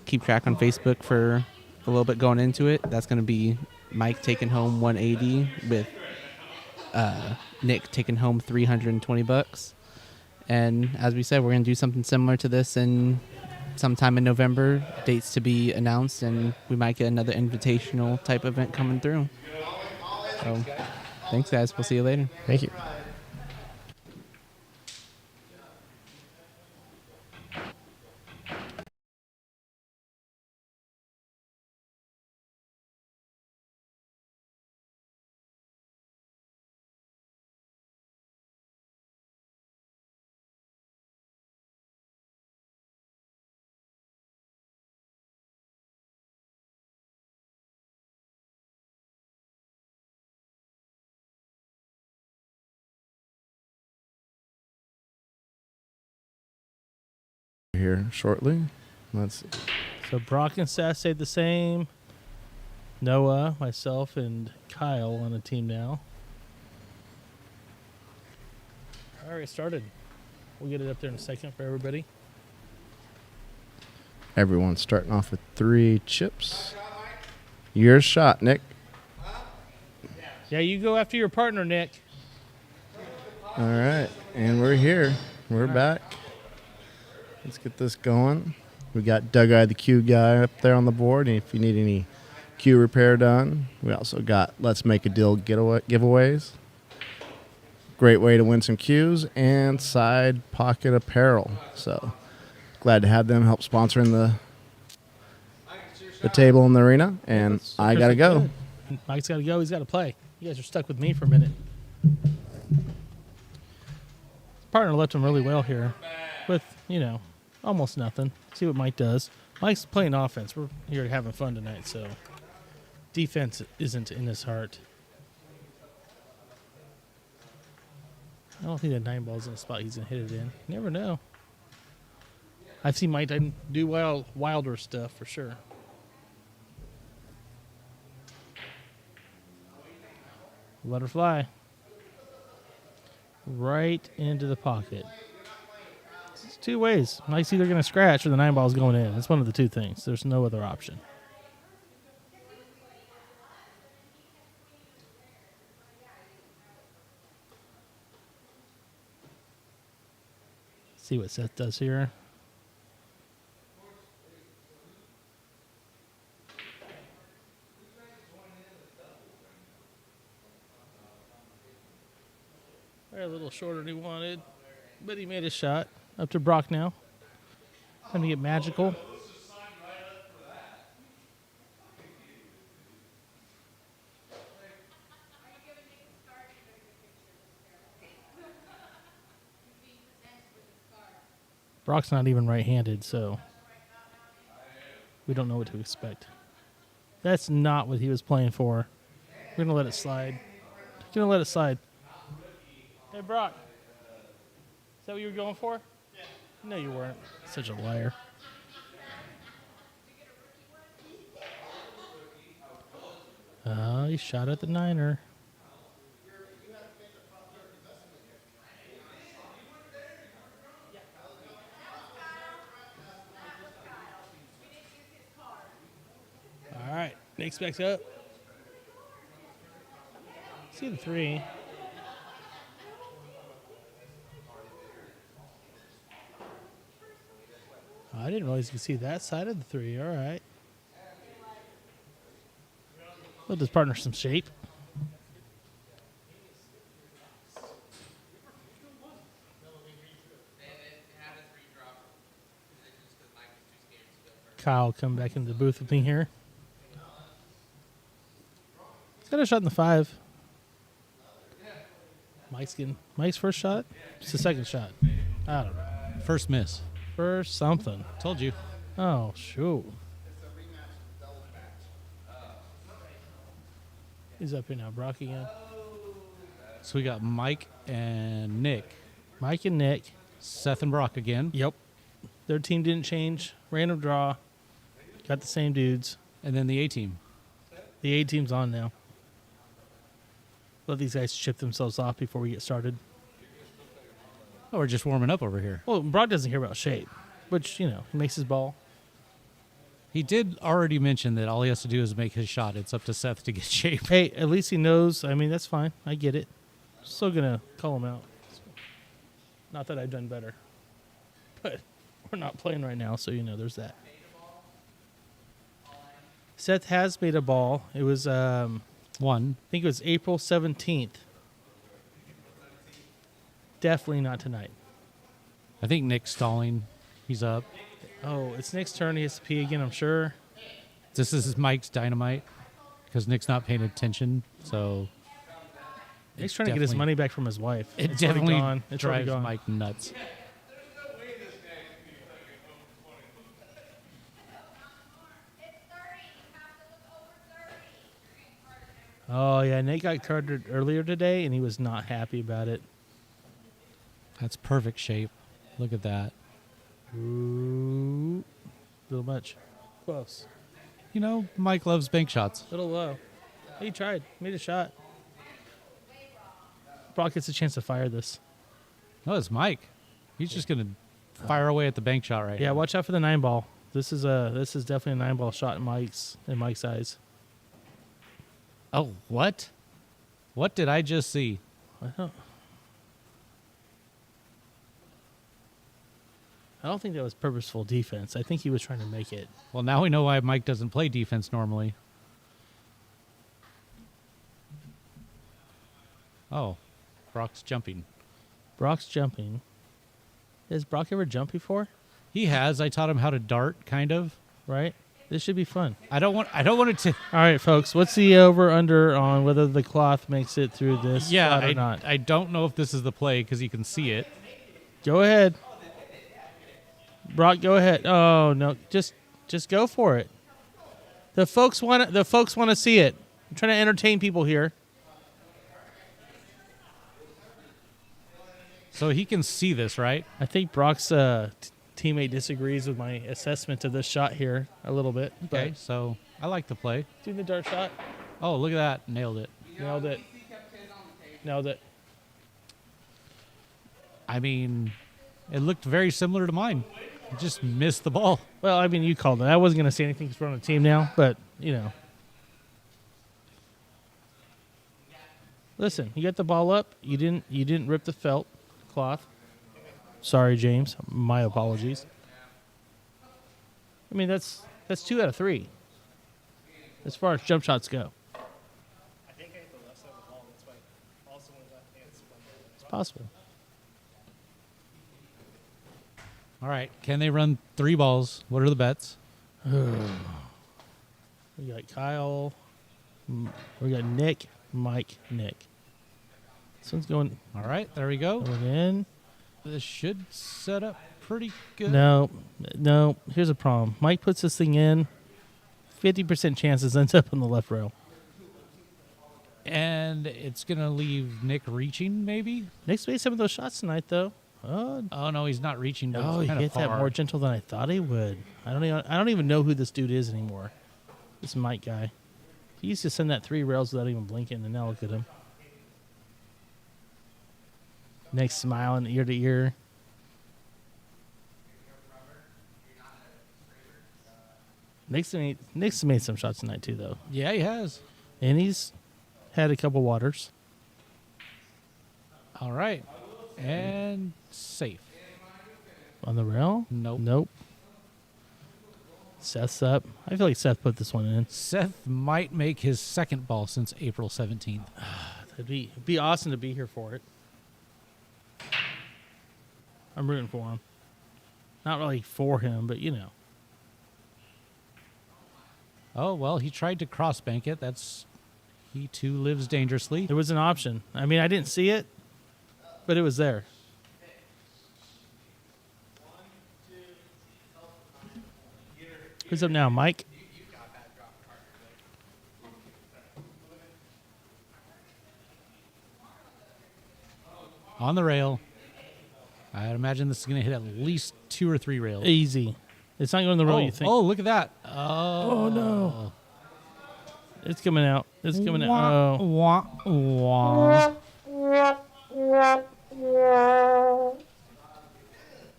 S2: Keep track on Facebook for a little bit going into it. That's going to be Mike taking home 180 with Nick taking home $320. And as we said, we're going to do something similar to this in sometime in November. Dates to be announced, and we might get another invitational type event coming through. So, thanks, guys. We'll see you later.
S1: Thank you.
S4: Here shortly. Let's see.
S6: So Brock and Seth stayed the same. Noah, myself, and Kyle on a team now. All right, started. We'll get it up there in a second for everybody.
S4: Everyone's starting off with 3 chips. Your shot, Nick.
S6: Yeah, you go after your partner, Nick.
S4: All right, and we're here. We're back. Let's get this going. We got Doug Eye, the Q guy, up there on the board. And if you need any Q repair done, we also got Let's Make a Deal giveaways. Great way to win some Qs and side pocket apparel. So glad to have them help sponsoring the table in the arena. And I gotta go.
S6: Mike's got to go. He's got to play. You guys are stuck with me for a minute. Partner left him really well here with, almost nothing. See what Mike does. Mike's playing offense. We're here having fun tonight, so defense isn't in his heart. I don't think that 9 ball's in the spot he's going to hit it in. You never know. I've seen Mike do wilder stuff for sure. Let her fly. Right into the pocket. It's two ways. Mike's either going to scratch or the 9 ball's going in. It's one of the two things. There's no other option. See what Seth does here. A little shorter than he wanted, but he made a shot. Up to Brock now. Time to get magical. Brock's not even right-handed, so we don't know what to expect. That's not what he was playing for. We're going to let it slide. We're going to let it slide. Hey, Brock. Is that what you were going for? Yeah. No, you weren't. Such a liar. He shot at the 9er. All right. Nick's back up. See the 3. I didn't realize you could see that side of the 3. All right. Let this partner some shape. Kyle come back into the booth with me here. He's got a shot in the 5. Mike's first shot? It's the second shot. I don't know.
S5: First miss.
S6: First something.
S5: Told you.
S6: Oh, shoot. He's up here now. Brock again.
S5: So we got Mike and Nick.
S6: Mike and Nick.
S5: Seth and Brock again.
S6: Yep. Their team didn't change. Random draw. Got the same dudes.
S5: And then the A team.
S6: The A team's on now. Let these guys chip themselves off before we get started.
S5: Oh, we're just warming up over here.
S6: Well, Brock doesn't care about shape, which, he makes his ball.
S5: He did already mention that all he has to do is make his shot. It's up to Seth to get shape.
S6: Hey, at least he knows. I mean, that's fine. I get it. Still going to call him out. Not that I've done better. But we're not playing right now, so, there's that. Seth has made a ball. It was,
S5: One.
S6: I think it was April 17th. Definitely not tonight.
S5: I think Nick's stalling. He's up.
S6: Oh, it's Nick's turn. He has to pee again, I'm sure.
S5: This is Mike's dynamite because Nick's not paying attention. So
S6: Nick's trying to get his money back from his wife.
S5: It
S6: It's already
S5: definitely
S6: gone. It's already
S5: drives
S6: gone.
S5: Mike nuts.
S6: Oh, yeah. Nick got carded earlier today, and he was not happy about it.
S5: That's perfect shape. Look at that.
S6: Ooh. A little much. Close.
S5: Mike loves bank shots.
S6: A little low. He tried. Made a shot. Brock gets a chance to fire this.
S5: No, it's Mike. He's just going to fire away at the bank shot right
S6: Yeah,
S5: now.
S6: watch out for the 9 ball. This is definitely a 9 ball shot in Mike's eyes.
S5: Oh, what? What did I just see?
S6: I don't think that was purposeful defense. I think he was trying to make it.
S5: Well, now we know why Mike doesn't play defense normally. Oh, Brock's jumping.
S6: Brock's jumping. Has Brock ever jumped before?
S5: He has. I taught him how to dart, kind of.
S6: Right? This should be fun.
S5: I don't want it to.
S6: All right, folks. What's the over/under on whether the cloth makes it through this
S5: Yeah,
S6: shot or not?
S5: I don't know if this is the play because you can see it.
S6: Go ahead. Brock, go ahead. Oh, no. Just Just go for it. The folks want to see it. I'm trying to entertain people here.
S5: So he can see this, right?
S6: I think Brock's teammate disagrees with my assessment of this shot here a little bit.
S5: Okay,
S6: But
S5: so I like the play.
S6: do the dart shot.
S5: Oh, look at that. Nailed it.
S6: Nailed it. Nailed it.
S5: I mean, it looked very similar to mine. Just missed the ball.
S6: Well, I mean, you called it. I wasn't going to say anything because we're on a team now, but, you know. Listen, you got the ball up. You didn't rip the felt cloth. Sorry, James. My apologies. I mean, that's 2 out of 3 as far as jump shots go. It's possible.
S5: All right. Can they run 3 balls? What are the bets?
S6: We got Kyle. We got Nick, Mike, Nick. This one's going
S5: All right. There we go.
S6: in.
S5: This should set up pretty good.
S6: No. Here's a problem. Mike puts this thing in. 50% chances ends up on the left rail.
S5: And it's going to leave Nick reaching, maybe?
S6: Nick's made some of those shots tonight, though.
S5: Oh, no, he's not reaching. But
S6: Oh,
S5: it's
S6: he
S5: kinda
S6: hit that
S5: far.
S6: more gentle than I thought he would. I don't even know who this dude is anymore. This Mike guy. He used to send that 3 rails without even blinking, and now look at him. Nick's smiling ear to ear. Nick's made some shots tonight too, though,
S5: Yeah, he has.
S6: and he's had a couple waters.
S5: All right. And safe.
S6: On the rail?
S5: Nope.
S6: Nope. Seth's up. I feel like Seth put this one in.
S5: Seth might make his second ball since April 17th.
S6: It'd be awesome to be here for it. I'm rooting for him. Not really for him, but you know.
S5: Oh, well, he tried to cross bank it. He too lives dangerously.
S6: There was an option. I mean, I didn't see it, but it was there. Who's up now, Mike?
S5: On the rail. I'd imagine this is going to hit at least 2 or 3 rails.
S6: Easy. It's not going the road
S5: Oh,
S6: you think.
S5: oh, look at that.
S6: Oh, no. It's coming out. It's coming out.
S5: Wah,
S6: Oh.
S5: wah, wah.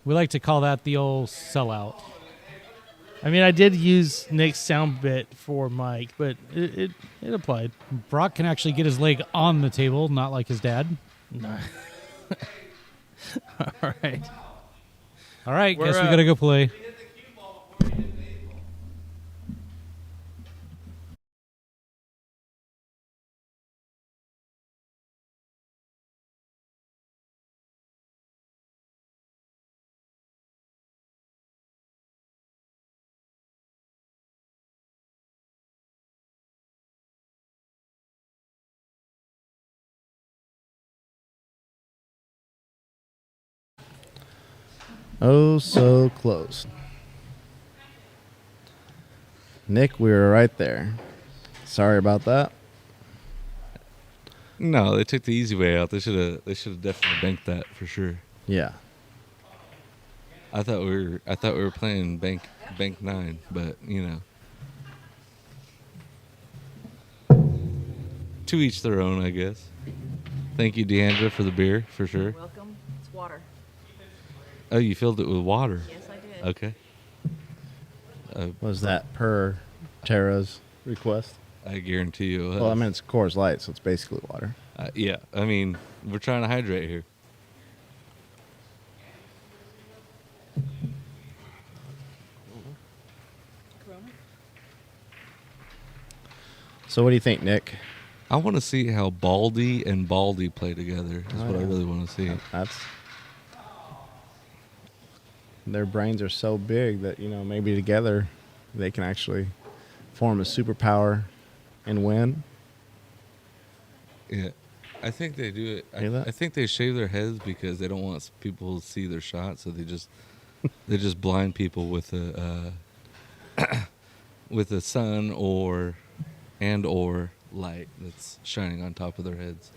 S5: We like to call that the old sellout.
S6: I mean, I did use Nick's sound bit for Mike, but it applied.
S5: Brock can actually get his leg on the table, not like his dad.
S6: No. All right.
S5: All right,
S6: We're
S5: guess we
S6: up.
S5: got to go play.
S4: Oh, so close. Nick, we were right there. Sorry about that.
S3: No, they took the easy way out. They should have definitely banked that for sure.
S4: Yeah.
S3: I thought we were playing bank 9, but you know. To each their own, I guess. Thank you, Deandra, for the beer, for sure.
S7: Welcome. It's water.
S3: Oh, you filled it with water.
S7: Yes, I did.
S3: Okay.
S4: Was that per Tara's request?
S3: I guarantee you. It was.
S4: Well, I mean, it's Coors Light, so it's basically water.
S3: Yeah. I mean, we're trying to hydrate here.
S7: Corona?
S4: So what do you think, Nick?
S3: I want to see how Baldy and Baldy play together. That's
S4: Oh,
S3: what I
S4: yeah.
S3: really want to see.
S4: That's... Their brains are so big that, you know, maybe together they can actually form a superpower and win.
S3: Yeah. I think they do it.
S4: Hear that?
S3: I think they shave their heads because they don't want people to see their shot, so they just blind people with with the sun or light that's shining on top of their heads.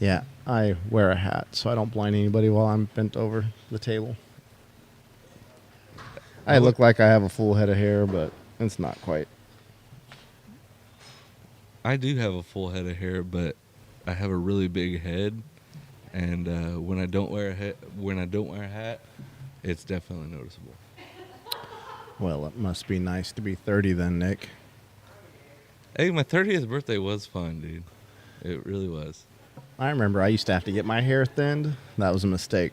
S4: Yeah, I wear a hat so I don't blind anybody while I'm bent over the table. I look like I have a full head of hair, but it's not quite.
S3: I do have a full head of hair, but I have a really big head, and when I don't wear a hat, it's definitely noticeable.
S4: Well, it must be nice to be 30 then, Nick.
S3: Hey, my 30th birthday was fun, dude. It really was.
S4: I remember I used to have to get my hair thinned. That was a mistake.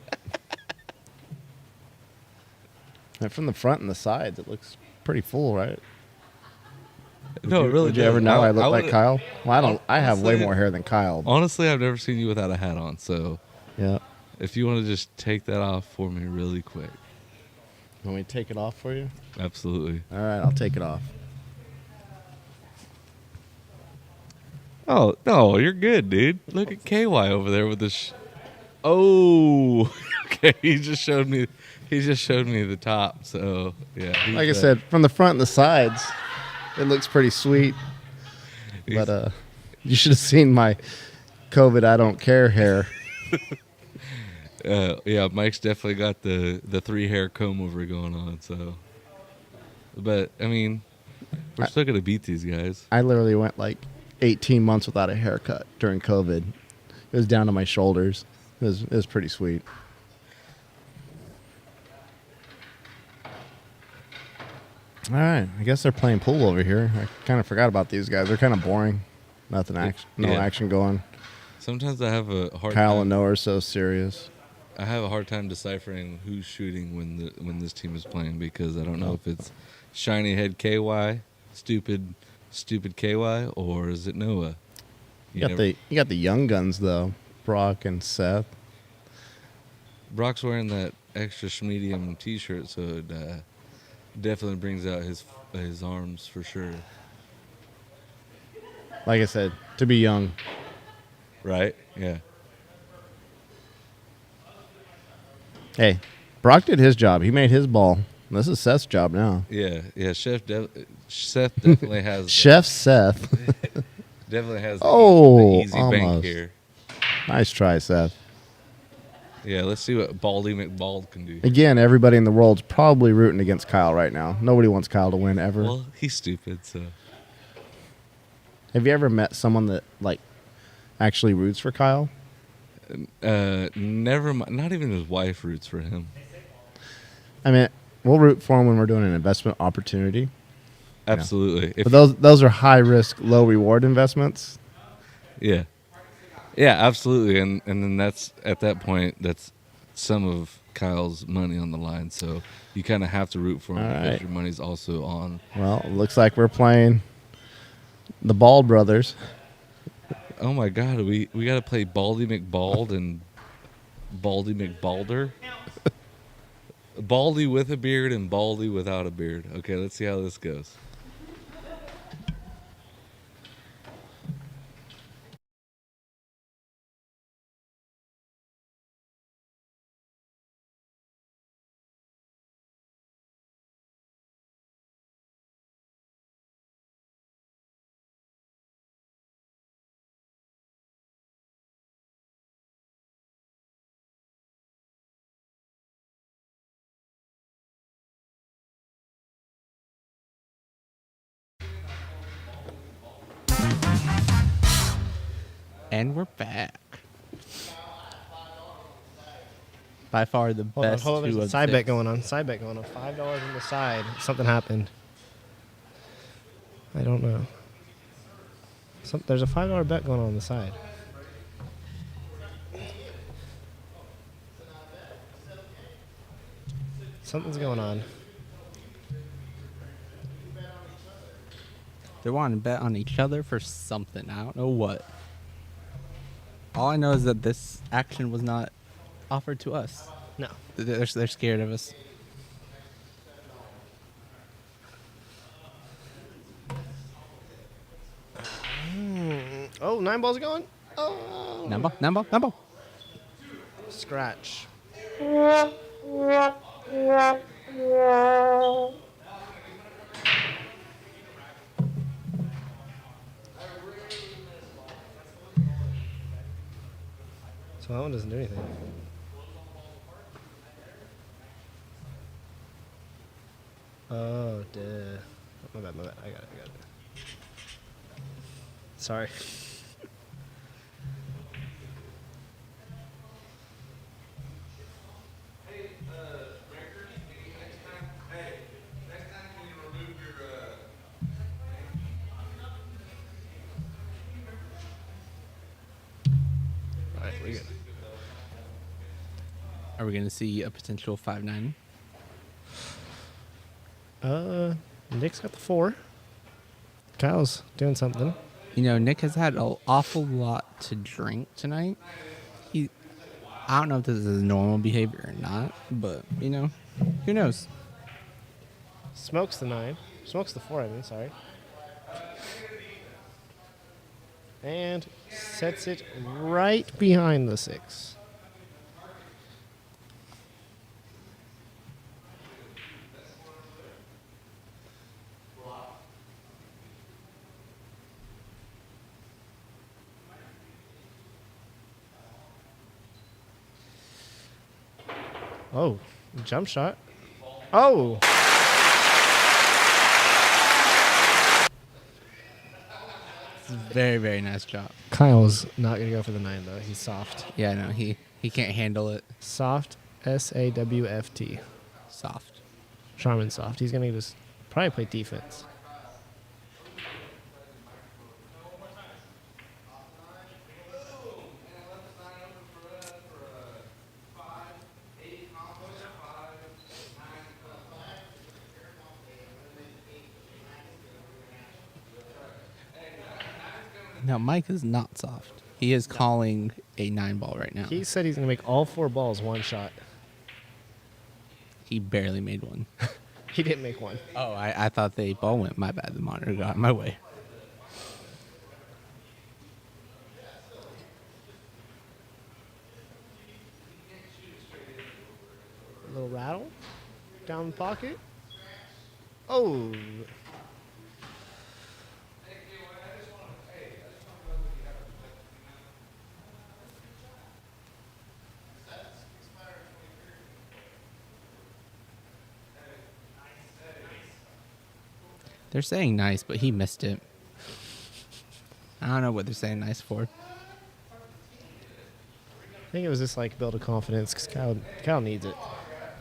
S4: And from the front and the sides, it looks pretty full, right?
S3: No, it really
S4: Did you
S3: does.
S4: ever know I look like
S3: would've-
S4: Kyle? Well, I don't. I have way
S3: Honestly-
S4: more hair than Kyle.
S3: Honestly, I've never seen you without a hat on, so
S4: Yeah.
S3: if you want to just take that off for me really quick.
S4: Want me to take it off for you?
S3: Absolutely.
S4: All right, I'll take it off.
S3: Oh, no, you're good, dude. Look at KY over there with this. Oh, okay. He just showed me the top. So yeah.
S4: Like I said, from the front and the sides, it looks pretty sweet. But you should have seen my COVID I don't care hair.
S3: Yeah, Mike's definitely got the 3 hair comb over going on. So, but I mean, we're still gonna beat these guys.
S4: I literally went like 18 months without a haircut during COVID. It was down to my shoulders. It was pretty sweet. All right, I guess they're playing pool over here. I kind of forgot about these guys. They're kind of boring. Nothing action, no
S3: Yeah.
S4: action going.
S3: Sometimes I have a hard
S4: Kyle
S3: time.
S4: and Noah are so serious.
S3: I have a hard time deciphering who's shooting when this team is playing because I don't know if it's shiny head KY, stupid KY, or is it Noah?
S4: You got the young guns though, Brock and Seth.
S3: Brock's wearing that extra schmedium T-shirt, so it definitely brings out his arms for sure.
S4: Like I said, to be young.
S3: Right? Yeah.
S4: Hey, Brock did his job. He made his ball. This is Seth's job now.
S3: Yeah. Seth definitely has
S4: Chef Seth.
S3: definitely has
S4: Oh,
S3: the easy bank
S4: almost.
S3: here.
S4: Nice try, Seth.
S3: Yeah, let's see what Baldy McBald can do.
S4: Again, everybody in the world's probably rooting against Kyle right now. Nobody wants Kyle to win ever.
S3: Well, he's stupid, so
S4: Have you ever met someone that like actually roots for Kyle?
S3: never mind. Not even his wife roots for him.
S4: I mean, we'll root for him when we're doing an investment opportunity.
S3: Absolutely. If
S4: But those are high risk, low reward investments.
S3: Yeah, absolutely, and then that's at that point that's some of Kyle's money on the line, so you kind of have to root for him
S4: All
S3: because
S4: right.
S3: your money's also on.
S4: Well, it looks like we're playing the Bald brothers.
S3: Oh my God, we got to play Baldy McBald and Baldy McBalder. Baldy with a beard and Baldy without a beard. Okay, let's see how this goes.
S2: And we're back. By far the
S1: Hold on,
S2: best
S1: hold on. There's
S2: two
S1: a
S2: of
S1: side
S2: six.
S1: bet going on. Side bet going on. $5 on the side. Something happened. I don't know. There's a $5 bet going on the side. Something's going on.
S2: They're wanting to bet on each other for something. I don't know what. All I know is that this action was not offered to us.
S1: No.
S2: They're scared of us.
S1: Oh, 9 balls going. Oh.
S2: Number.
S1: Scratch. Well, that one doesn't do anything. Oh, duh. My bad, my bad. I got it. Sorry. All right, we good.
S2: Are we going to see a potential 5-9?
S1: Nick's got the 4. Kyle's doing something.
S2: You know, Nick has had an awful lot to drink tonight. I don't know if this is normal behavior or not, but, you know, who knows?
S1: Smokes the 9. Smokes the 4, I mean, sorry. And sets it right behind the 6. Oh, jump shot. Oh!
S2: Very, very nice job.
S1: Kyle's not going to go for the 9, though. He's soft.
S2: Yeah, no, he can't handle it.
S1: Soft, SAWFT.
S2: Soft.
S1: Charmin soft. He's going to just probably play defense.
S2: Now, Mike is not soft. He is calling a 9-ball right now.
S1: He said he's going to make all 4 balls one shot.
S2: He barely made one.
S1: He didn't make one.
S2: Oh, I thought the ball went. My bad. The monitor got in my way.
S1: A little rattle down the pocket. Oh.
S2: They're saying nice, but he missed it. I don't know what they're saying nice for.
S1: I think it was just like build a confidence because Kyle needs it.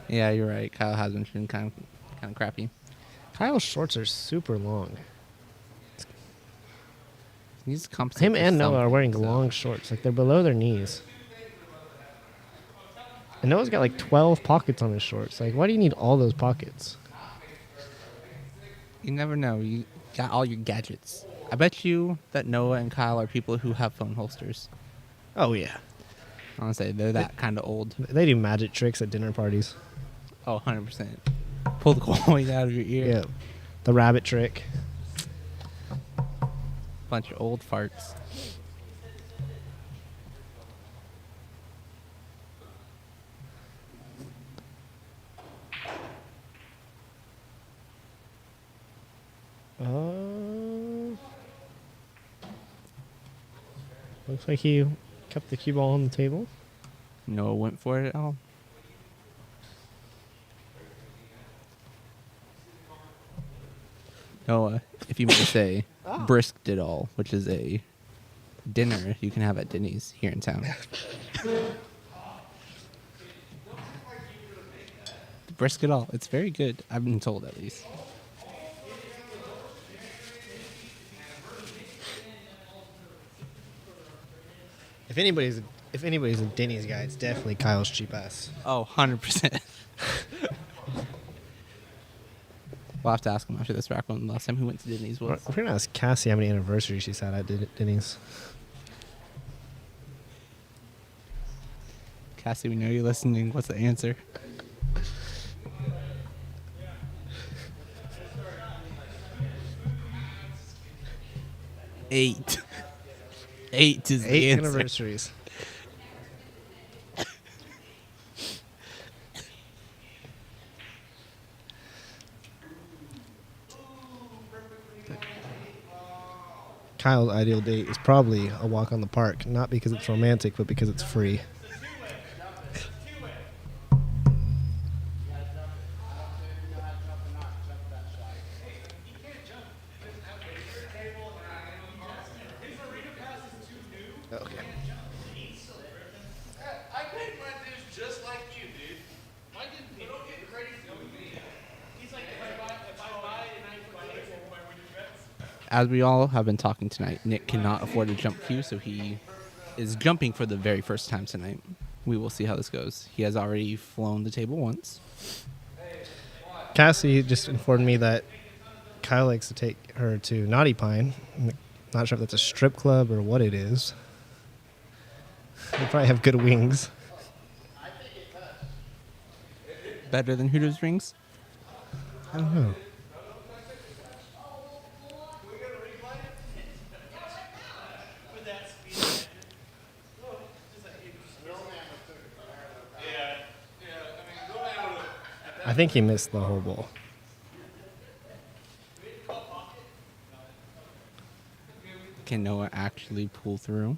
S2: Yeah, you're right. Kyle has been shooting kind of crappy.
S1: Kyle's shorts are super long.
S2: He's compensating.
S1: Him
S2: for
S1: and Noah are
S2: something,
S1: wearing
S2: so.
S1: long shorts. Like they're below their knees. And Noah's got like 12 pockets on his shorts. Like, why do you need all those pockets?
S2: You never know. You got all your gadgets. I bet you that Noah and Kyle are people who have phone holsters.
S1: Oh, yeah.
S2: I want to say they're that kind of old.
S1: They do magic tricks at dinner parties.
S2: Oh, 100%. Pull the coin out of your ear.
S1: Yeah. The rabbit trick.
S2: Bunch of old farts.
S1: Looks like he kept the cue ball on the table.
S2: Noah went for it at all. Noah, if you may say, brisked it all, which is a dinner you can have at Denny's here in town. Brisk it all. It's very good. I've been told at least.
S1: If anybody's a Denny's guy, it's definitely Kyle's cheap ass.
S2: Oh, 100%. We'll have to ask him after this rack when the last time he went to Denny's was.
S1: We're gonna ask Cassie how many anniversaries she's had at Denny's.
S2: Cassie, we know you're listening. What's the answer? Eight. 8 is the
S1: 8
S2: answer.
S1: anniversaries. Kyle's ideal date is probably a walk on the park, not because it's romantic, but because it's free.
S4: Okay.
S3: I paid my dues just like you, dude. Why didn't you don't get credit for me? He's like, if I buy a 9-foot table, my winning bets.
S2: As we all have been talking tonight, Nick cannot afford a jump cue, so he is jumping for the very first time tonight. We will see how this goes. He has already flown the table once.
S1: Cassie just informed me that Kyle likes to take her to Naughty Pine. I'm not sure if that's a strip club or what it is. They probably have good wings.
S2: Better than Hooters rings?
S1: I don't know. I think he missed the whole bowl.
S2: Can Noah actually pull through?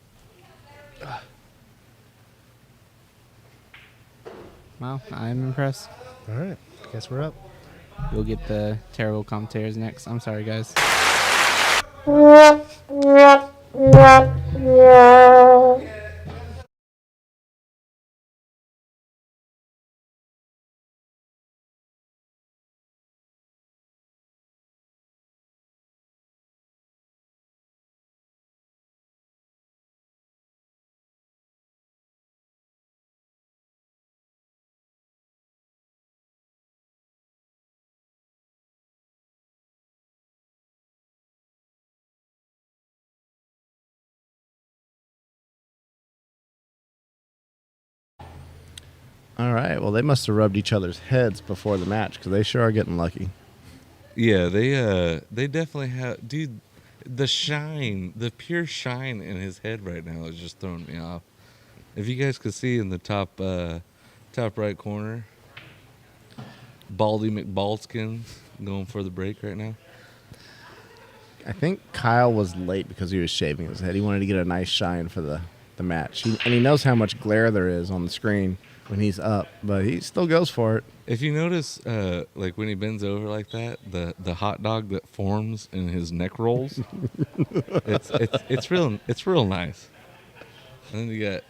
S2: Wow, I'm impressed.
S1: All right, guess we're up.
S2: We'll get the terrible commentators next. I'm sorry, guys.
S4: All right. Well, they must have rubbed each other's heads before the match because they sure are getting lucky.
S3: Yeah, they definitely have, dude. The shine, the pure shine in his head right now is just throwing me off. If you guys could see in the top right corner, Baldy McBaldskins going for the break right now.
S4: I think Kyle was late because he was shaving his head. He wanted to get a nice shine for the match. And he knows how much glare there is on the screen when he's up, but he still goes for it.
S3: If you notice, like when he bends over like that, the hot dog that forms in his neck rolls, it's real nice. And then you got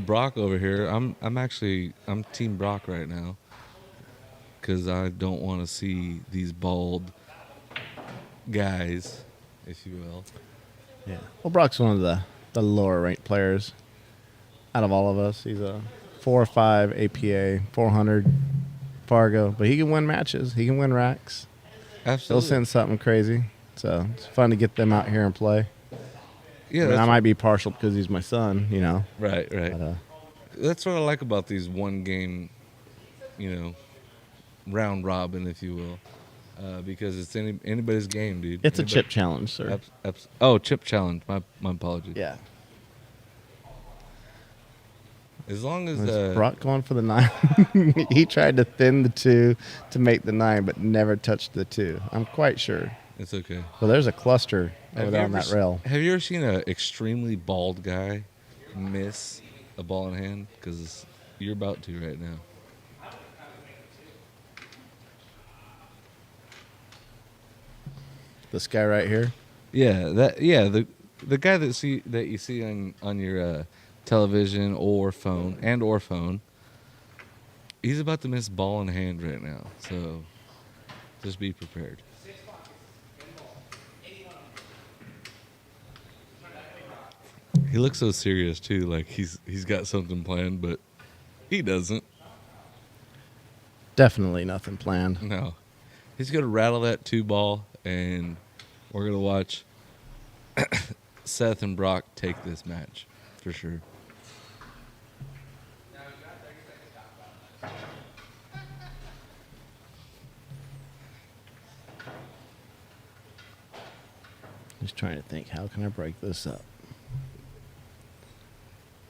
S3: Brock over here. I'm Team Brock right now because I don't want to see these bald guys, if you will.
S4: Yeah. Well, Brock's one of the lower ranked players out of all of us. He's a 4 or 5 APA, 400 Fargo, but he can win matches. He can win racks.
S3: Absolutely.
S4: He'll send something crazy. So it's fun to get them out here and play.
S3: Yeah,
S4: I might be partial because he's my son, you know.
S3: Right.
S4: But,
S3: That's what I like about these one game, round robin, if you will, because it's anybody's game, dude.
S4: it's a chip challenge, sir.
S3: Chip challenge. My apologies.
S4: Yeah.
S3: As long as
S4: Was Brock going for the 9? He tried to thin the 2 to make the 9, but never touched the 2. I'm quite sure.
S3: it's okay.
S4: Well, there's a cluster over there on that rail.
S3: Have you ever seen an extremely bald guy miss a ball in hand? Because you're about to right now.
S4: This guy right here.
S3: Yeah, the guy that you see on your television or phone, he's about to miss ball in hand right now. So just be prepared. He looks so serious too, like he's got something planned, but he doesn't.
S4: Definitely nothing planned.
S3: No, he's gonna rattle that 2 ball, and we're gonna watch Seth and Brock take this match for sure.
S4: Just trying to think, how can I break this up?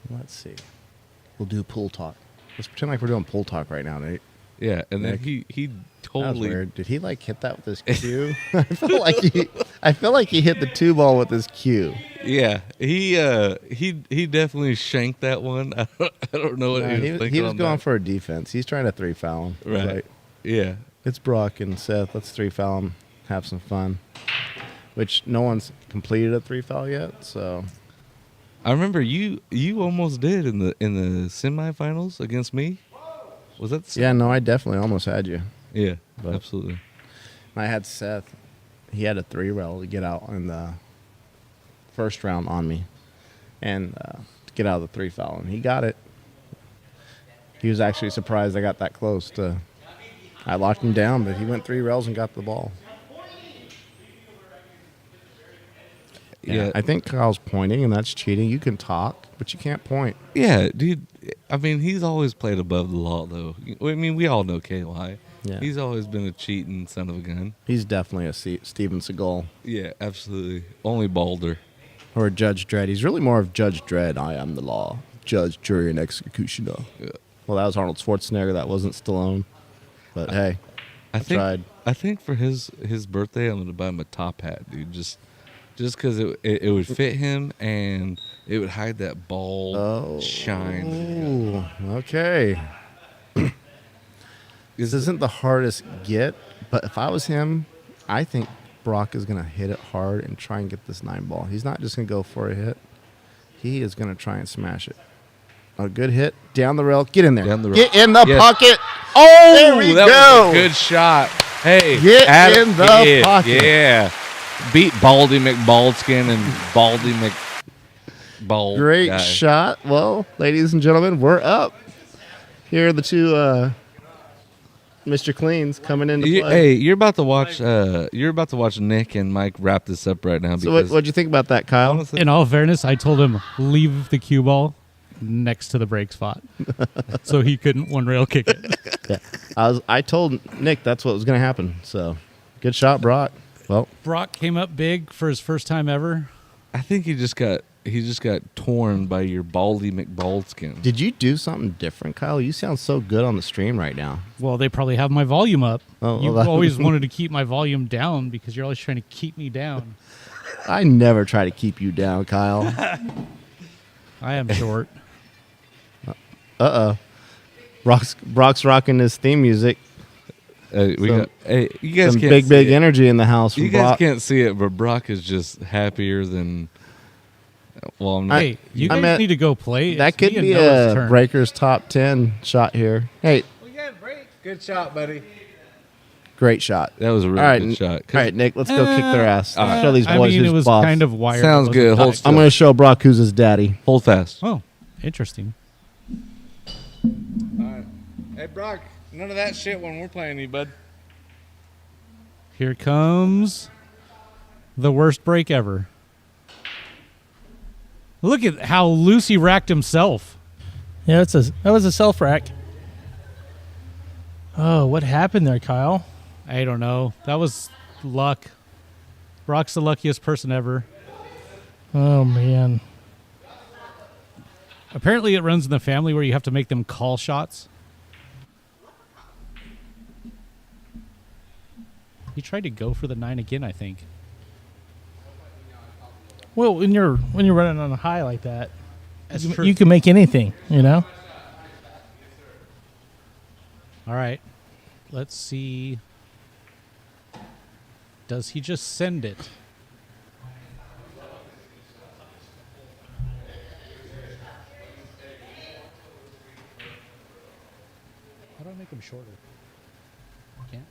S4: Let's see. We'll do pool talk. Let's pretend like we're doing pool talk right now, Nate.
S3: Yeah, and then
S4: Nick.
S3: he
S4: That was
S3: totally
S4: weird. Did he like hit that with his cue? I feel like he hit the 2 ball with his cue.
S3: Yeah, he definitely shanked that one. I don't know what
S4: No,
S3: he was thinking.
S4: he was
S3: on
S4: going
S3: that.
S4: for a defense. He's trying to 3 foul him.
S3: Right.
S4: Like,
S3: Yeah.
S4: it's Brock and Seth. Let's 3 foul him. Have some fun. Which no one's completed a 3 foul yet, so
S3: I remember you almost did in the semifinals against me. Was that the
S4: Yeah, no, I definitely almost had you.
S3: Yeah,
S4: But-
S3: absolutely.
S4: I had Seth. He had a 3-rail to get out in the first round on me, and to get out of the 3 foul, and he got it. He was actually surprised I got that close to. I locked him down, but he went 3 rails and got the ball.
S3: Yeah.
S4: I think Kyle's pointing, and that's cheating. You can talk, but you can't point.
S3: Yeah, dude. I mean, he's always played above the law, though. I mean, we all know KY.
S4: Yeah.
S3: He's always been a cheating son of a gun.
S4: He's definitely a Steven Seagal
S3: Yeah, absolutely. Only Balder.
S4: or Judge Dredd. He's really more of Judge Dredd. I am the law, judge, jury, and executioner.
S3: Yeah.
S4: Well, that was Arnold Schwarzenegger. That wasn't Stallone. But hey,
S3: I think.
S4: tried.
S3: I think for his birthday, I'm gonna buy him a top hat, dude. Just because it would fit him and it would hide that bald shine.
S4: Ooh, okay. This isn't the hardest get, but if I was him, I think Brock is going to hit it hard and try and get this 9-ball. He's not just going to go for a hit. He is going to try and smash it. A good hit down the rail. Get in there.
S3: Down the rail.
S4: Get in the
S3: Yes.
S4: pocket. Oh, there we
S3: that
S4: go.
S3: was a good shot. Hey,
S4: Get
S3: Adam,
S4: in the pocket.
S3: Yeah, beat Baldy McBaldskin and Baldy McBald.
S4: Great
S3: guy.
S4: shot. Well, ladies and gentlemen, we're up. Here are the two Mr. Cleans coming into play.
S3: Hey, you're about to watch. You're about to watch Nick and Mike wrap this up right now.
S4: So
S3: Because
S4: what'd you think about that, Kyle?
S3: honestly,
S5: In all fairness, I told him leave the cue ball next to the break spot, so he couldn't one rail kick it.
S4: Yeah. I told Nick that's what was going to happen. So, good shot, Brock. Well,
S5: Brock came up big for his first time ever.
S3: I think he just got torn by your Baldy McBaldskin.
S4: did you do something different, Kyle? You sound so good on the stream right now.
S5: Well, they probably have my volume up.
S4: Oh,
S5: You
S4: well, that-
S5: always wanted to keep my volume down because you're always trying to keep me down.
S4: I never try to keep you down, Kyle.
S5: I am short.
S4: Brock's rocking his theme music.
S3: We
S4: Some-
S3: got. Hey, you guys
S4: Some
S3: can't
S4: big
S3: see it.
S4: energy in the house from
S3: You guys
S4: Brock.
S3: can't see it, but Brock is just happier than. Well, I'm not.
S5: Hey, you
S4: I
S5: guys
S4: meant-
S5: need to go play.
S4: That
S5: It's
S4: could
S5: me and
S4: be
S5: Noah's
S4: a
S5: turn.
S4: Breakers top 10 shot here. Hey,
S1: We got a break. Good shot, buddy.
S4: great shot.
S3: That was a really
S4: All right,
S3: good shot.
S4: All right, Nick, let's go kick their ass.
S3: all right.
S4: Show these
S5: I
S4: boys
S5: mean,
S4: who's
S5: it was
S4: boss.
S5: kind of wired.
S3: Sounds
S5: It wasn't
S3: good. Hold
S5: tight.
S3: still.
S4: I'm going to show Brock who's his daddy.
S3: Hold fast.
S5: Oh, interesting.
S3: All right. Hey, Brock. None of that shit when we're playing you, bud.
S5: Here comes the worst break ever. Look at how loose he racked himself.
S6: Yeah, that was a self rack. Oh, what happened there, Kyle?
S5: I don't know. That was luck. Brock's the luckiest person ever.
S6: Oh man.
S5: Apparently, it runs in the family where you have to make them call shots. He tried to go for the 9 again, I think.
S6: Well, when you're running on a high like that,
S5: That's
S6: you,
S5: true.
S6: you can make anything, you know.
S5: All right. Let's see. Does he just send it? How do I make him shorter? Can't.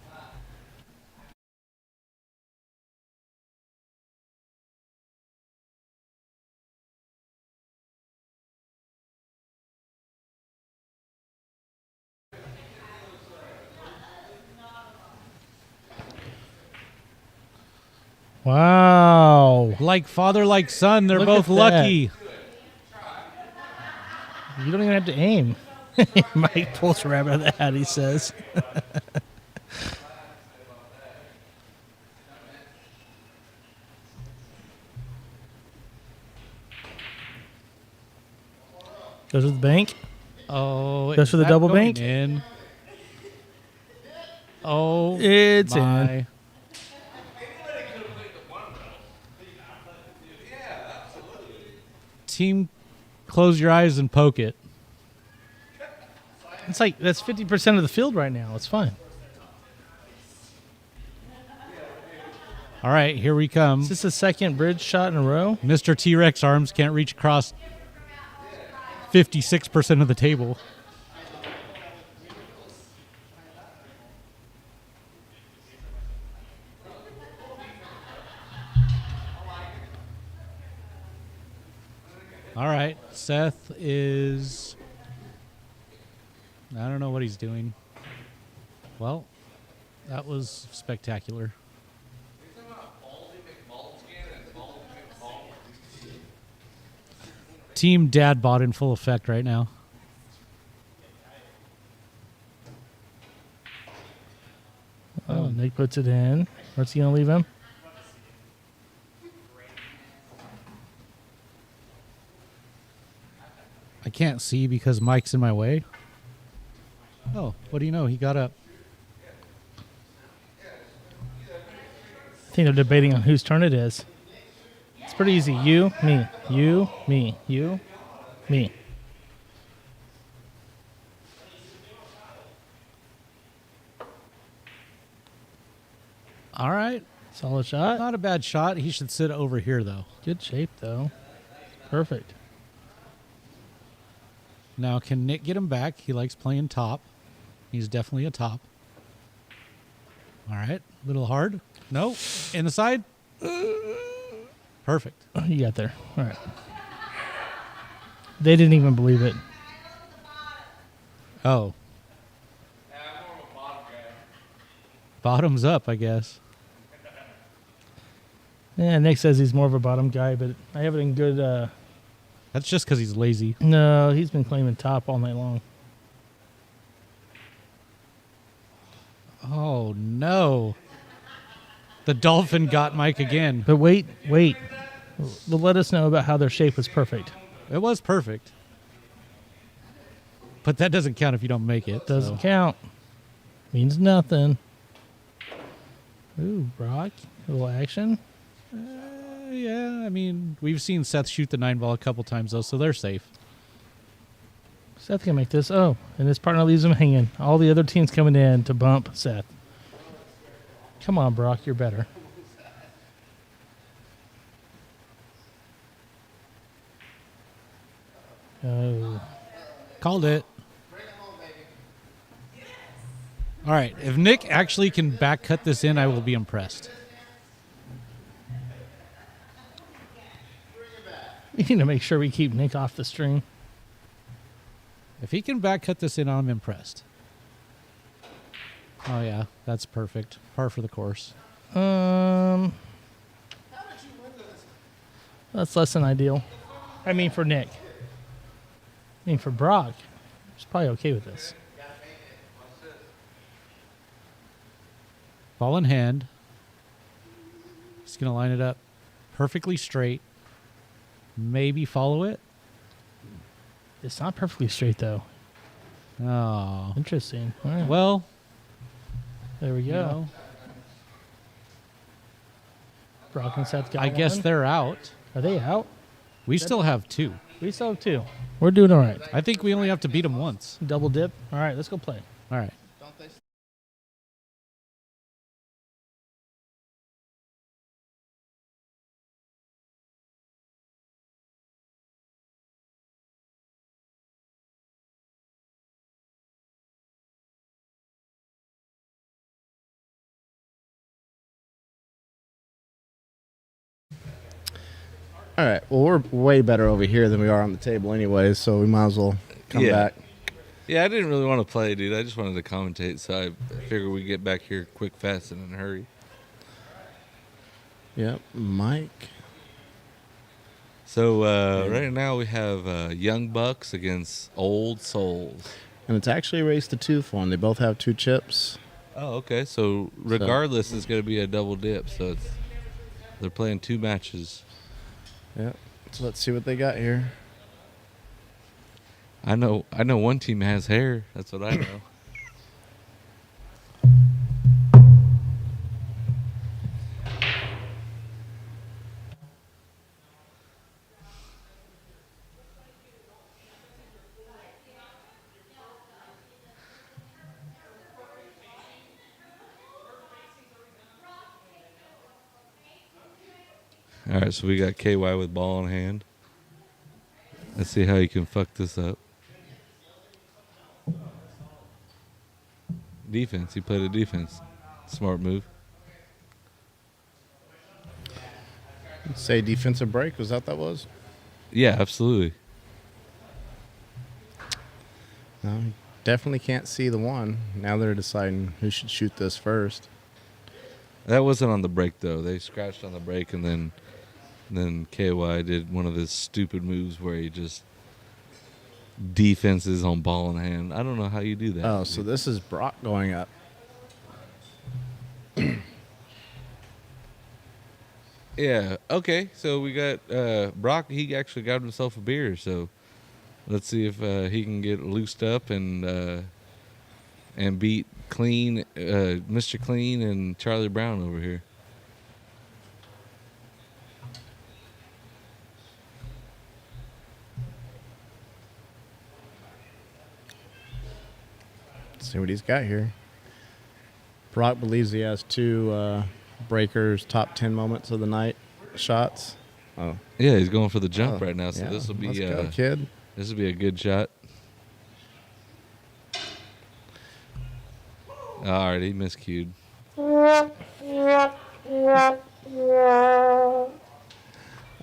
S6: Wow.
S5: Like father, like son. They're
S6: Look
S5: both
S6: at
S5: lucky.
S6: You don't even have to aim. Mike pulls a rabbit out of the hat, he says. Goes to the bank.
S5: Oh,
S6: Goes
S5: is
S6: for the
S5: that
S6: double
S5: going
S6: bank?
S5: In? Oh,
S6: It's
S5: my.
S6: in.
S5: Team, close your eyes and poke it.
S6: It's like that's 50% of the field right now. It's fine.
S5: All right, here we come.
S6: Is this the second bridge shot in a row?
S5: Mr. T-Rex arms can't reach across 56% of the table. All right, Seth is... I don't know what he's doing. Well, that was spectacular. Team Dad Bod in full effect right now.
S6: Oh, Nick puts it in. What's he going to leave him?
S5: I can't see because Mike's in my way. Oh, what do you know? He got up.
S6: I think they're debating on whose turn it is. It's pretty easy. You, me. You, me. You, me.
S5: All right.
S6: Solid shot.
S5: Not a bad shot. He should sit over here, though.
S6: Good shape, though. Perfect.
S5: Now, can Nick get him back? He likes playing top. He's definitely a top. All right. A little hard. No. In the side. Perfect.
S6: You got there. All right. They didn't even believe it.
S5: Oh. Bottoms up, I guess.
S6: Yeah, Nick says he's more of a bottom guy, but I have it in good...
S5: That's just because he's lazy.
S6: No, he's been claiming top all night long.
S5: Oh, no. The dolphin got Mike again.
S6: But wait. They'll let us know about how their shape was perfect.
S5: It was perfect. But that doesn't count if you don't make it.
S6: Doesn't
S5: so.
S6: count. Means nothing. Ooh, Brock. A little action.
S5: Yeah, I mean, we've seen Seth shoot the 9 ball a couple times, though, so they're safe.
S6: Seth can make this. Oh, and his partner leaves him hanging. All the other teams coming in to bump Seth. Come on, Brock. You're better. Oh.
S5: Called it. All right, if Nick actually can back cut this in, I will be impressed.
S6: We need to make sure we keep Nick off the string.
S5: If he can back cut this in, I'm impressed. Oh, yeah, that's perfect. Par for the course.
S6: That's less than ideal. I mean, for Nick. I mean, for Brock, he's probably okay with this.
S5: Ball in hand. He's going to line it up perfectly straight. Maybe follow it.
S6: It's not perfectly straight, though.
S5: Oh.
S6: Interesting. All right.
S5: Well,
S6: There we go.
S5: you know,
S6: Brock and Seth got
S5: I guess
S6: one.
S5: they're out.
S6: Are they out?
S5: We still have 2.
S6: We still have 2. We're doing all right.
S5: I think we only have to beat them once.
S6: Double dip. All right, let's go play.
S5: All right.
S4: All right. Well, we're way better over here than we are on the table anyway, so we might as well come back.
S3: Yeah, I didn't really want to play, dude. I just wanted to commentate, so I figured we'd get back here quick, fast, and in a hurry.
S4: Yep. Mike.
S3: So right now we have Young Bucks against Old Souls.
S4: And it's actually a race to 2 for them. They both have 2 chips.
S3: Oh, okay. So regardless, it's going to be a double dip. So they're playing 2 matches.
S4: Yep. So let's see what they got here.
S3: I know one team has hair. That's what I know. All right, so we got KY with ball in hand. Let's see how you can fuck this up. Defense. He played a defense. Smart move.
S4: Say defensive break. Was that was?
S3: Yeah, absolutely.
S4: No, definitely can't see the one. Now they're deciding who should shoot this first.
S3: That wasn't on the break though. They scratched on the break, and then KY did one of his stupid moves where he just defenses on ball in hand. I don't know how you do that.
S4: Oh, so this is Brock going up.
S3: Yeah. Okay. So we got Brock. He actually got himself a beer. So let's see if he can get loosed up and beat Clean, Mr. Clean, and Charlie Brown over here.
S4: Let's see what he's got here. Brock believes he has two breakers, top 10 moments of the night shots. Oh,
S3: Yeah, he's going for the jump
S4: oh,
S3: right now. So
S4: yeah.
S3: this will be
S4: Let's go, kid.
S3: this will be a good shot. All right, he miscued.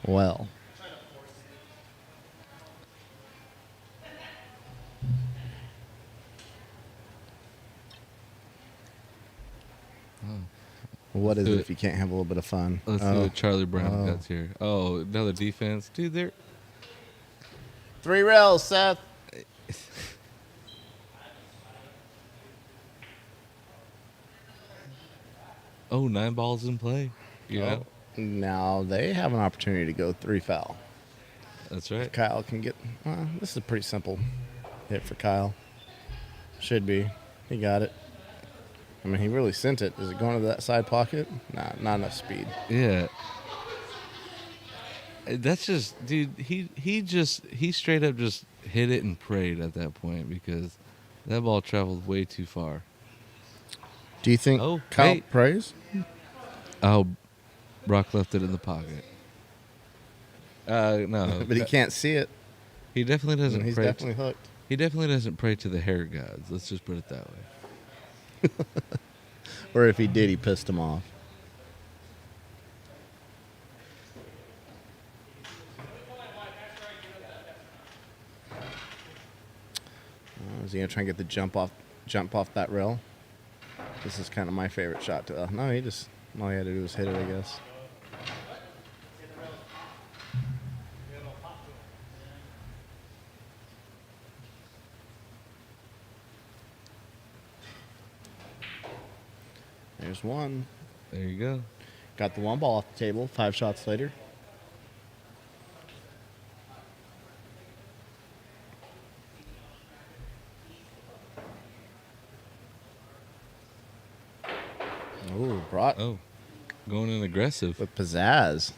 S4: Well, what is
S3: do
S4: it
S3: it.
S4: if you can't have a little bit of fun?
S3: Let's see
S4: Oh,
S3: what Charlie Brown
S4: Oh.
S3: got here. Oh, another defense. Dude, they're
S4: 3 rails, Seth.
S3: oh, 9 balls in play. You know?
S4: Now they have an opportunity to go 3 foul.
S3: That's right.
S4: Kyle can get. This is a pretty simple hit for Kyle. Should be. He got it. I mean, he really sent it. Is it going to that side pocket? Nah, not enough speed.
S3: Yeah. That's just, dude. He straight up just hit it and prayed at that point because that ball traveled way too far.
S4: Do you think
S3: Oh,
S4: Kyle
S3: hey.
S4: prays?
S3: Oh, Brock left it in the pocket. No,
S4: But he can't see it.
S3: He definitely doesn't
S4: He's
S3: pray.
S4: definitely hooked.
S3: He definitely doesn't pray to the hair gods. Let's just put it that way.
S4: Or if he did, he pissed him off. Is he gonna try and get the jump off that rail? This is kind of my favorite shot. No, he just all he had to do was hit it, I guess. There's one.
S3: There you go.
S4: Got the one ball off the table. 5 shots later. Ooh, brought
S3: Oh, going in aggressive.
S4: with pizzazz.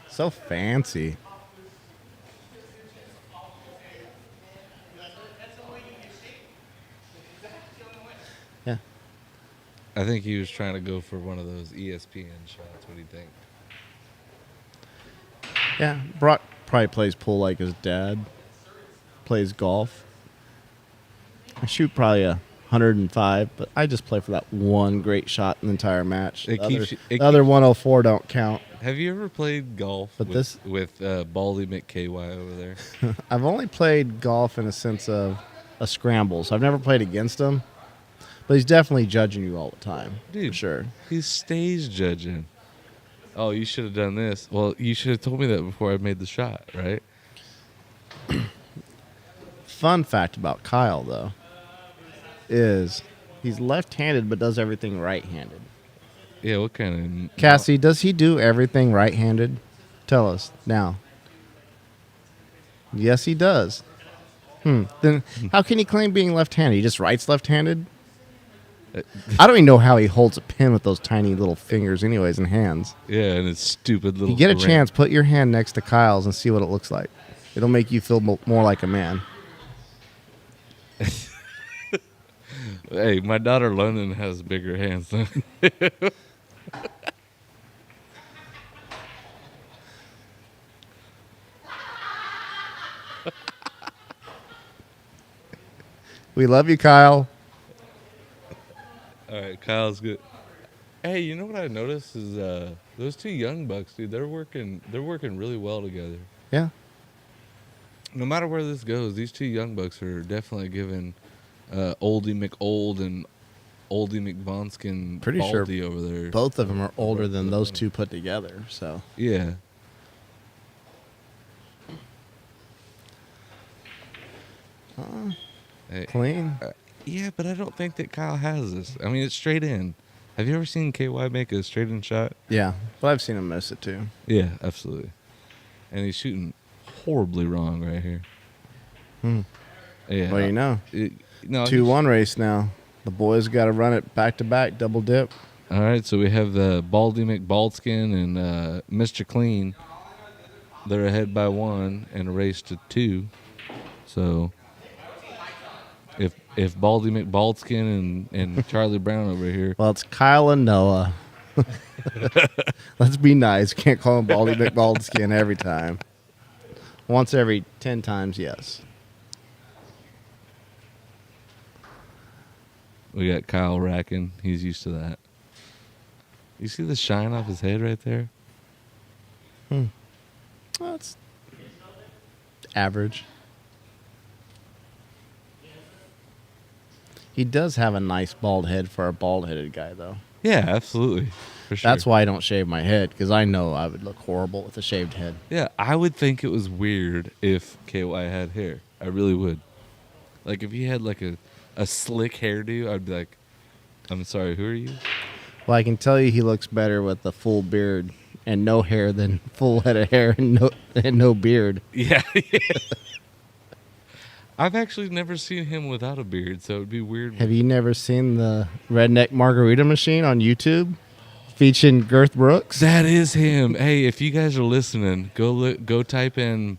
S4: So fancy. Yeah.
S3: I think he was trying to go for one of those ESPN shots. What do you think?
S4: Yeah. Brock probably plays pool like his dad. Plays golf. I shoot probably 105, but I just play for that one great shot in the entire match.
S3: It
S4: The
S3: keeps
S4: other,
S3: you- it
S4: the other
S3: keeps-
S4: 104 don't count.
S3: Have you ever played golf
S4: But
S3: with Baldy McKY over there?
S4: I've only played golf in a sense of a scramble, so I've never played against him. But he's definitely judging you all the time.
S3: Dude.
S4: For sure.
S3: He's stage judging. Oh, you should have done this. Well, you should have told me that before I made the shot, right?
S4: Fun fact about Kyle, though, is he's left-handed but does everything right-handed.
S3: Yeah, what kind of...
S4: Cassie, does he do everything right-handed? Tell us now. Yes, he does. Then how can he claim being left-handed? He just writes left-handed? I don't even know how he holds a pen with those tiny little fingers anyways and hands.
S3: Yeah, and it's stupid little...
S4: You get a
S3: ram-
S4: chance, put your hand next to Kyle's and see what it looks like. It'll make you feel more like a man.
S3: Hey, my daughter London has bigger hands than...
S4: We love you, Kyle.
S3: All right, Kyle's good. Hey, you know what I noticed is those two young bucks, dude. They're working really well together.
S4: Yeah.
S3: No matter where this goes, these two young bucks are definitely giving Oldie McOld and Oldie McVonskin
S4: Pretty sure
S3: Baldy over there.
S4: Both of them are older than those two put together. So
S3: Yeah. Hey,
S4: clean.
S3: yeah, but I don't think that Kyle has this. I mean, it's straight in. Have you ever seen KY make a straight in shot?
S4: Yeah, but I've seen him miss it too.
S3: Yeah, absolutely. And he's shooting horribly wrong right here. Yeah.
S4: Well, you know,
S3: No,
S4: 2-1 race now. The boys got to run it back to back, double dip.
S3: All right, so we have the Baldy McBaldskin and Mr. Clean. They're ahead by 1 and a race to 2. So if Baldy McBaldskin and Charlie Brown over here,
S4: Well, it's Kyle and Noah. Let's be nice. Can't call him Baldy McBaldskin every time. Once every 10 times, yes.
S3: we got Kyle racking. He's used to that. You see the shine off his head right there?
S4: Well, it's average. He does have a nice bald head for a bald-headed guy, though.
S3: Yeah, absolutely. For sure.
S4: That's why I don't shave my head, because I know I would look horrible with a shaved head.
S3: Yeah, I would think it was weird if KY had hair. I really would. Like, if he had, like, a slick hairdo, I'd be like, I'm sorry, who are you?
S4: Well, I can tell you he looks better with a full beard and no hair than full head of hair and no beard.
S3: Yeah. I've actually never seen him without a beard, so it would be weird.
S4: Have you never seen the Redneck Margarita Machine on YouTube featuring Girth Brooks?
S3: That is him. Hey, if you guys are listening, go type in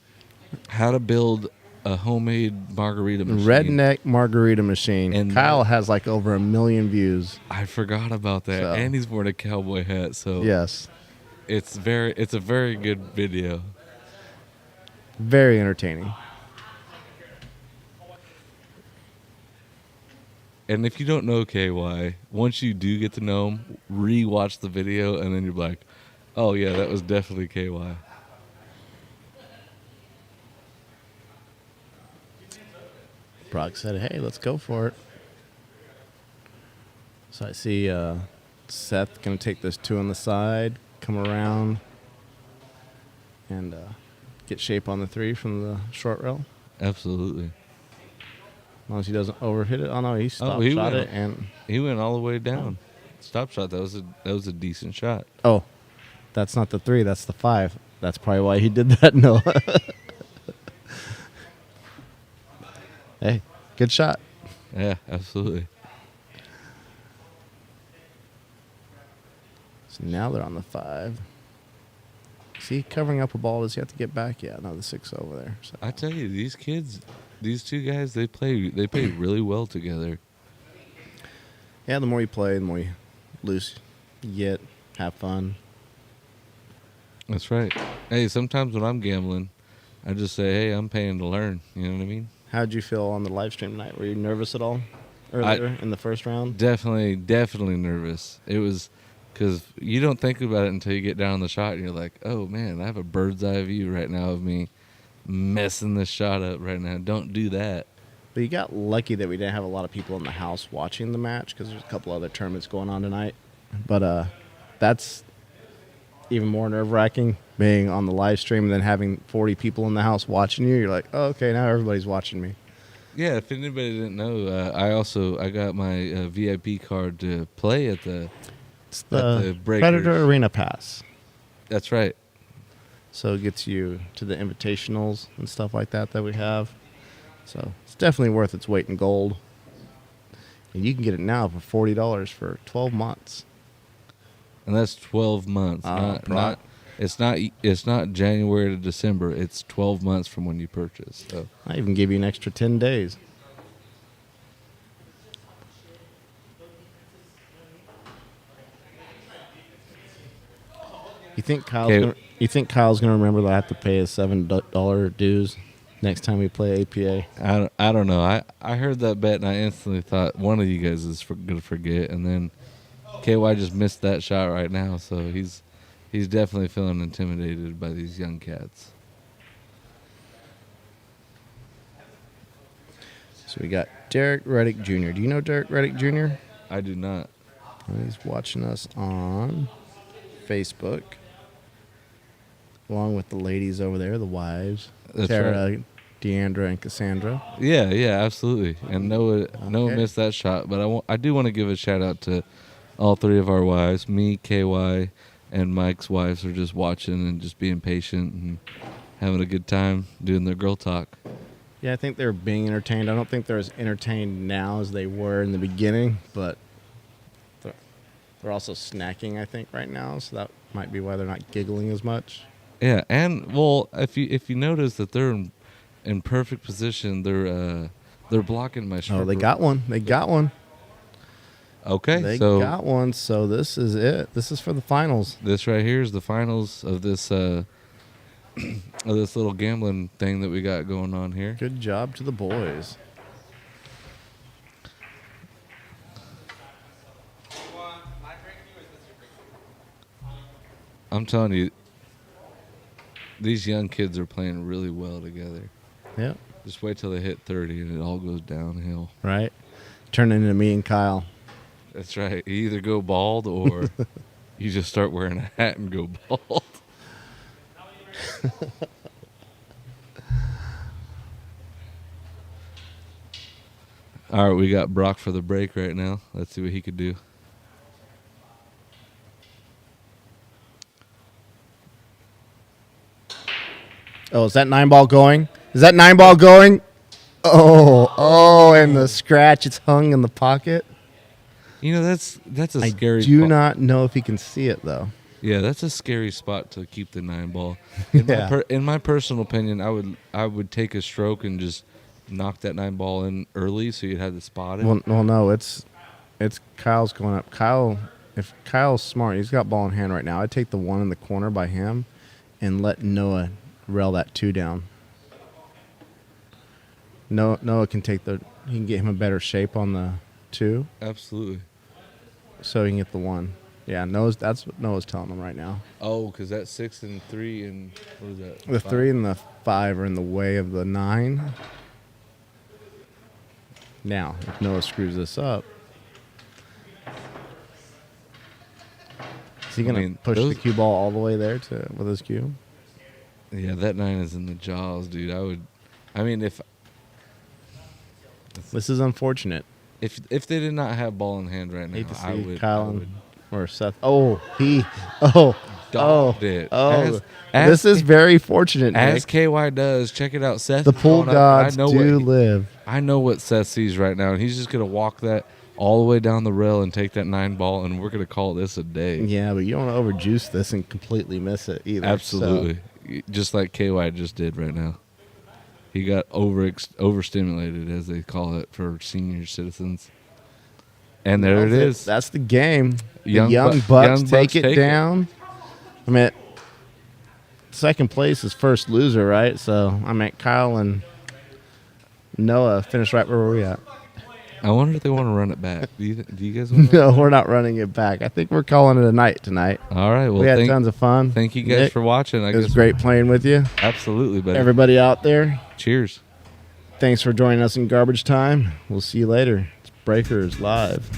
S3: how to build a homemade margarita machine.
S4: Redneck Margarita Machine.
S3: And
S4: Kyle has like over 1 million views.
S3: I forgot about that.
S4: So.
S3: And he's wearing a cowboy hat, so
S4: Yes.
S3: it's a very good video.
S4: Very entertaining.
S3: And if you don't know KY, once you do get to know him, re-watch the video, and then you're like, oh, yeah, that was definitely KY.
S4: Brock said, hey, let's go for it. So I see Seth going to take this 2 on the side, come around, and get shape on the 3 from the short rail.
S3: Absolutely.
S4: As long as he doesn't overhit it. Oh, no, he stopped
S3: he
S4: shot
S3: went.
S4: it. And
S3: He went all the way down. Stop shot. That was a decent shot.
S4: oh, that's not the 3. That's the 5. That's probably why he did that. No. Hey, good shot.
S3: Yeah, absolutely.
S4: So now they're on the 5. See, covering up a ball, does he have to get back? Yeah, no, the 6 over there. So.
S3: I tell you, these kids, these two guys, they play really well together.
S4: Yeah, the more you play, the more you loose you get, have fun.
S3: That's right. Hey, sometimes when I'm gambling, I just say, hey, I'm paying to learn. You know what I mean?
S4: How'd you feel on the live stream tonight? Were you nervous at all earlier in the first round?
S3: Definitely nervous. It was because you don't think about it until you get down on the shot and you're like, oh, man, I have a bird's eye view right now of me messing this shot up right now. Don't do that.
S4: But you got lucky that we didn't have a lot of people in the house watching the match because there's a couple other tournaments going on tonight. But that's even more nerve-wracking, being on the live stream and then having 40 people in the house watching you. You're like, oh, okay, now everybody's watching me.
S3: Yeah, if anybody didn't know, I got my VIP card to play at the...
S4: It's
S3: the
S4: the
S3: Breakers.
S4: Predator Arena Pass.
S3: That's right.
S4: So it gets you to the invitationals and stuff like that we have. So it's definitely worth its weight in gold. And you can get it now for $40 for 12 months.
S3: And that's 12 months. It's not January to December. It's 12 months from when you purchase. So
S4: I even give you an extra 10 days. You think Kyle's gonna remember that I have to pay his $7 dues Next time we play APA.
S3: I don't know. I heard that bet and I instantly thought one of you guys is gonna forget, and then KY just missed that shot right now, so he's definitely feeling intimidated by these young cats.
S4: So we got Derek Reddick Jr. Do you know Derek Reddick Jr.?
S3: I do not.
S4: He's watching us on Facebook, along with the ladies over there, the wives,
S3: That's
S4: Tara,
S3: right.
S4: Deandra, and Cassandra.
S3: Yeah, absolutely. And Noah
S4: Okay.
S3: missed that shot, but I do want to give a shout out to all three of our wives. Me, KY, and Mike's wives are just watching and just being patient and having a good time doing their girl talk.
S4: Yeah, I think they're being entertained. I don't think they're as entertained now as they were in the beginning, but they're also snacking, I think, right now, so that might be why they're not giggling as much.
S3: Yeah, and well, if you notice that they're in perfect position, they're blocking my stripper.
S4: Oh, they got one. They got one.
S3: Okay,
S4: They
S3: so
S4: got one, so this is it. This is for the finals.
S3: this right here is the finals of this of this little gambling thing that we got going on here.
S4: Good job to the boys.
S3: I'm telling you, these young kids are playing really well together.
S4: Yep.
S3: Just wait till they hit 30 and it all goes downhill.
S4: Right. Turning into me and Kyle.
S3: That's right. You either go bald or you just start wearing a hat and go bald. All right, we got Brock for the break right now. Let's see what he could do.
S4: Oh, is that 9-ball going? Is that 9-ball going? Oh, and the scratch, it's hung in the pocket.
S3: You know, that's a scary
S4: I do
S3: spot.
S4: not know if he can see it, though.
S3: Yeah, that's a scary spot to keep the 9-ball.
S4: Yeah.
S3: In my personal opinion, I would take a stroke and just knock that 9-ball in early so you'd have to spot it.
S4: Well, no, it's Kyle's going up. If Kyle's smart, he's got ball in hand right now. I'd take the one in the corner by him and let Noah rail that 2 down. Noah can he can get him a better shape on the 2,
S3: Absolutely.
S4: so he can get the 1. Yeah, that's what Noah's telling him right now.
S3: Oh, because that 6 and 3 and what is that?
S4: The 3 and the 5 are in the way of the 9. Now, if Noah screws this up, is he going
S3: mean,
S4: to push
S3: those-
S4: the cue ball all the way there with his cue?
S3: Yeah, that 9 is in the jaws, dude. If
S4: This is unfortunate.
S3: they did not have ball in hand right now,
S4: Hate to
S3: I
S4: see
S3: would.
S4: Kyle
S3: I would
S4: or Seth. Oh,
S3: dogged it.
S4: This is very fortunate,
S3: As
S4: Nick.
S3: KY does, check it out. Seth
S4: The
S3: is
S4: pool
S3: going up.
S4: gods do live.
S3: I know what Seth sees right now, and he's just gonna walk that all the way down the rail and take that 9-ball, and we're gonna call this a day.
S4: Yeah, but you don't want to overjuice this and completely miss it either.
S3: Absolutely, just like KY just did right now. He got overstimulated, as they call it for senior citizens. And there it is.
S4: That's the game.
S3: Young
S4: the young
S3: Bu-
S4: Bucks
S3: young
S4: take
S3: Bucks
S4: it
S3: take it.
S4: down. I mean, second place is first loser, right? So Kyle and Noah finished right where we're at.
S3: I wonder if they want to run it back. Do you guys want to?
S4: No, we're not running it back. I think we're calling it a night tonight.
S3: All right. Well,
S4: We had tons of fun.
S3: thank you guys
S4: Nick,
S3: for watching. I
S4: It was
S3: guess
S4: great playing with you.
S3: Absolutely, buddy.
S4: Everybody out there,
S3: Cheers.
S4: thanks for joining us in Garbage Time. We'll see you later. It's Breakers Live.